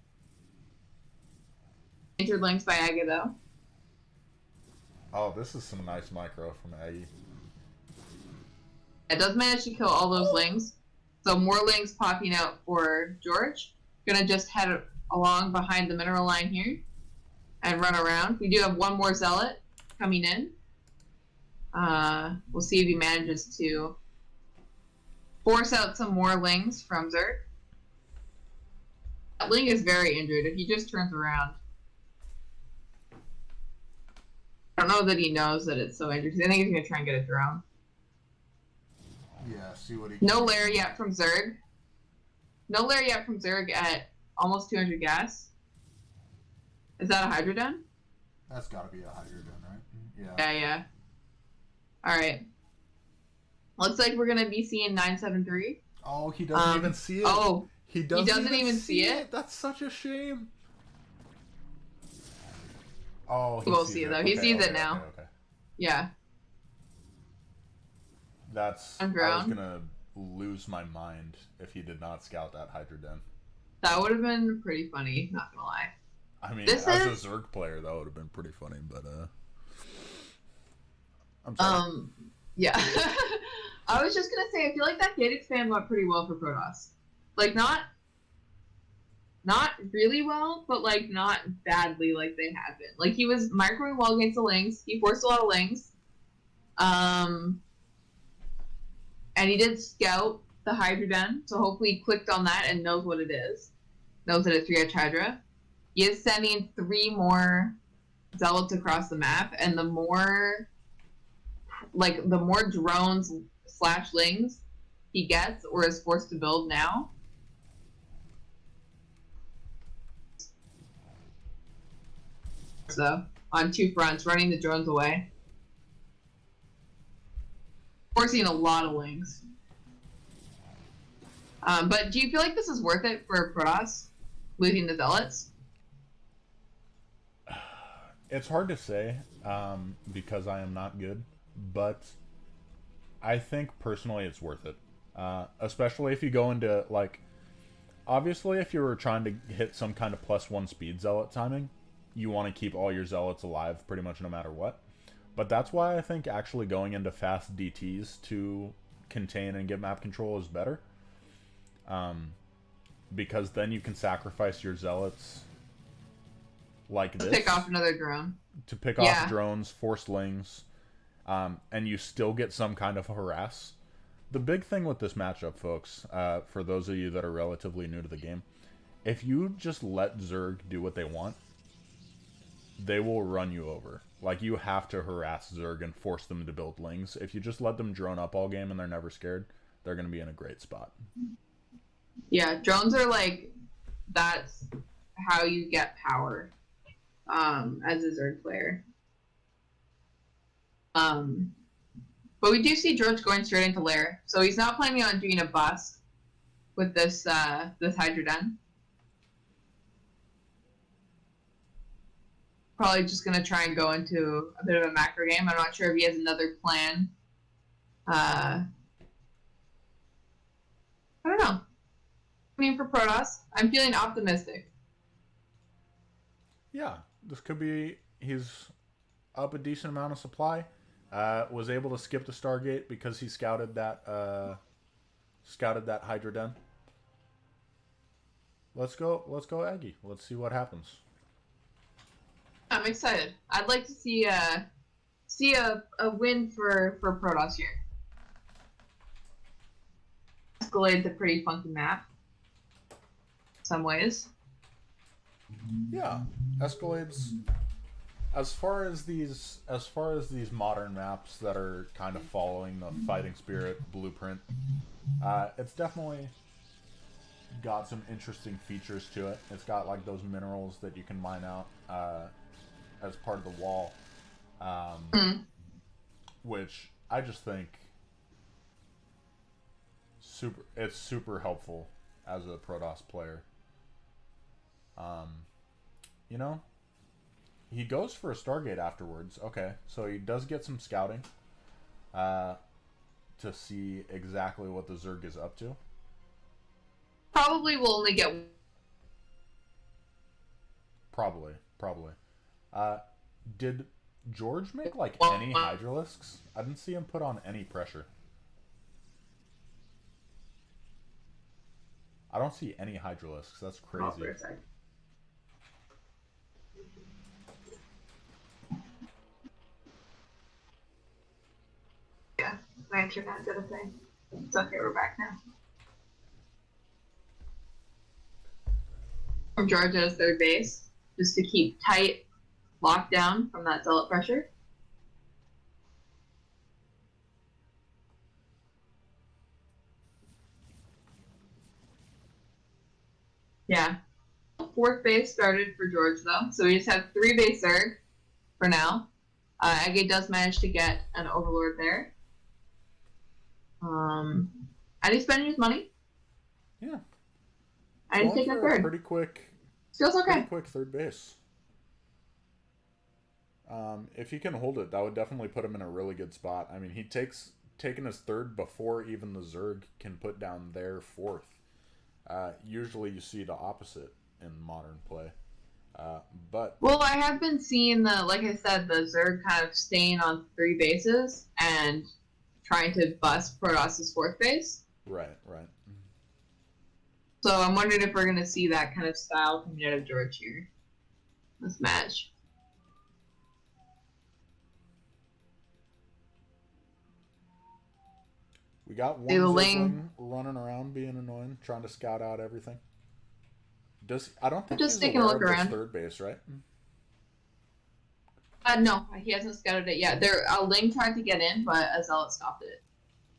Speaker 2: entered links by AgGe though.
Speaker 1: Oh, this is some nice micro from AgGe.
Speaker 2: It does manage to kill all those lings. So more lings popping out for George. Gonna just head along behind the mineral line here and run around. We do have 1 more zealot coming in. We'll see if he manages to force out some more lings from Zerg. That ling is very injured. If he just turns around, I don't know that he knows that it's so injured. I think he's gonna try and get a drone.
Speaker 1: Yeah, see what he.
Speaker 2: No lair yet from Zerg. No lair yet from Zerg at almost 200 gas. Is that a Hydrodon?
Speaker 1: That's got to be a Hydrodon, right?
Speaker 2: Yeah. All right. Looks like we're gonna be seeing 973.
Speaker 1: Oh, he doesn't even see it.
Speaker 2: Oh,
Speaker 1: he doesn't even see it. That's such a shame. Oh,
Speaker 2: he won't see it though.
Speaker 1: Okay,
Speaker 2: he sees it now.
Speaker 1: Okay.
Speaker 2: Yeah.
Speaker 1: I was gonna lose my mind if he did not scout that Hydrodon.
Speaker 2: That would have been pretty funny, not gonna lie.
Speaker 1: I mean, as a Zerg player, that would have been pretty funny, but I'm sorry.
Speaker 2: Yeah. I was just gonna say, I feel like that gate expand went pretty well for Protoss. Like, not really well, but like not badly like they have been. Like, he was microing well against the lings. He forced a lot of lings. And he did scout the Hydrodon, so hopefully he clicked on that and knows what it is. Knows that it's 3-edge Hydra. He is sending 3 more zealots across the map, and the more drones / lings he gets or is forced to build now, so on 2 fronts, running the drones away. Forcing a lot of lings. But do you feel like this is worth it for Protoss, losing the zealots?
Speaker 1: It's hard to say because I am not good, but I think personally it's worth it. Especially if you go into, like, obviously if you were trying to hit some kind of +1 speed zealot timing, you want to keep all your zealots alive pretty much no matter what. But that's why I think actually going into fast DTs to contain and get map control is better. Because then you can sacrifice your zealots like this.
Speaker 2: To pick off another drone.
Speaker 1: To pick off drones, force lings, and you still get some kind of harass. The big thing with this matchup, folks, for those of you that are relatively new to the game, if you just let Zerg do what they want, they will run you over. Like, you have to harass Zerg and force them to build lings. If you just let them drone up all game and they're never scared, they're going to be in a great spot.
Speaker 2: Yeah, drones are like, that's how you get power as a Zerg player. But we do see George going straight into lair, so he's not planning on doing a bust with this Hydrodon. Probably just going to try and go into a bit of a macro game. I'm not sure if he has another plan. I don't know. I mean, for Protoss, I'm feeling optimistic.
Speaker 1: Yeah, this could be, he's up a decent amount of supply. Was able to skip the Stargate because he scouted that Hydrodon. Let's go AgGe. Let's see what happens.
Speaker 2: I'm excited. I'd like to see a win for Protoss here. Escalade's a pretty funky map. In some ways.
Speaker 1: Yeah, Escalade's as far as these modern maps that are kind of following the fighting spirit blueprint, it's definitely got some interesting features to it. It's got like those minerals that you can mine out as part of the wall, um,
Speaker 2: Mm.
Speaker 1: which I just think it's super helpful as a Protoss player. Um, you know, he goes for a Stargate afterwards. Okay, so he does get some scouting uh, to see exactly what the Zerg is up to.
Speaker 2: Probably will only get.
Speaker 1: Probably. Uh, did George make like any
Speaker 2: One.
Speaker 1: Hydralisks? I didn't see him put on any pressure. I don't see any Hydralisks. That's
Speaker 2: Oh,
Speaker 1: crazy.
Speaker 2: for a sec. Yeah, my internet did a thing. It's okay, we're back now. From Georgia's third base, just to keep tight lockdown from that zealot pressure. Yeah. Fourth base started for George though, so we just have 3 base Zerg for now. AgGe does manage to get an Overlord there. And he's spending his money.
Speaker 1: Yeah,
Speaker 2: And he's
Speaker 1: going
Speaker 2: taking a
Speaker 1: for a
Speaker 2: third. Feels
Speaker 1: pretty
Speaker 2: okay.
Speaker 1: quick third base. If he can hold it, that would definitely put him in a really good spot. I mean, taken his third before even the Zerg can put down their fourth. Usually, you see the opposite in modern play. But
Speaker 2: Well, I have been seeing like I said, the Zerg kind of staying on 3 bases and trying to bust Protoss's fourth base.
Speaker 1: right.
Speaker 2: So I'm wondering if we're going to see that kind of style coming out of George here. This match.
Speaker 1: We got one
Speaker 2: See the
Speaker 1: Zergling running around being annoying, trying to scout out everything. I don't think
Speaker 2: Just
Speaker 1: he's
Speaker 2: taking a
Speaker 1: aware
Speaker 2: look
Speaker 1: of this
Speaker 2: around.
Speaker 1: third base, right?
Speaker 2: No, he hasn't scouted it yet. Ling tried to get in, but a Zealot stopped it.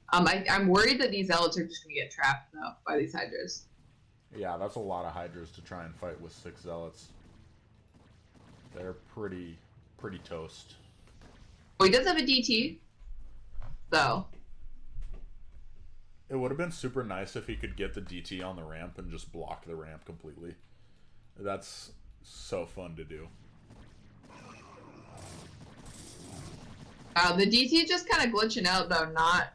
Speaker 2: I'm worried that these Zealots are just going to get trapped, though, by these Hydras.
Speaker 1: Yeah, that's a lot of Hydras to try and fight with 6 Zealots. They're pretty toast.
Speaker 2: Oh, he does have a DT, though.
Speaker 1: It would have been super nice if he could get the DT on the ramp and just block the ramp completely. That's so fun to do.
Speaker 2: The DT just kind of glitching out, though, not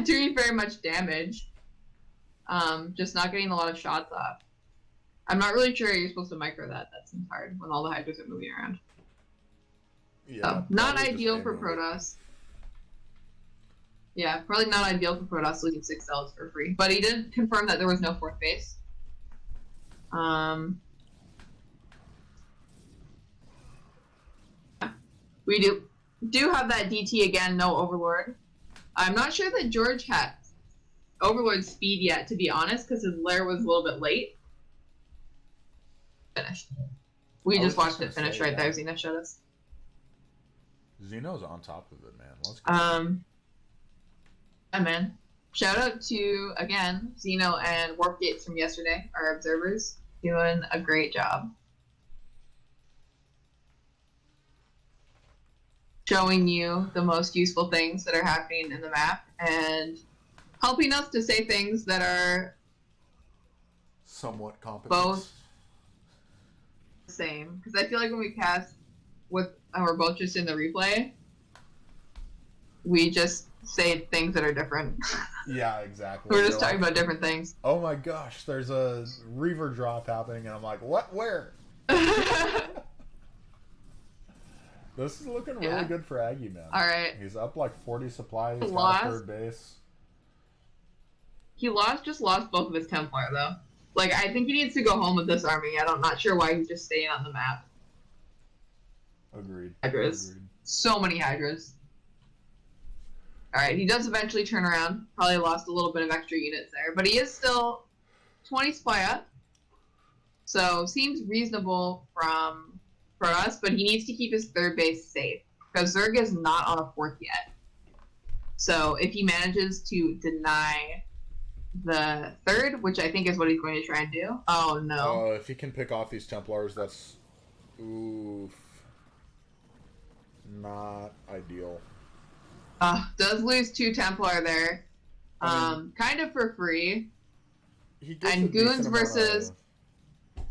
Speaker 2: doing very much damage. Just not getting a lot of shots off. I'm not really sure you're supposed to micro that. That seems hard when all the Hydras are moving around.
Speaker 1: Yeah,
Speaker 2: So, not ideal for Protoss. Yeah, probably not ideal for Protoss losing 6 Zealots for free. But he did confirm that there was no fourth base. We do have that DT again, no Overlord. I'm not sure that George had Overlord speed yet, to be honest, because his lair was a little bit late. Finished. We just watched it finish right there. Xeno showed us.
Speaker 1: Xeno's on top of it, man. Let's go.
Speaker 2: Yeah, man. Shout out to, again, Xeno and Warp Gates from yesterday, our observers, doing a great job. Showing you the most useful things that are happening in the map and helping us to say things that are
Speaker 1: Somewhat competent.
Speaker 2: both the same. Because I feel like when we cast with, and we're both just in the replay, we just say things that are different.
Speaker 1: Yeah, exactly.
Speaker 2: We're just talking about different things.
Speaker 1: Oh my gosh, there's a Reaver drop happening, and I'm like, what? Where? This is looking really good for AgGe, man.
Speaker 2: All right.
Speaker 1: He's up like 40 supplies. He's got a third base.
Speaker 2: He just lost both of his Templar, though. Like, I think he needs to go home with this army. I'm not sure why he's just staying on the map.
Speaker 1: Agreed.
Speaker 2: Hydras.
Speaker 1: Agreed.
Speaker 2: So many Hydras. Alright, he does eventually turn around. Probably lost a little bit of extra units there. But he is still 20 supply up. So seems reasonable for us, but he needs to keep his third base safe because Zerg is not on a fourth yet. So if he manages to deny the third, which I think is what he's going to try and do. Oh no.
Speaker 1: If he can pick off these Templars, that's oof, not ideal.
Speaker 2: Does lose 2 Templar there.
Speaker 1: I mean,
Speaker 2: Kind of for free.
Speaker 1: he gets a
Speaker 2: And
Speaker 1: decent
Speaker 2: Goons
Speaker 1: amount
Speaker 2: versus
Speaker 1: of.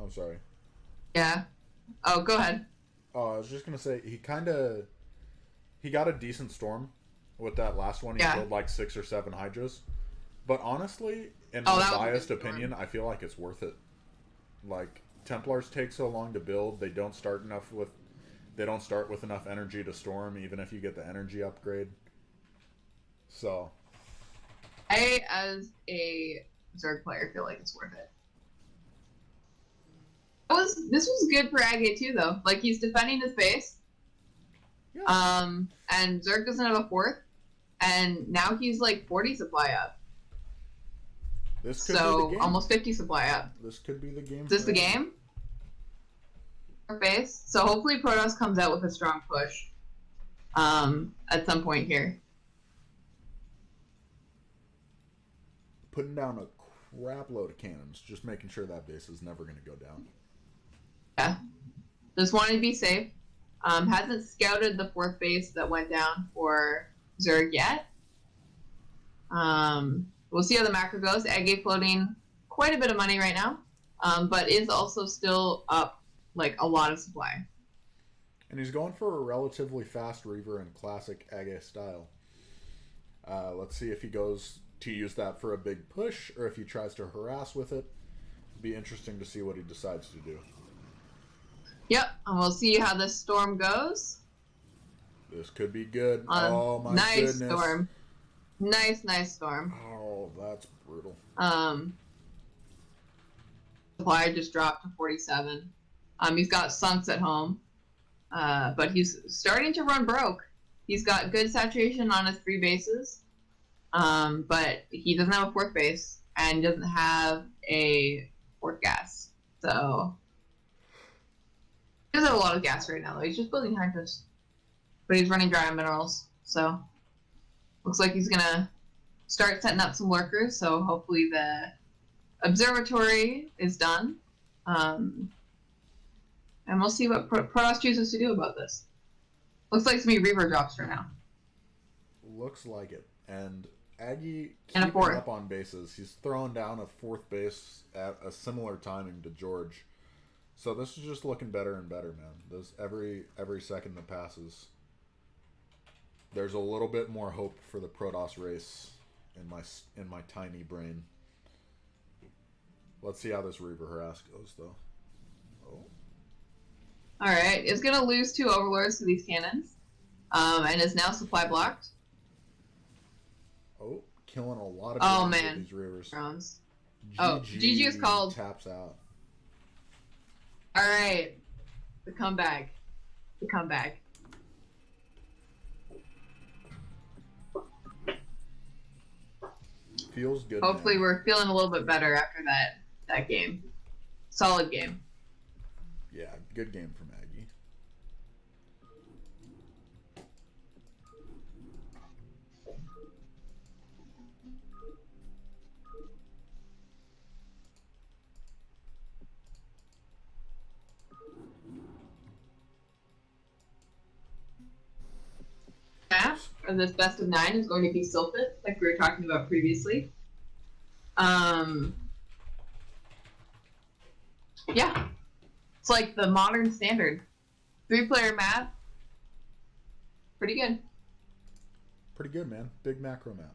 Speaker 1: I'm sorry.
Speaker 2: yeah. Oh, go ahead.
Speaker 1: I was just gonna say he got a decent storm with that last one. He
Speaker 2: Yeah.
Speaker 1: killed like 6 or 7 Hydras. But honestly, in
Speaker 2: Oh,
Speaker 1: my
Speaker 2: that was a
Speaker 1: biased
Speaker 2: good storm.
Speaker 1: opinion, I feel like it's worth it. Like Templars take so long to build, they don't start with enough energy to storm, even if you get the energy upgrade. So
Speaker 2: I, as a Zerg player, feel like it's worth it. This was good for AgGe too, though. Like he's defending his base.
Speaker 1: yeah,
Speaker 2: And Zerg doesn't have a fourth, and now he's like 40 supply up.
Speaker 1: this could be the
Speaker 2: So
Speaker 1: game.
Speaker 2: almost 50 supply up.
Speaker 1: This could be the game.
Speaker 2: Is this the game? Our base. So hopefully Protoss comes out with a strong push. At some point here.
Speaker 1: Putting down a crap load of cannons, just making sure that base is never going to go down.
Speaker 2: Yeah. Just wanted to be safe. Hasn't scouted the fourth base that went down for Zerg yet. We'll see how the macro goes. AgGe floating quite a bit of money right now, but is also still up like a lot of supply.
Speaker 1: And he's going for a relatively fast Reaver in classic AgGe style. Let's see if he goes to use that for a big push or if he tries to harass with it. It'll be interesting to see what he decides to do.
Speaker 2: Yep, and we'll see how this storm goes.
Speaker 1: This could be good. Oh my
Speaker 2: nice
Speaker 1: goodness.
Speaker 2: Storm. Nice storm.
Speaker 1: Oh, that's brutal.
Speaker 2: Supply just dropped to 47. He's got Sunks at home. But he's starting to run broke. He's got good saturation on his 3 bases. But he doesn't have a 4th base and doesn't have a 4th gas. So he doesn't have a lot of gas right now though. He's just building Hydras. But he's running dry on minerals. So looks like he's gonna start setting up some lurkers, so hopefully the observatory is done. And we'll see what Protoss chooses to do about this. Looks like some Reaver drops for now.
Speaker 1: Looks like it. And AgGe
Speaker 2: And a
Speaker 1: keeping
Speaker 2: 4th.
Speaker 1: up on bases. He's throwing down a 4th base at a similar timing to George. So this is just looking better and better, man. This every second that passes, there's a little bit more hope for the Protoss race in my tiny brain. Let's see how this Reaver harass goes, though. Oh.
Speaker 2: Alright, it's going to lose 2 Overlords to these cannons. And is now supply blocked.
Speaker 1: Oh, killing a lot of
Speaker 2: drones
Speaker 1: with these Reavers.
Speaker 2: Drones.
Speaker 1: GG
Speaker 2: GG is called.
Speaker 1: Taps out.
Speaker 2: Alright. The comeback.
Speaker 1: Feels good.
Speaker 2: Hopefully
Speaker 1: man.
Speaker 2: we're feeling a little bit better after that game. Solid game.
Speaker 1: Yeah, good game from AgGe.
Speaker 2: Or this best of 9 is going to be Sylphid, like we were talking about previously. Yeah. It's like the modern standard. 3-player map. Pretty good.
Speaker 1: Pretty good, man. Big macro map.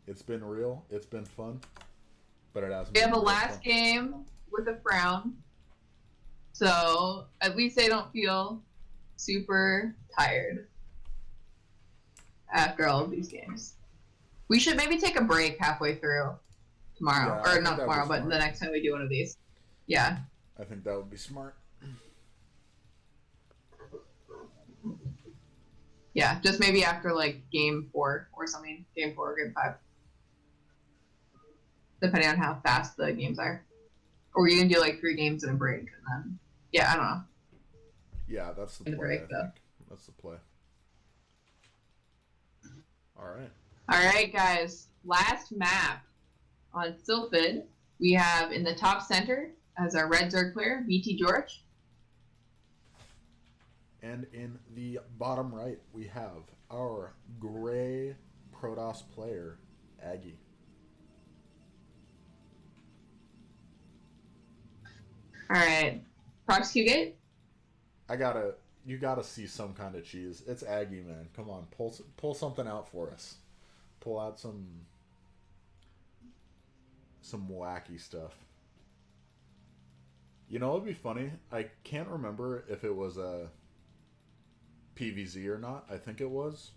Speaker 1: It's been real. It's been fun. But it hasn't
Speaker 2: We
Speaker 1: been
Speaker 2: have a
Speaker 1: real
Speaker 2: last
Speaker 1: fun.
Speaker 2: game with a frown. So at least they don't feel super tired after all of these games. We should maybe take a break halfway through tomorrow.
Speaker 1: Yeah,
Speaker 2: or not tomorrow, but the next time we do one of these. Yeah.
Speaker 1: I think that would be smart.
Speaker 2: Yeah, just maybe after like game 4 or something. Game 4 or game 5. depending on how fast the games are. Or you can do like 3 games in a break, and then I don't know.
Speaker 1: Yeah, that's the
Speaker 2: In the
Speaker 1: play.
Speaker 2: break
Speaker 1: I
Speaker 2: though.
Speaker 1: think that's the play. All right.
Speaker 2: All right, guys. Last map on Sylphid, we have in the top center as our red Zerg player, BT George.
Speaker 1: And in the bottom right, we have our gray Protoss player, AgGe.
Speaker 2: All right. Prox Q-Gate.
Speaker 1: You gotta see some kind of cheese. It's AgGe, man. Come on, pull something out for us. Pull out some wacky stuff. You know, it'd be funny. I can't remember if it was a PVZ or not. I think it was.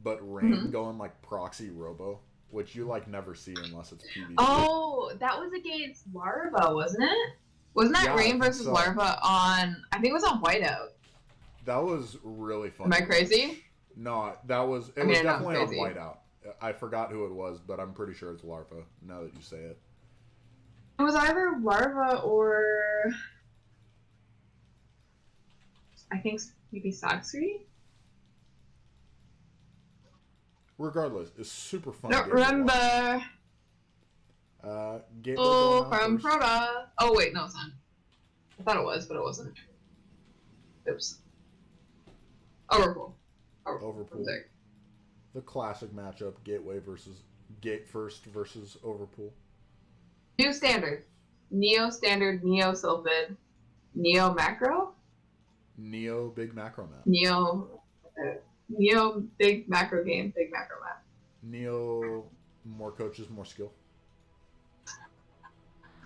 Speaker 1: But Rain going like proxy robo, which you like never see unless it's PVZ.
Speaker 2: Oh, that was against Larva, wasn't it? Wasn't that Rain versus Larva on? I think it was on Whiteout.
Speaker 1: That was really fun.
Speaker 2: Am I crazy?
Speaker 1: No, that was. It was definitely on Whiteout. I forgot who it was, but I'm pretty sure it's Larva. Now that you say it,
Speaker 2: it was either Larva or I think maybe Soxry.
Speaker 1: Regardless, it's super fun.
Speaker 2: Don't remember.
Speaker 1: Oh,
Speaker 2: from Protoss. Oh wait, no, it's not. I thought it was, but it wasn't. Oops. Overpool.
Speaker 1: The classic matchup: Gate First versus Overpool.
Speaker 2: New standard. Neo standard. Neo Sylphid. Neo macro.
Speaker 1: Neo big macro map.
Speaker 2: Neo big macro game. Big macro map.
Speaker 1: Neo more coaches, more skill.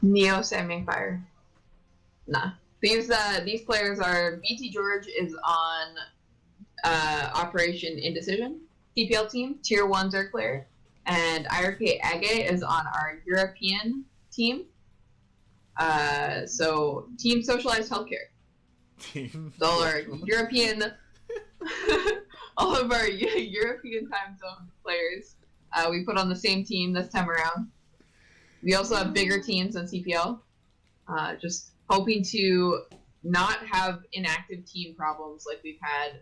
Speaker 2: Neo Salmon Fire. Nah. These players are BT George is on Operation Indecision CPL team, tier 1 Zerg player, and IRK AgGe is on our European team. So team socialized healthcare.
Speaker 1: Team.
Speaker 2: All our European, all of our European time zone players, we put on the same team this time around. We also have bigger teams than CPL. Just hoping to not have inactive team problems like we've had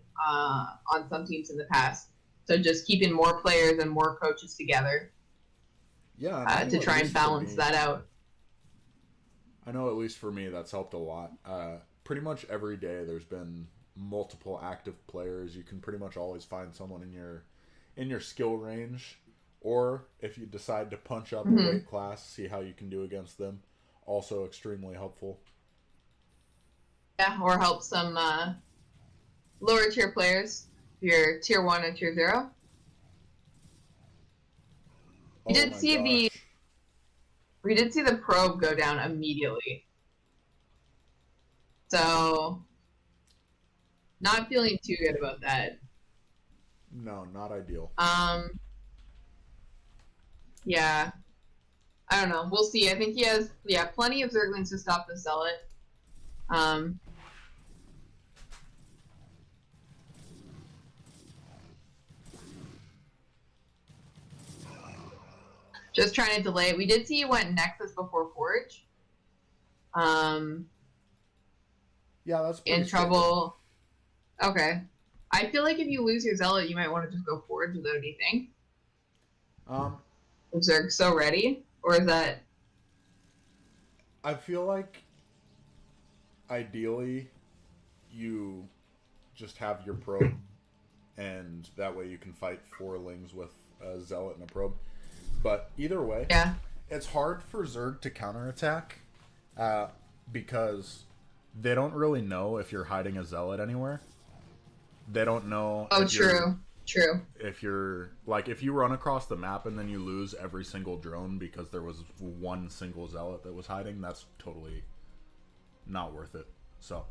Speaker 2: on some teams in the past. So just keeping more players and more coaches together.
Speaker 1: Yeah.
Speaker 2: To try and balance that out.
Speaker 1: I know at least for me that's helped a lot. Pretty much every day there's been multiple active players. You can pretty much always find someone in your skill range. Or if you decide to punch up a weight class, see how you can do against them. Also extremely helpful.
Speaker 2: Yeah, or help some lower tier players. Your tier 1 and tier 0. We did see the probe go down immediately. So not feeling too good about that.
Speaker 1: No, not ideal.
Speaker 2: Yeah. I don't know. We'll see. I think he has plenty of Zerglings to stop the Zealot. Just trying to delay it. We did see he went Nexus before Forge.
Speaker 1: Yeah, that's
Speaker 2: in trouble. Okay. I feel like if you lose your Zealot, you might want to just go Forge without anything. Is Zerg so ready? Or is that...
Speaker 1: I feel like ideally you just have your probe and that way you can fight 4 lings with a Zealot and a probe. But either way,
Speaker 2: yeah,
Speaker 1: it's hard for Zerg to counterattack because they don't really know if you're hiding a Zealot anywhere. They don't know.
Speaker 2: Oh, true.
Speaker 1: If you're if you run across the map and then you lose every single drone because there was one single Zealot that was hiding, that's totally not worth it. So,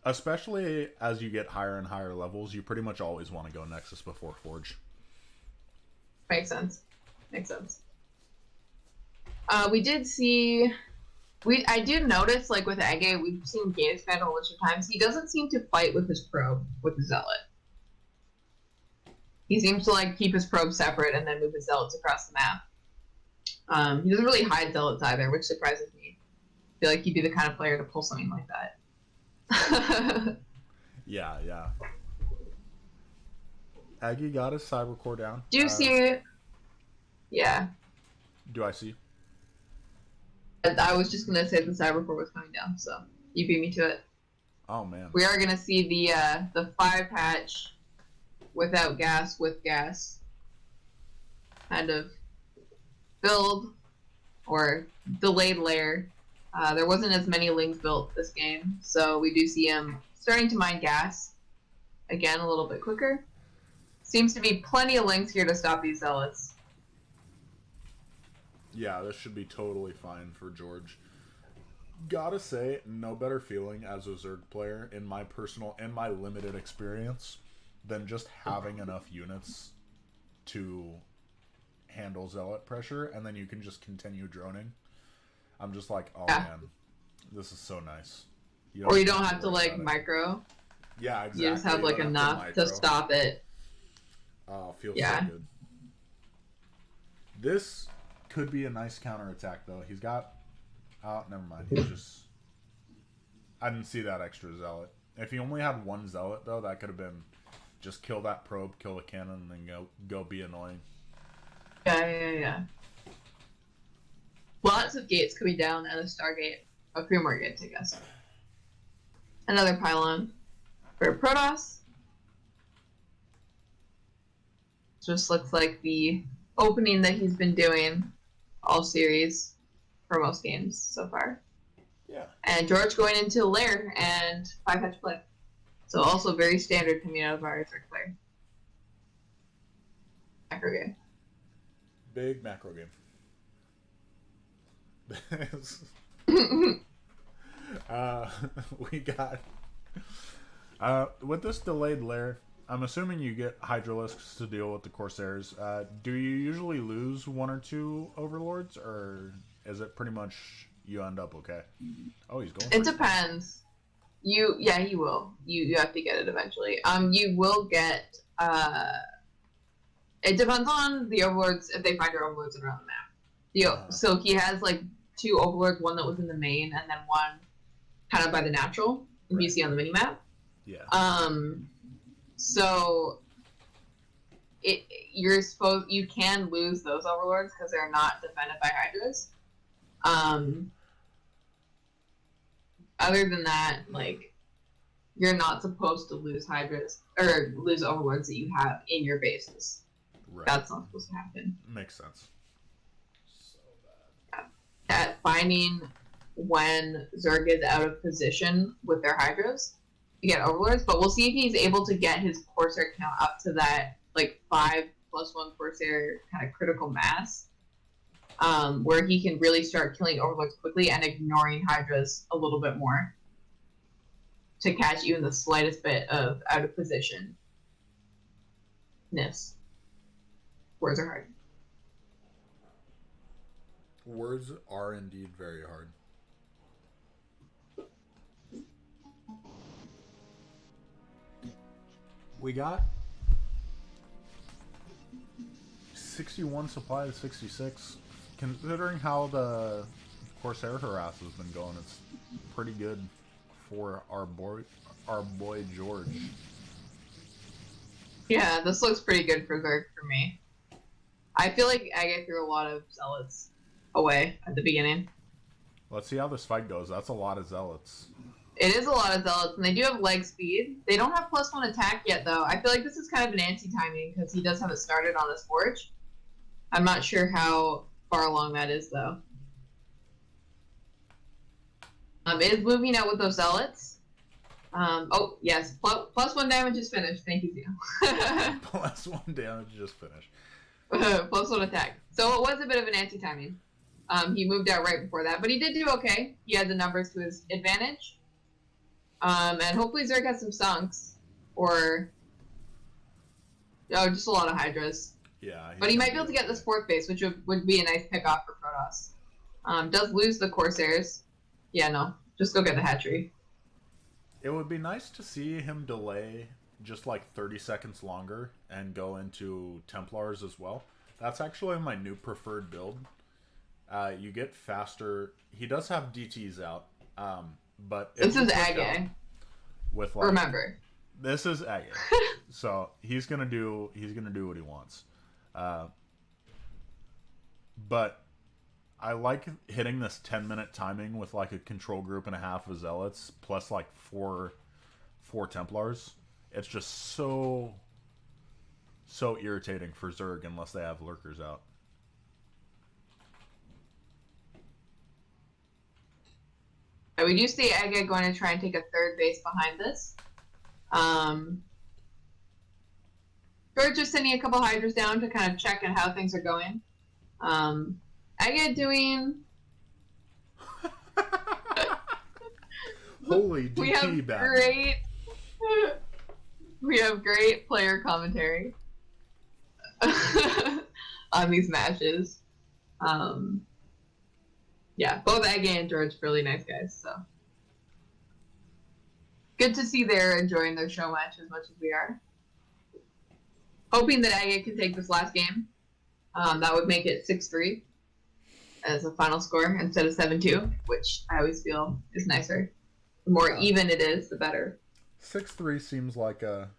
Speaker 1: especially as you get higher and higher levels, you pretty much always want to go Nexus before Forge.
Speaker 2: Makes sense. We did see... I did notice, with AgGe, we've seen Gate expand a bunch of times. He doesn't seem to fight with his probe, with the Zealot. He seems to, keep his probe separate and then move his Zealots across the map. He doesn't really hide zealots either, which surprises me. I feel like he'd be the kind of player to pull something like that.
Speaker 1: Yeah, yeah. AgGe got his cybercore down.
Speaker 2: Do you see it? Yeah.
Speaker 1: Do I see?
Speaker 2: I was just gonna say the cybercore was coming down, so you beat me to it.
Speaker 1: Oh man.
Speaker 2: We are gonna see the 5-patch without gas with gas kind of build or delayed layer. There wasn't as many lings built this game, so we do see him starting to mine gas again a little bit quicker. Seems to be plenty of lings here to stop these zealots.
Speaker 1: Yeah, this should be totally fine for George. Gotta say, no better feeling as a Zerg player in my limited experience than just having enough units to handle zealot pressure, and then you can just continue droning. I'm just like, oh
Speaker 2: Yeah.
Speaker 1: man, this is so nice.
Speaker 2: You don't have to like micro.
Speaker 1: Yeah, exactly.
Speaker 2: You just have like enough to stop it.
Speaker 1: Oh, feels so good. This could be a nice counterattack though. He's got. Oh, never mind. He's just. I didn't see that extra zealot. If he only had one zealot though, that could have been just kill that probe, kill the cannon, and then go be annoying.
Speaker 2: Yeah. Lots of gates coming down and a Stargate. A few more gates, I guess. Another pylon for Protoss. Just looks like the opening that he's been doing all series for most games so far.
Speaker 1: Yeah.
Speaker 2: And George going into lair and 5-patch play. So also very standard coming out of our Zerg player. Macro game.
Speaker 1: Big macro game. We got with this delayed lair, I'm assuming you get Hydralisks to deal with the Corsairs. Do you usually lose one or two Overlords, or is it pretty much you end up okay? Oh, he's going.
Speaker 2: It depends. You will. You have to get it eventually. You will get. It depends on the Overlords if they find your Overlords around the map. So he has like 2 Overlords, one that was in the main, and then one kind of by the natural, if you see on the mini map.
Speaker 1: Yeah.
Speaker 2: So you can lose those Overlords because they're not defended by Hydras. Other than that, like, you're not supposed to lose Hydras or lose Overlords that you have in your bases.
Speaker 1: Right.
Speaker 2: That's not supposed to happen.
Speaker 1: Makes sense. So
Speaker 2: bad. At finding when Zerg is out of position with their Hydras to get Overlords, but we'll see if he's able to get his Corsair count up to that like 5+1 Corsair kind of critical mass, where he can really start killing Overlords quickly and ignoring Hydras a little bit more to catch even the slightest bit of out of position. Words are hard.
Speaker 1: Words are indeed very hard. We got 61 supply of 66. Considering how the Corsair harass has been going, it's pretty good for our boy George.
Speaker 2: Yeah, this looks pretty good for Zerg for me. I feel like AgGe threw a lot of zealots away at the beginning.
Speaker 1: Let's see how this fight goes. That's a lot of zealots.
Speaker 2: It is a lot of zealots, and they do have leg speed. They don't have +1 attack yet, though. I feel like this is kind of an anti-timing because he does have it started on his forge. I'm not sure how far along that is, though. It is moving out with those zealots. Oh, yes. +1 damage is finished. Thank you, Zeno.
Speaker 1: +1 damage just finished.
Speaker 2: +1 attack. So it was a bit of an anti-timing. He moved out right before that, but he did do okay. He had the numbers to his advantage. And hopefully Zerg has some sunks. Or... Oh, just a lot of Hydras.
Speaker 1: Yeah.
Speaker 2: But he might be able to get this 4th base, which would be a nice pick-off for Protoss. Does lose the Corsairs. Yeah, no. Just go get the hatchery.
Speaker 1: It would be nice to see him delay just like 30 seconds longer and go into Templars as well. That's actually my new preferred build. You get faster. He does have DTs out, but if
Speaker 2: This
Speaker 1: you
Speaker 2: is
Speaker 1: push out
Speaker 2: AgGe.
Speaker 1: with like
Speaker 2: Remember.
Speaker 1: this is AgGe, so he's gonna do what he wants. Uh, but I like hitting this 10-minute timing with like a control group and a half of zealots plus like four Templars. It's just so irritating for Zerg unless they have lurkers out.
Speaker 2: We do see AgGe going to try and take a third base behind this. George just sending a couple Hydras down to kind of check on how things are going. AgGe doing...
Speaker 1: Holy DT Batman.
Speaker 2: We have great player commentary on these matches. Yeah, both AgGe and George really nice guys, so good to see they're enjoying their show match as much as we are. Hoping that AgGe can take this last game. That would make it 6-3 as a final score instead of 7-2, which I always feel is nicer. The more even it is, the better.
Speaker 1: 6-3 seems like a...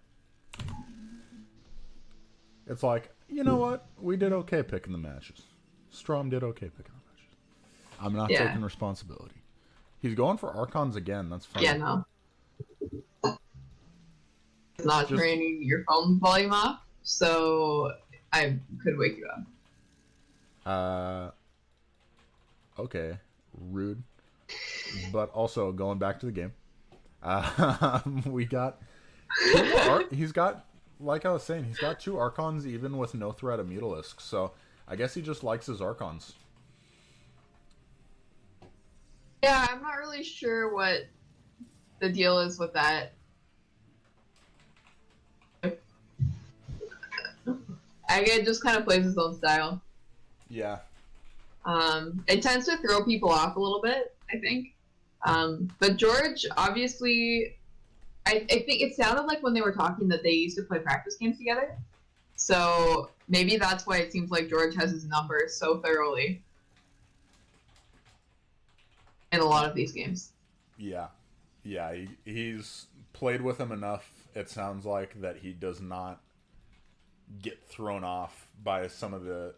Speaker 1: It's like, you know what? We did okay picking the matches. Strom did okay picking the matches. I'm not taking responsibility. He's going for Archons again. That's funny.
Speaker 2: Yeah, no. It's not turning your phone volume off, so I could wake you
Speaker 1: up. Okay. Rude. But also, going back to the game. We got... he's got... Like I was saying, he's got 2 Archons even with no threat of Mutalisk. So, I guess he just likes his Archons.
Speaker 2: Yeah, I'm not really sure what the deal is with that. AgGe just kind of plays his own style.
Speaker 1: Yeah.
Speaker 2: It tends to throw people off a little bit, I think. But George, obviously, I think it sounded like when they were talking that they used to play practice games together. So maybe that's why it seems like George has his numbers so thoroughly in a lot of these games.
Speaker 1: Yeah. Yeah, he's played with him enough, it sounds like, that he does not get thrown off by some of the...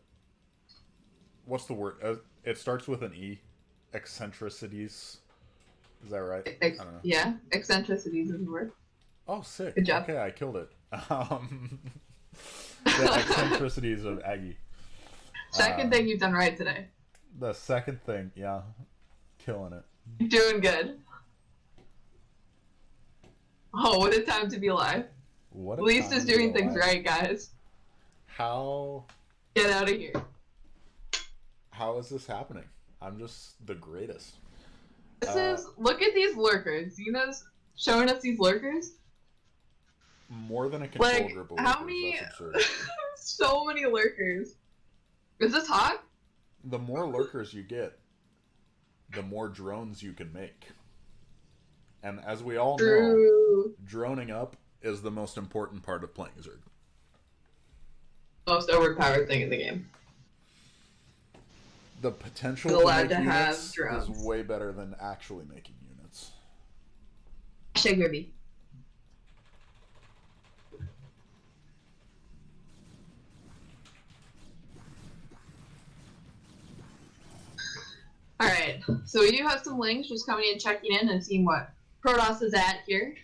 Speaker 1: What's the word? It starts with an E. Eccentricities. Is that right?
Speaker 2: I don't know. Yeah, eccentricities is the word.
Speaker 1: Oh, sick.
Speaker 2: Good job.
Speaker 1: Okay, I killed it. The eccentricities of AgGe.
Speaker 2: Second thing you've done right today.
Speaker 1: The second thing, yeah. Killing it.
Speaker 2: You're doing good. Oh, what a time to be alive.
Speaker 1: What a
Speaker 2: Least
Speaker 1: time
Speaker 2: is
Speaker 1: to be
Speaker 2: doing things
Speaker 1: alive.
Speaker 2: right, guys.
Speaker 1: How...
Speaker 2: Get out of here.
Speaker 1: How is this happening? I'm just the greatest.
Speaker 2: This is... Look at these lurkers. Xena's showing us these lurkers.
Speaker 1: More than a control group of lurkers.
Speaker 2: How many...
Speaker 1: That's absurd.
Speaker 2: So many lurkers. Is this hot?
Speaker 1: The more lurkers you get, the more drones you can make. And as we all know, droning up is the most important part of playing Zerg.
Speaker 2: Most overpowered thing in the game.
Speaker 1: The potential to make units is way better than actually making units.
Speaker 2: Sugarby. Alright, so we do have some links just coming in, checking in, and seeing what Protoss is at here.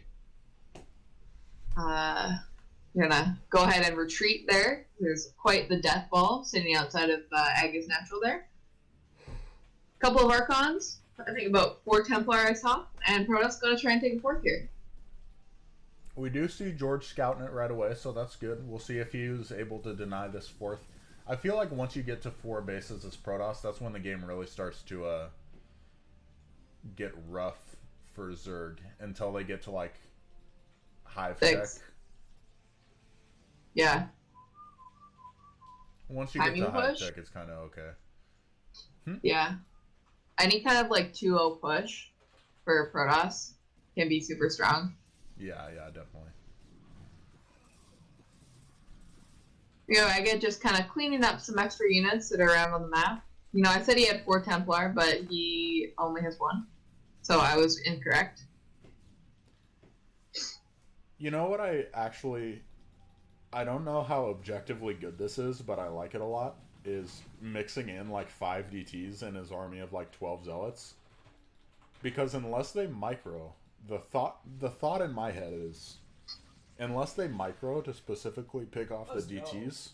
Speaker 2: We're gonna go ahead and retreat there. There's quite the death ball sitting outside of AgGe's natural there. Couple of Archons, I think about 4 Templar I saw, and Protoss gonna try and take a 4th here.
Speaker 1: We do see George scouting it right away, so that's good. We'll see if he was able to deny this 4th. I feel like once you get to 4 bases as Protoss, that's when the game really starts to get rough for Zerg until they get to like Hive
Speaker 2: 6.
Speaker 1: Check.
Speaker 2: Yeah.
Speaker 1: Once you get to Hive Check, it's kind of okay.
Speaker 2: Yeah. Any kind of like 2-0 push for Protoss can be super strong.
Speaker 1: Yeah, definitely.
Speaker 2: You know, I get just kind of cleaning up some extra units that are around on the map. You know, I said he had 4 Templar, but he only has 1. So I was incorrect.
Speaker 1: You know what I don't know how objectively good this is, but I like it a lot, is mixing in like 5 DTs in his army of like 12 zealots. Because unless they micro, the thought in my head is, unless they micro to specifically pick off the DTs,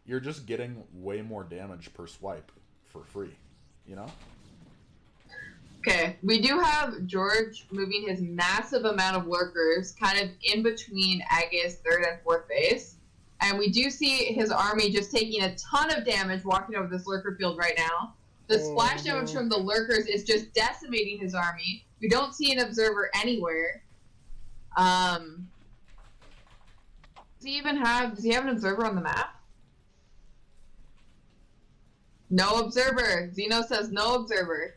Speaker 1: you're just getting way more damage per swipe for free, you know?
Speaker 2: Okay, we do have George moving his massive amount of lurkers kind of in between AgGe's 3rd and 4th base. And we do see his army just taking a ton of damage walking over this lurker field right now. The splash damage from the lurkers is just decimating his army. We don't see an observer anywhere. Does he have an observer on the map? No observer. Xeno says no observer.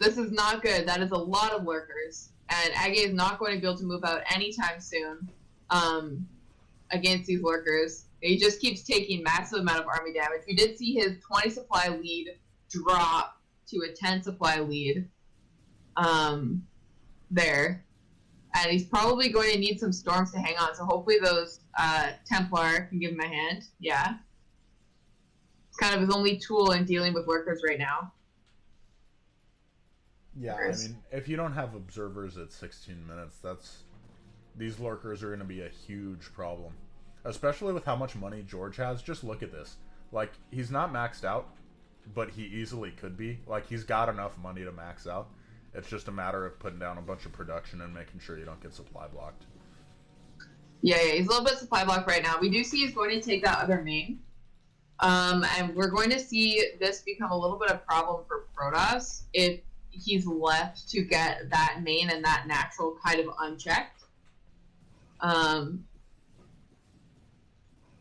Speaker 2: This is not good. That is a lot of lurkers. And AgGe is not going to be able to move out anytime soon against these lurkers. He just keeps taking massive amount of army damage. We did see his 20 supply lead drop to a 10 supply lead there. And he's probably going to need some storms to hang on. So hopefully those Templar can give him a hand. Yeah. It's kind of his only tool in dealing with lurkers right now.
Speaker 1: Yeah, I mean, if you don't have observers at 16 minutes, these lurkers are going to be a huge problem. Especially with how much money George has. Just look at this. Like, he's not maxed out, but he easily could be. Like, he's got enough money to max out. It's just a matter of putting down a bunch of production and making sure you don't get supply blocked.
Speaker 2: Yeah, he's a little bit supply blocked right now. We do see he's going to take that other main. And we're going to see this become a little bit of a problem for Protoss if he's left to get that main and that natural kind of unchecked.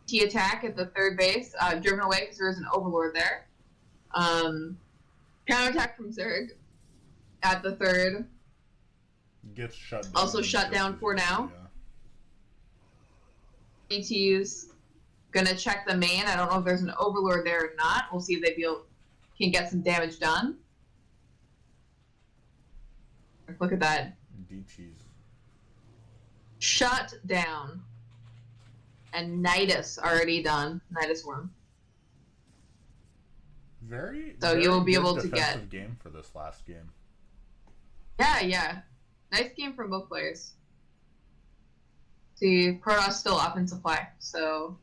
Speaker 2: T attack at the 3rd base, driven away because there is an overlord there. Counterattack from Zerg at the 3rd.
Speaker 1: Gets shut down.
Speaker 2: Also shut down for now. Yeah. DT's gonna check the main. I don't know if there's an overlord there or not. We'll see if they can get some damage done. Look at that.
Speaker 1: DT's.
Speaker 2: Shut down. And Nidus already done. Nidus Worm.
Speaker 1: Very.
Speaker 2: So
Speaker 1: very
Speaker 2: you'll be
Speaker 1: good
Speaker 2: able to
Speaker 1: defensive
Speaker 2: get
Speaker 1: game for this last game.
Speaker 2: Yeah. Nice game from both players. See, Protoss still up in supply, so.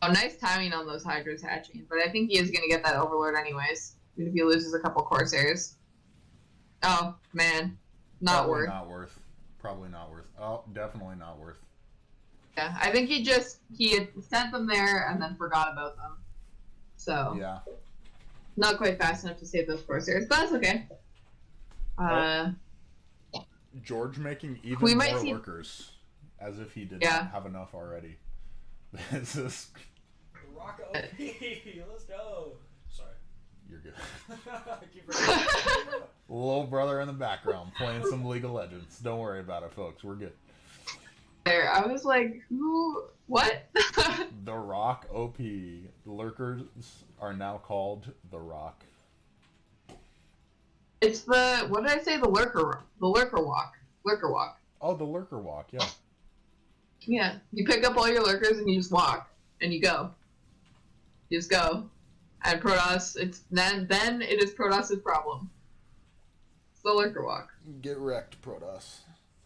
Speaker 2: Oh, nice timing on those Hydras hatching, but I think he is going to get that Overlord anyways, even if he loses a couple Corsairs. Oh, man.
Speaker 1: Probably not worth. Probably not worth. Oh, definitely not worth.
Speaker 2: Yeah, I think he had sent them there and then forgot about them. So.
Speaker 1: Yeah.
Speaker 2: Not quite fast enough to save those Corsairs, but that's okay.
Speaker 1: George making even more lurkers, as if he did not have enough already. This is...
Speaker 3: Rock OP, let's go. Sorry.
Speaker 1: You're good.
Speaker 3: Keep forgetting.
Speaker 1: Little brother in the background playing some League of Legends. Don't worry about it, folks. We're good.
Speaker 2: There, I was like, who? What?
Speaker 1: The Rock OP. Lurkers are now called The Rock.
Speaker 2: It's the, what did I say? The lurker walk. Lurker walk.
Speaker 1: Oh, the Lurker Walk, yeah.
Speaker 2: Yeah, you pick up all your lurkers and you just walk, and you go. You just go. And Protoss, then it is Protoss's problem. It's the lurker walk.
Speaker 1: Get wrecked, Protoss.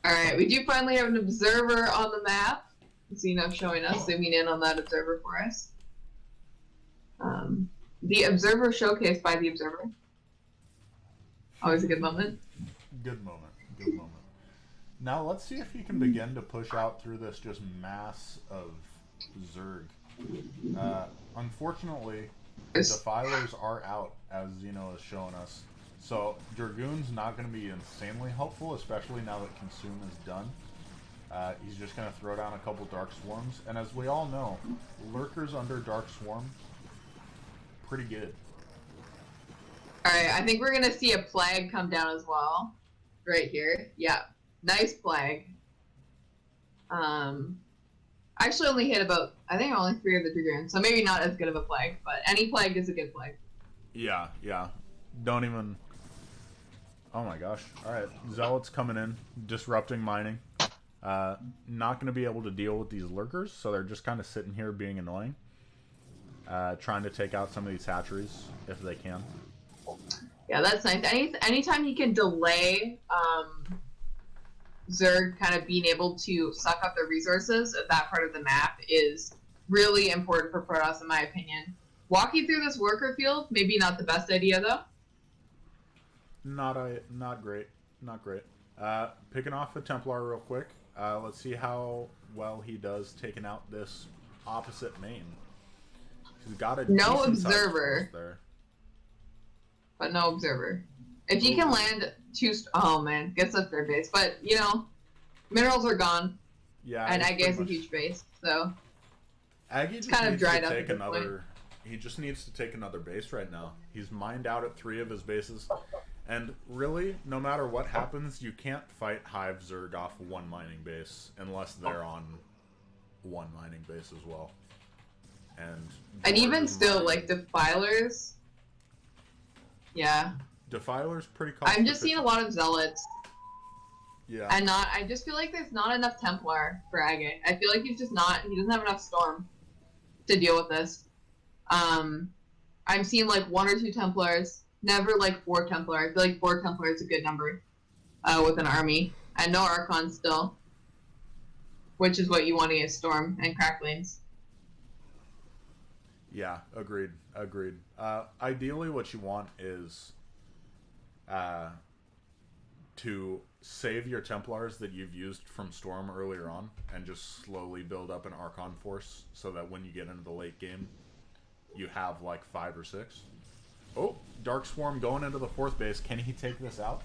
Speaker 2: Alright, we do finally have an observer on the map. Xeno showing us, zooming in on that observer for us. The observer showcased by the observer. Always a good moment.
Speaker 1: Good moment. Good moment. Now let's see if he can begin to push out through this just mass of Zerg. Unfortunately, Defilers are out, as Xeno has shown us. So Dragoon's not going to be insanely helpful, especially now that Consume is done. He's just going to throw down a couple Dark Swarms. And as we all know, Lurkers under Dark Swarm, pretty good.
Speaker 2: Alright, I think we're going to see a Plague come down as well. Right here. Yeah. Nice Plague. I actually only hit about, I think only 3 of the Dragoons, so maybe not as good of a plague, but any plague is a good plague.
Speaker 1: Yeah, yeah. Don't even... Oh my gosh. Alright, Zealots coming in, disrupting mining. Not going to be able to deal with these lurkers, so they're just kind of sitting here being annoying. Trying to take out some of these hatcheries, if they can.
Speaker 2: Yeah, that's nice. Anytime you can delay Zerg kind of being able to suck up the resources of that part of the map is really important for Protoss, in my opinion. Walking through this worker field, maybe not the best idea, though.
Speaker 1: Not great. Not great. Picking off a Templar real quick. Let's see how well he does taking out this opposite main. He's got a
Speaker 2: No
Speaker 1: decent-sized
Speaker 2: observer.
Speaker 1: force there.
Speaker 2: But no observer. If you can land 2... Oh, man. Gets up their base. But, you know, minerals are gone.
Speaker 1: Yeah,
Speaker 2: And AgGe is a huge base, so...
Speaker 1: AgGe
Speaker 2: it's kind of dried up at this point.
Speaker 1: He just needs to take another base right now. He's mined out at 3 of his bases. And really, no matter what happens, you can't fight Hive Zerg off one mining base unless they're on one mining base as well. And
Speaker 2: even still, like, Defilers... Yeah.
Speaker 1: Defiler's pretty cost
Speaker 2: I'm just seeing a lot of Zealots.
Speaker 1: Yeah.
Speaker 2: And I just feel like there's not enough Templar for AgGe. I feel like he doesn't have enough Storm to deal with this. I'm seeing like 1 or 2 Templars, never like 4 Templar. I feel like 4 Templar is a good number with an army. And no Archon still, which is what you want to get Storm and Cracklings.
Speaker 1: Yeah, agreed. Ideally, what you want is to save your Templars that you've used from Storm earlier on and just slowly build up an Archon force so that when you get into the late game, you have like 5 or 6. Oh, Dark Swarm going into the 4th base. Can he take this out?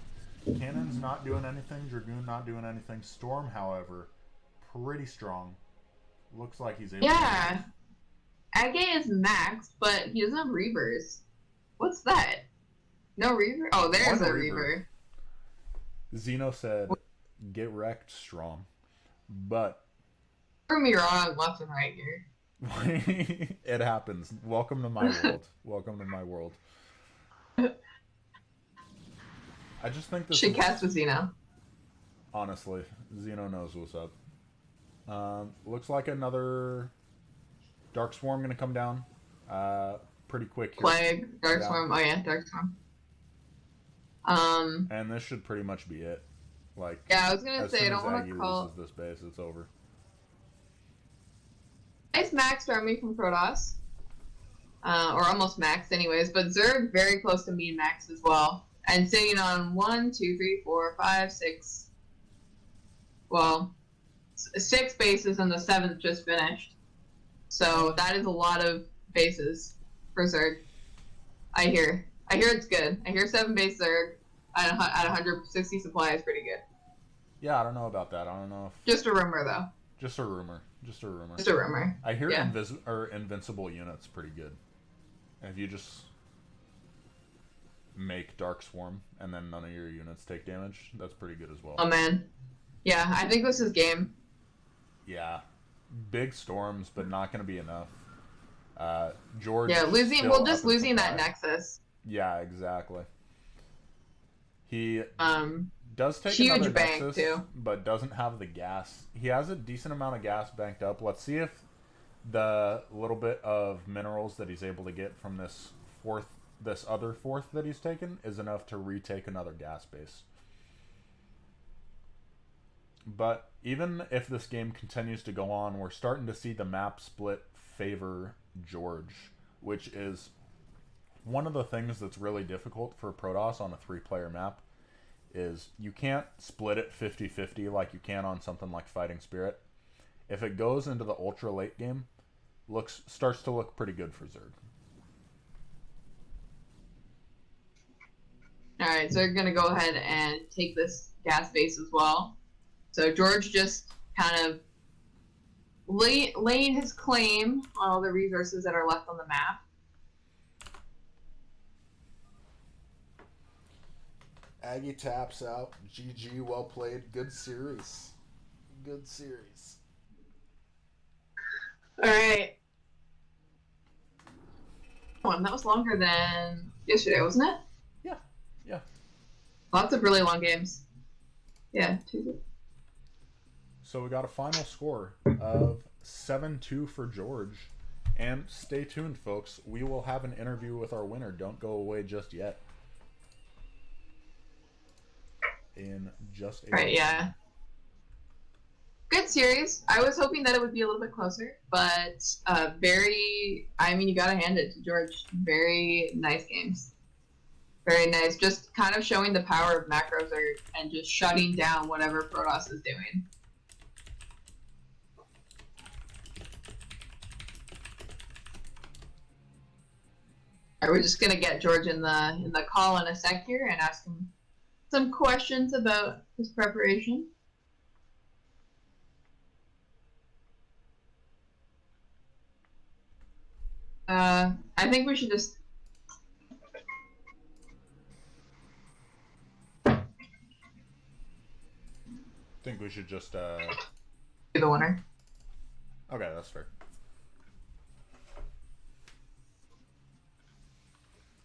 Speaker 1: Cannon's not doing anything. Dragoon not doing anything. Storm, however, pretty strong. Looks like he's able
Speaker 2: to... AgGe is maxed, but he doesn't have Reavers. What's that? No Reaver? Oh, there's a Reaver.
Speaker 1: Zeno said, get wrecked strong. But...
Speaker 2: Prove me wrong left and right here.
Speaker 1: It happens. Welcome to my world. Welcome to my world. I just think this...
Speaker 2: Should cast with Zeno.
Speaker 1: Honestly, Zeno knows what's up. Looks like another... Dark Swarm gonna come down pretty quick here.
Speaker 2: Plague, Dark Swarm. Oh yeah, Dark Swarm.
Speaker 1: And this should pretty much be it. Like,
Speaker 2: yeah, I was gonna say I don't
Speaker 1: want
Speaker 2: to call
Speaker 1: loses this base, it's over.
Speaker 2: Nice maxed army from Protoss, or almost maxed anyways. But Zerg very close to mean max as well, and sitting on 1, 2, 3, 4, 5, 6. Well, 6 bases, and the 7th just finished. So that is a lot of bases for Zerg. I hear it's good. I hear 7 base Zerg at 160 supply is pretty good.
Speaker 1: Yeah, I don't know about that. I don't know if...
Speaker 2: Just a rumor, though.
Speaker 1: Just a rumor. Just a rumor.
Speaker 2: Just a rumor.
Speaker 1: I hear invincible units pretty good. If you just make Dark Swarm and then none of your units take damage, that's pretty good as well.
Speaker 2: Oh, man. Yeah, I think this is game.
Speaker 1: Yeah. Big storms, but not going to be enough. George.
Speaker 2: Yeah, losing that Nexus.
Speaker 1: Yeah, exactly. He does take
Speaker 2: huge
Speaker 1: another
Speaker 2: bank
Speaker 1: Nexus,
Speaker 2: too,
Speaker 1: but doesn't have the gas. He has a decent amount of gas banked up. Let's see if the little bit of minerals that he's able to get from this other 4th that he's taken is enough to retake another gas base. But even if this game continues to go on, we're starting to see the map split favor George, which is one of the things that's really difficult for Protoss on a 3-player map. Is you can't split it 50-50 like you can on something like Fighting Spirit. If it goes into the ultra late game, starts to look pretty good for Zerg.
Speaker 2: Alright, so we're going to go ahead and take this gas base as well. So George just kind of laying his claim on all the resources that are left on the map.
Speaker 1: AgGe taps out. GG, well played. Good series. Good series.
Speaker 2: All right. Oh, that was longer than yesterday, wasn't it?
Speaker 1: Yeah, yeah.
Speaker 2: Lots of really long games. Yeah, Tuesday.
Speaker 1: So we got a final score of 7-2 for George. And stay tuned, folks. We will have an interview with our winner. Don't go away just yet. In just a
Speaker 2: Right, yeah. Good series. I was hoping that it would be a little bit closer, but you gotta hand it to George. Very nice games. Very nice. Just kind of showing the power of macros and just shutting down whatever Protoss is doing. All right, we're just gonna get George in the call in a sec here and ask him some questions about his preparation. I think we should just.
Speaker 1: Think we should just
Speaker 2: Be the winner.
Speaker 1: Okay, that's fair.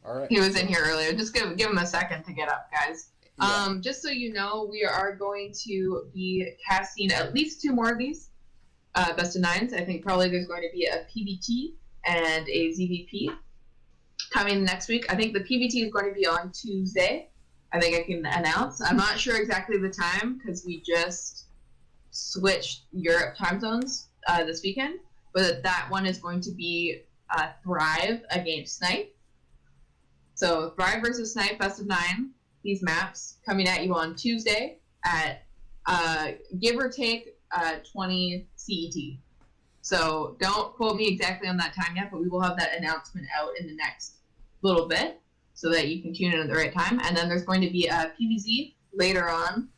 Speaker 1: All right.
Speaker 2: He was in here earlier. Just give him a second to get up, guys.
Speaker 1: Yeah.
Speaker 2: Just so you know, we are going to be casting at least 2 more of these best of 9s. I think probably there's going to be a PBT and a ZVP coming next week. I think the PBT is going to be on Tuesday. I think I can announce. I'm not sure exactly the time because we just switched Europe time zones this weekend, but that one is going to be Thrive against Snipe. So Thrive versus Snipe, best of 9. These maps coming at you on Tuesday at give or take 20 CET. So don't quote me exactly on that time yet, but we will have that announcement out in the next little bit so that you can tune in at the right time. And then there's going to be a PVZ later on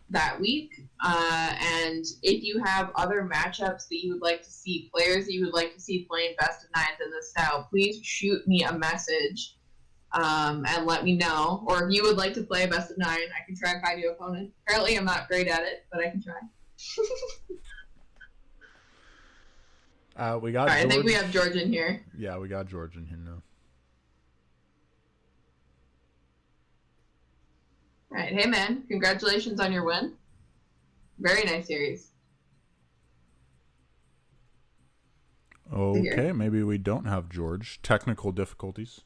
Speaker 2: that week. And if you have other matchups that you would like to see, players that you would like to see playing best of 9s in this style, please shoot me a message and let me know. Or if you would like to play a best of 9, I can try and find you an opponent. Apparently I'm not great at it, but I can try.
Speaker 1: We got
Speaker 2: All right,
Speaker 1: George.
Speaker 2: I think we have George in here.
Speaker 1: Yeah, we got George in here now.
Speaker 2: All right, hey man, congratulations on your win. Very nice series.
Speaker 1: Okay, maybe we don't have George. Technical difficulties.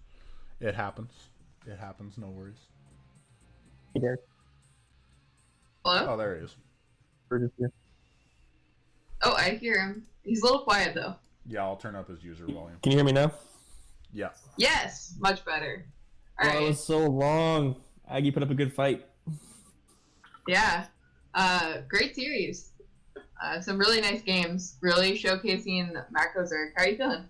Speaker 1: It happens. It happens, no worries.
Speaker 4: Hey, Derek.
Speaker 2: Hello?
Speaker 1: Oh, there he is.
Speaker 4: George is here.
Speaker 2: Oh, I hear him. He's a little quiet though.
Speaker 1: Yeah, I'll turn up his user volume.
Speaker 4: Can you hear me now?
Speaker 1: Yeah.
Speaker 2: Yes, much better. All
Speaker 4: Oh,
Speaker 2: right.
Speaker 4: it was so long. AgGe put up a good fight.
Speaker 2: Yeah. Great series. Some really nice games. Really showcasing macros. How are you feeling?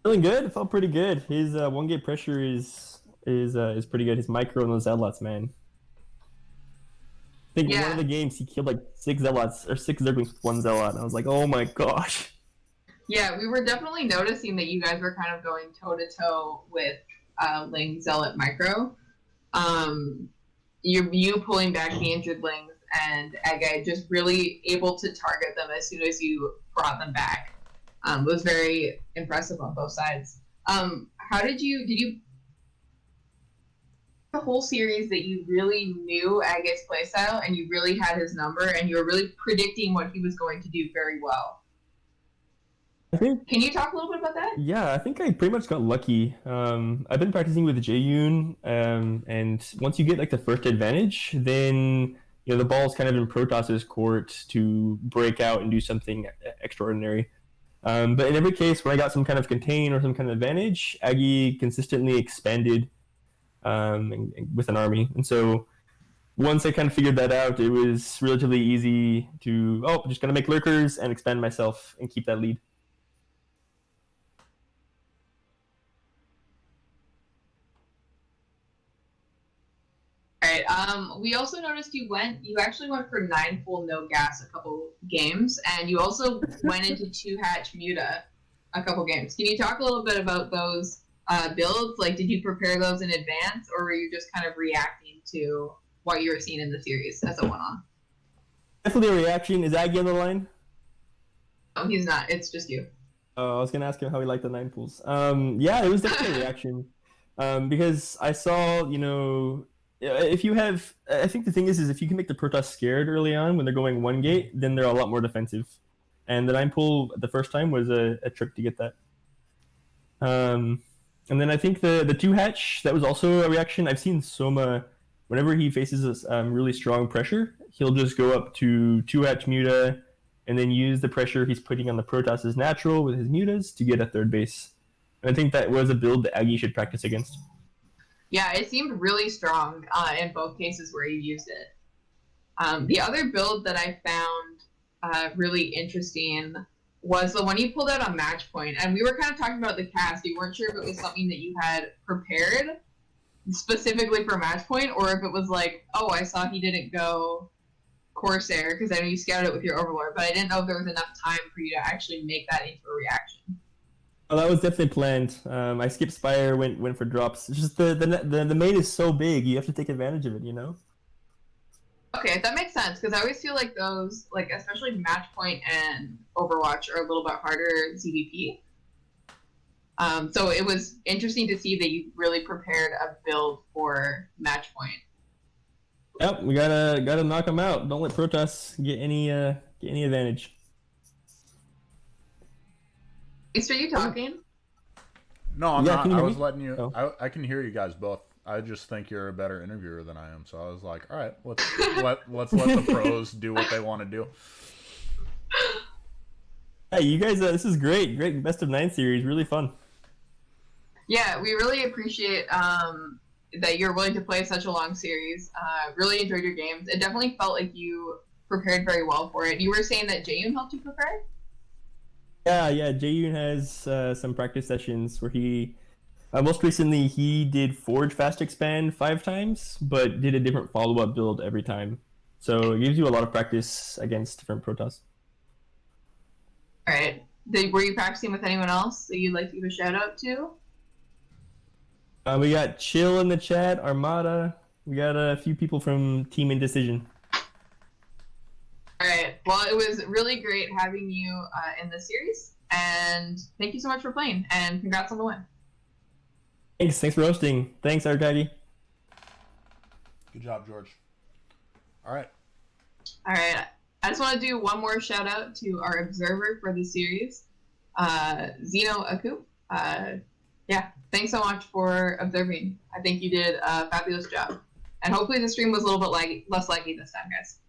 Speaker 4: Feeling good. It felt pretty good. His 1-gate pressure is pretty good. His micro and those zealots, man. I think in one of the games he killed like 6 zealots or 6 zerglings with 1 zealot. And I was like, oh my gosh.
Speaker 2: Yeah, we were definitely noticing that you guys were kind of going toe to toe with Ling Zealot Micro. You pulling back the injured Lings and AgGe just really able to target them as soon as you brought them back. Was very impressive on both sides. How did you the whole series that you really knew AgGe's playstyle and you really had his number and you were really predicting what he was going to do very well? Can you talk a little bit about that?
Speaker 4: Yeah, I think I pretty much got lucky. I've been practicing with Jaeyoon, and once you get like the first advantage, then the ball's kind of in Protoss's court to break out and do something extraordinary. But in every case, when I got some kind of contain or some kind of advantage, AgGe consistently expanded with an army. And so once I kind of figured that out, it was relatively easy to, just going to make lurkers and expand myself and keep that lead.
Speaker 2: All right. We also noticed you actually went for 9 full no gas a couple games, and you also went into 2 hatch muta a couple games. Can you talk a little bit about those builds? Like, did you prepare those in advance, or were you just kind of reacting to what you were seeing in the series as it went on?
Speaker 4: Definitely a reaction. Is AgGe on the line?
Speaker 2: Oh, he's not. It's just you.
Speaker 4: I was gonna ask him how he liked the 9 pools. Yeah, it was definitely a reaction. Because I saw, if you have, I think the thing is if you can make the Protoss scared early on when they're going one gate, then they're a lot more defensive. And the 9 pool the first time was a trick to get that. And then I think the 2 hatch, that was also a reaction. I've seen Soma, whenever he faces this really strong pressure, he'll just go up to 2 hatch muta and then use the pressure he's putting on the Protoss as natural with his mutas to get a third base. And I think that was a build that AgGe should practice against.
Speaker 2: Yeah, it seemed really strong in both cases where you used it. The other build that I found really interesting was the one you pulled out on match point. And we were kind of talking about the cast. You weren't sure if it was something that you had prepared specifically for match point, or if it was like, oh, I saw he didn't go Corsair, because I know you scouted it with your Overlord, but I didn't know if there was enough time for you to actually make that into a reaction.
Speaker 4: Oh, that was definitely planned. I skipped Spire, went for drops. It's just the main is so big, you have to take advantage of it, you know?
Speaker 2: Okay, that makes sense, because I always feel like those, like especially match point and Overwatch, are a little bit harder CVP. So it was interesting to see that you really prepared a build for match point.
Speaker 4: Yep, we gotta knock them out. Don't let Protoss get any advantage.
Speaker 2: Are you talking?
Speaker 1: No, I'm
Speaker 4: Yeah,
Speaker 1: not.
Speaker 4: can you
Speaker 1: I
Speaker 4: hear
Speaker 1: was
Speaker 4: me?
Speaker 1: letting you.
Speaker 4: Oh.
Speaker 1: I can hear you guys both. I just think you're a better interviewer than I am. So I was like, all right, let's let the pros do what they want to do.
Speaker 4: Hey, you guys, this is great. Great best of 9 series. Really fun.
Speaker 2: Yeah, we really appreciate that you're willing to play such a long series. Really enjoyed your games. It definitely felt like you prepared very well for it. You were saying that Jaeyoon helped you prepare?
Speaker 4: Yeah. Jaeyoon has some practice sessions where he, most recently, he did Forge Fast Expand 5 times, but did a different follow-up build every time. So it gives you a lot of practice against different Protoss.
Speaker 2: All right. Were you practicing with anyone else that you'd like to give a shout out to?
Speaker 4: We got Chill in the chat, Armada. We got a few people from Team Indecision.
Speaker 2: All right. Well, it was really great having you in this series, and thank you so much for playing, and congrats on the win.
Speaker 4: Thanks for hosting. Thanks, AgGe.
Speaker 1: Good job, George. All right.
Speaker 2: All right. I just want to do one more shout out to our observer for the series, Zeno Akup. Yeah, thanks so much for observing. I think you did a fabulous job. And hopefully the stream was a little bit less laggy this time, guys.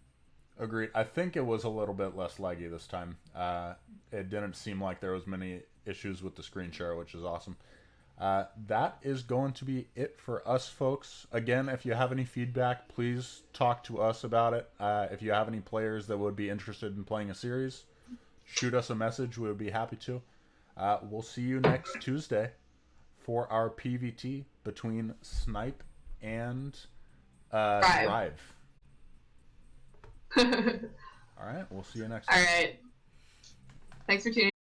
Speaker 1: Agreed. I think it was a little bit less laggy this time. It didn't seem like there was many issues with the screen share, which is awesome. That is going to be it for us, folks. Again, if you have any feedback, please talk to us about it. If you have any players that would be interested in playing a series, shoot us a message. We would be happy to. We'll see you next Tuesday for our PVT between Snipe and Drive. All right, we'll see you next time.
Speaker 2: All right. Thanks for tuning in.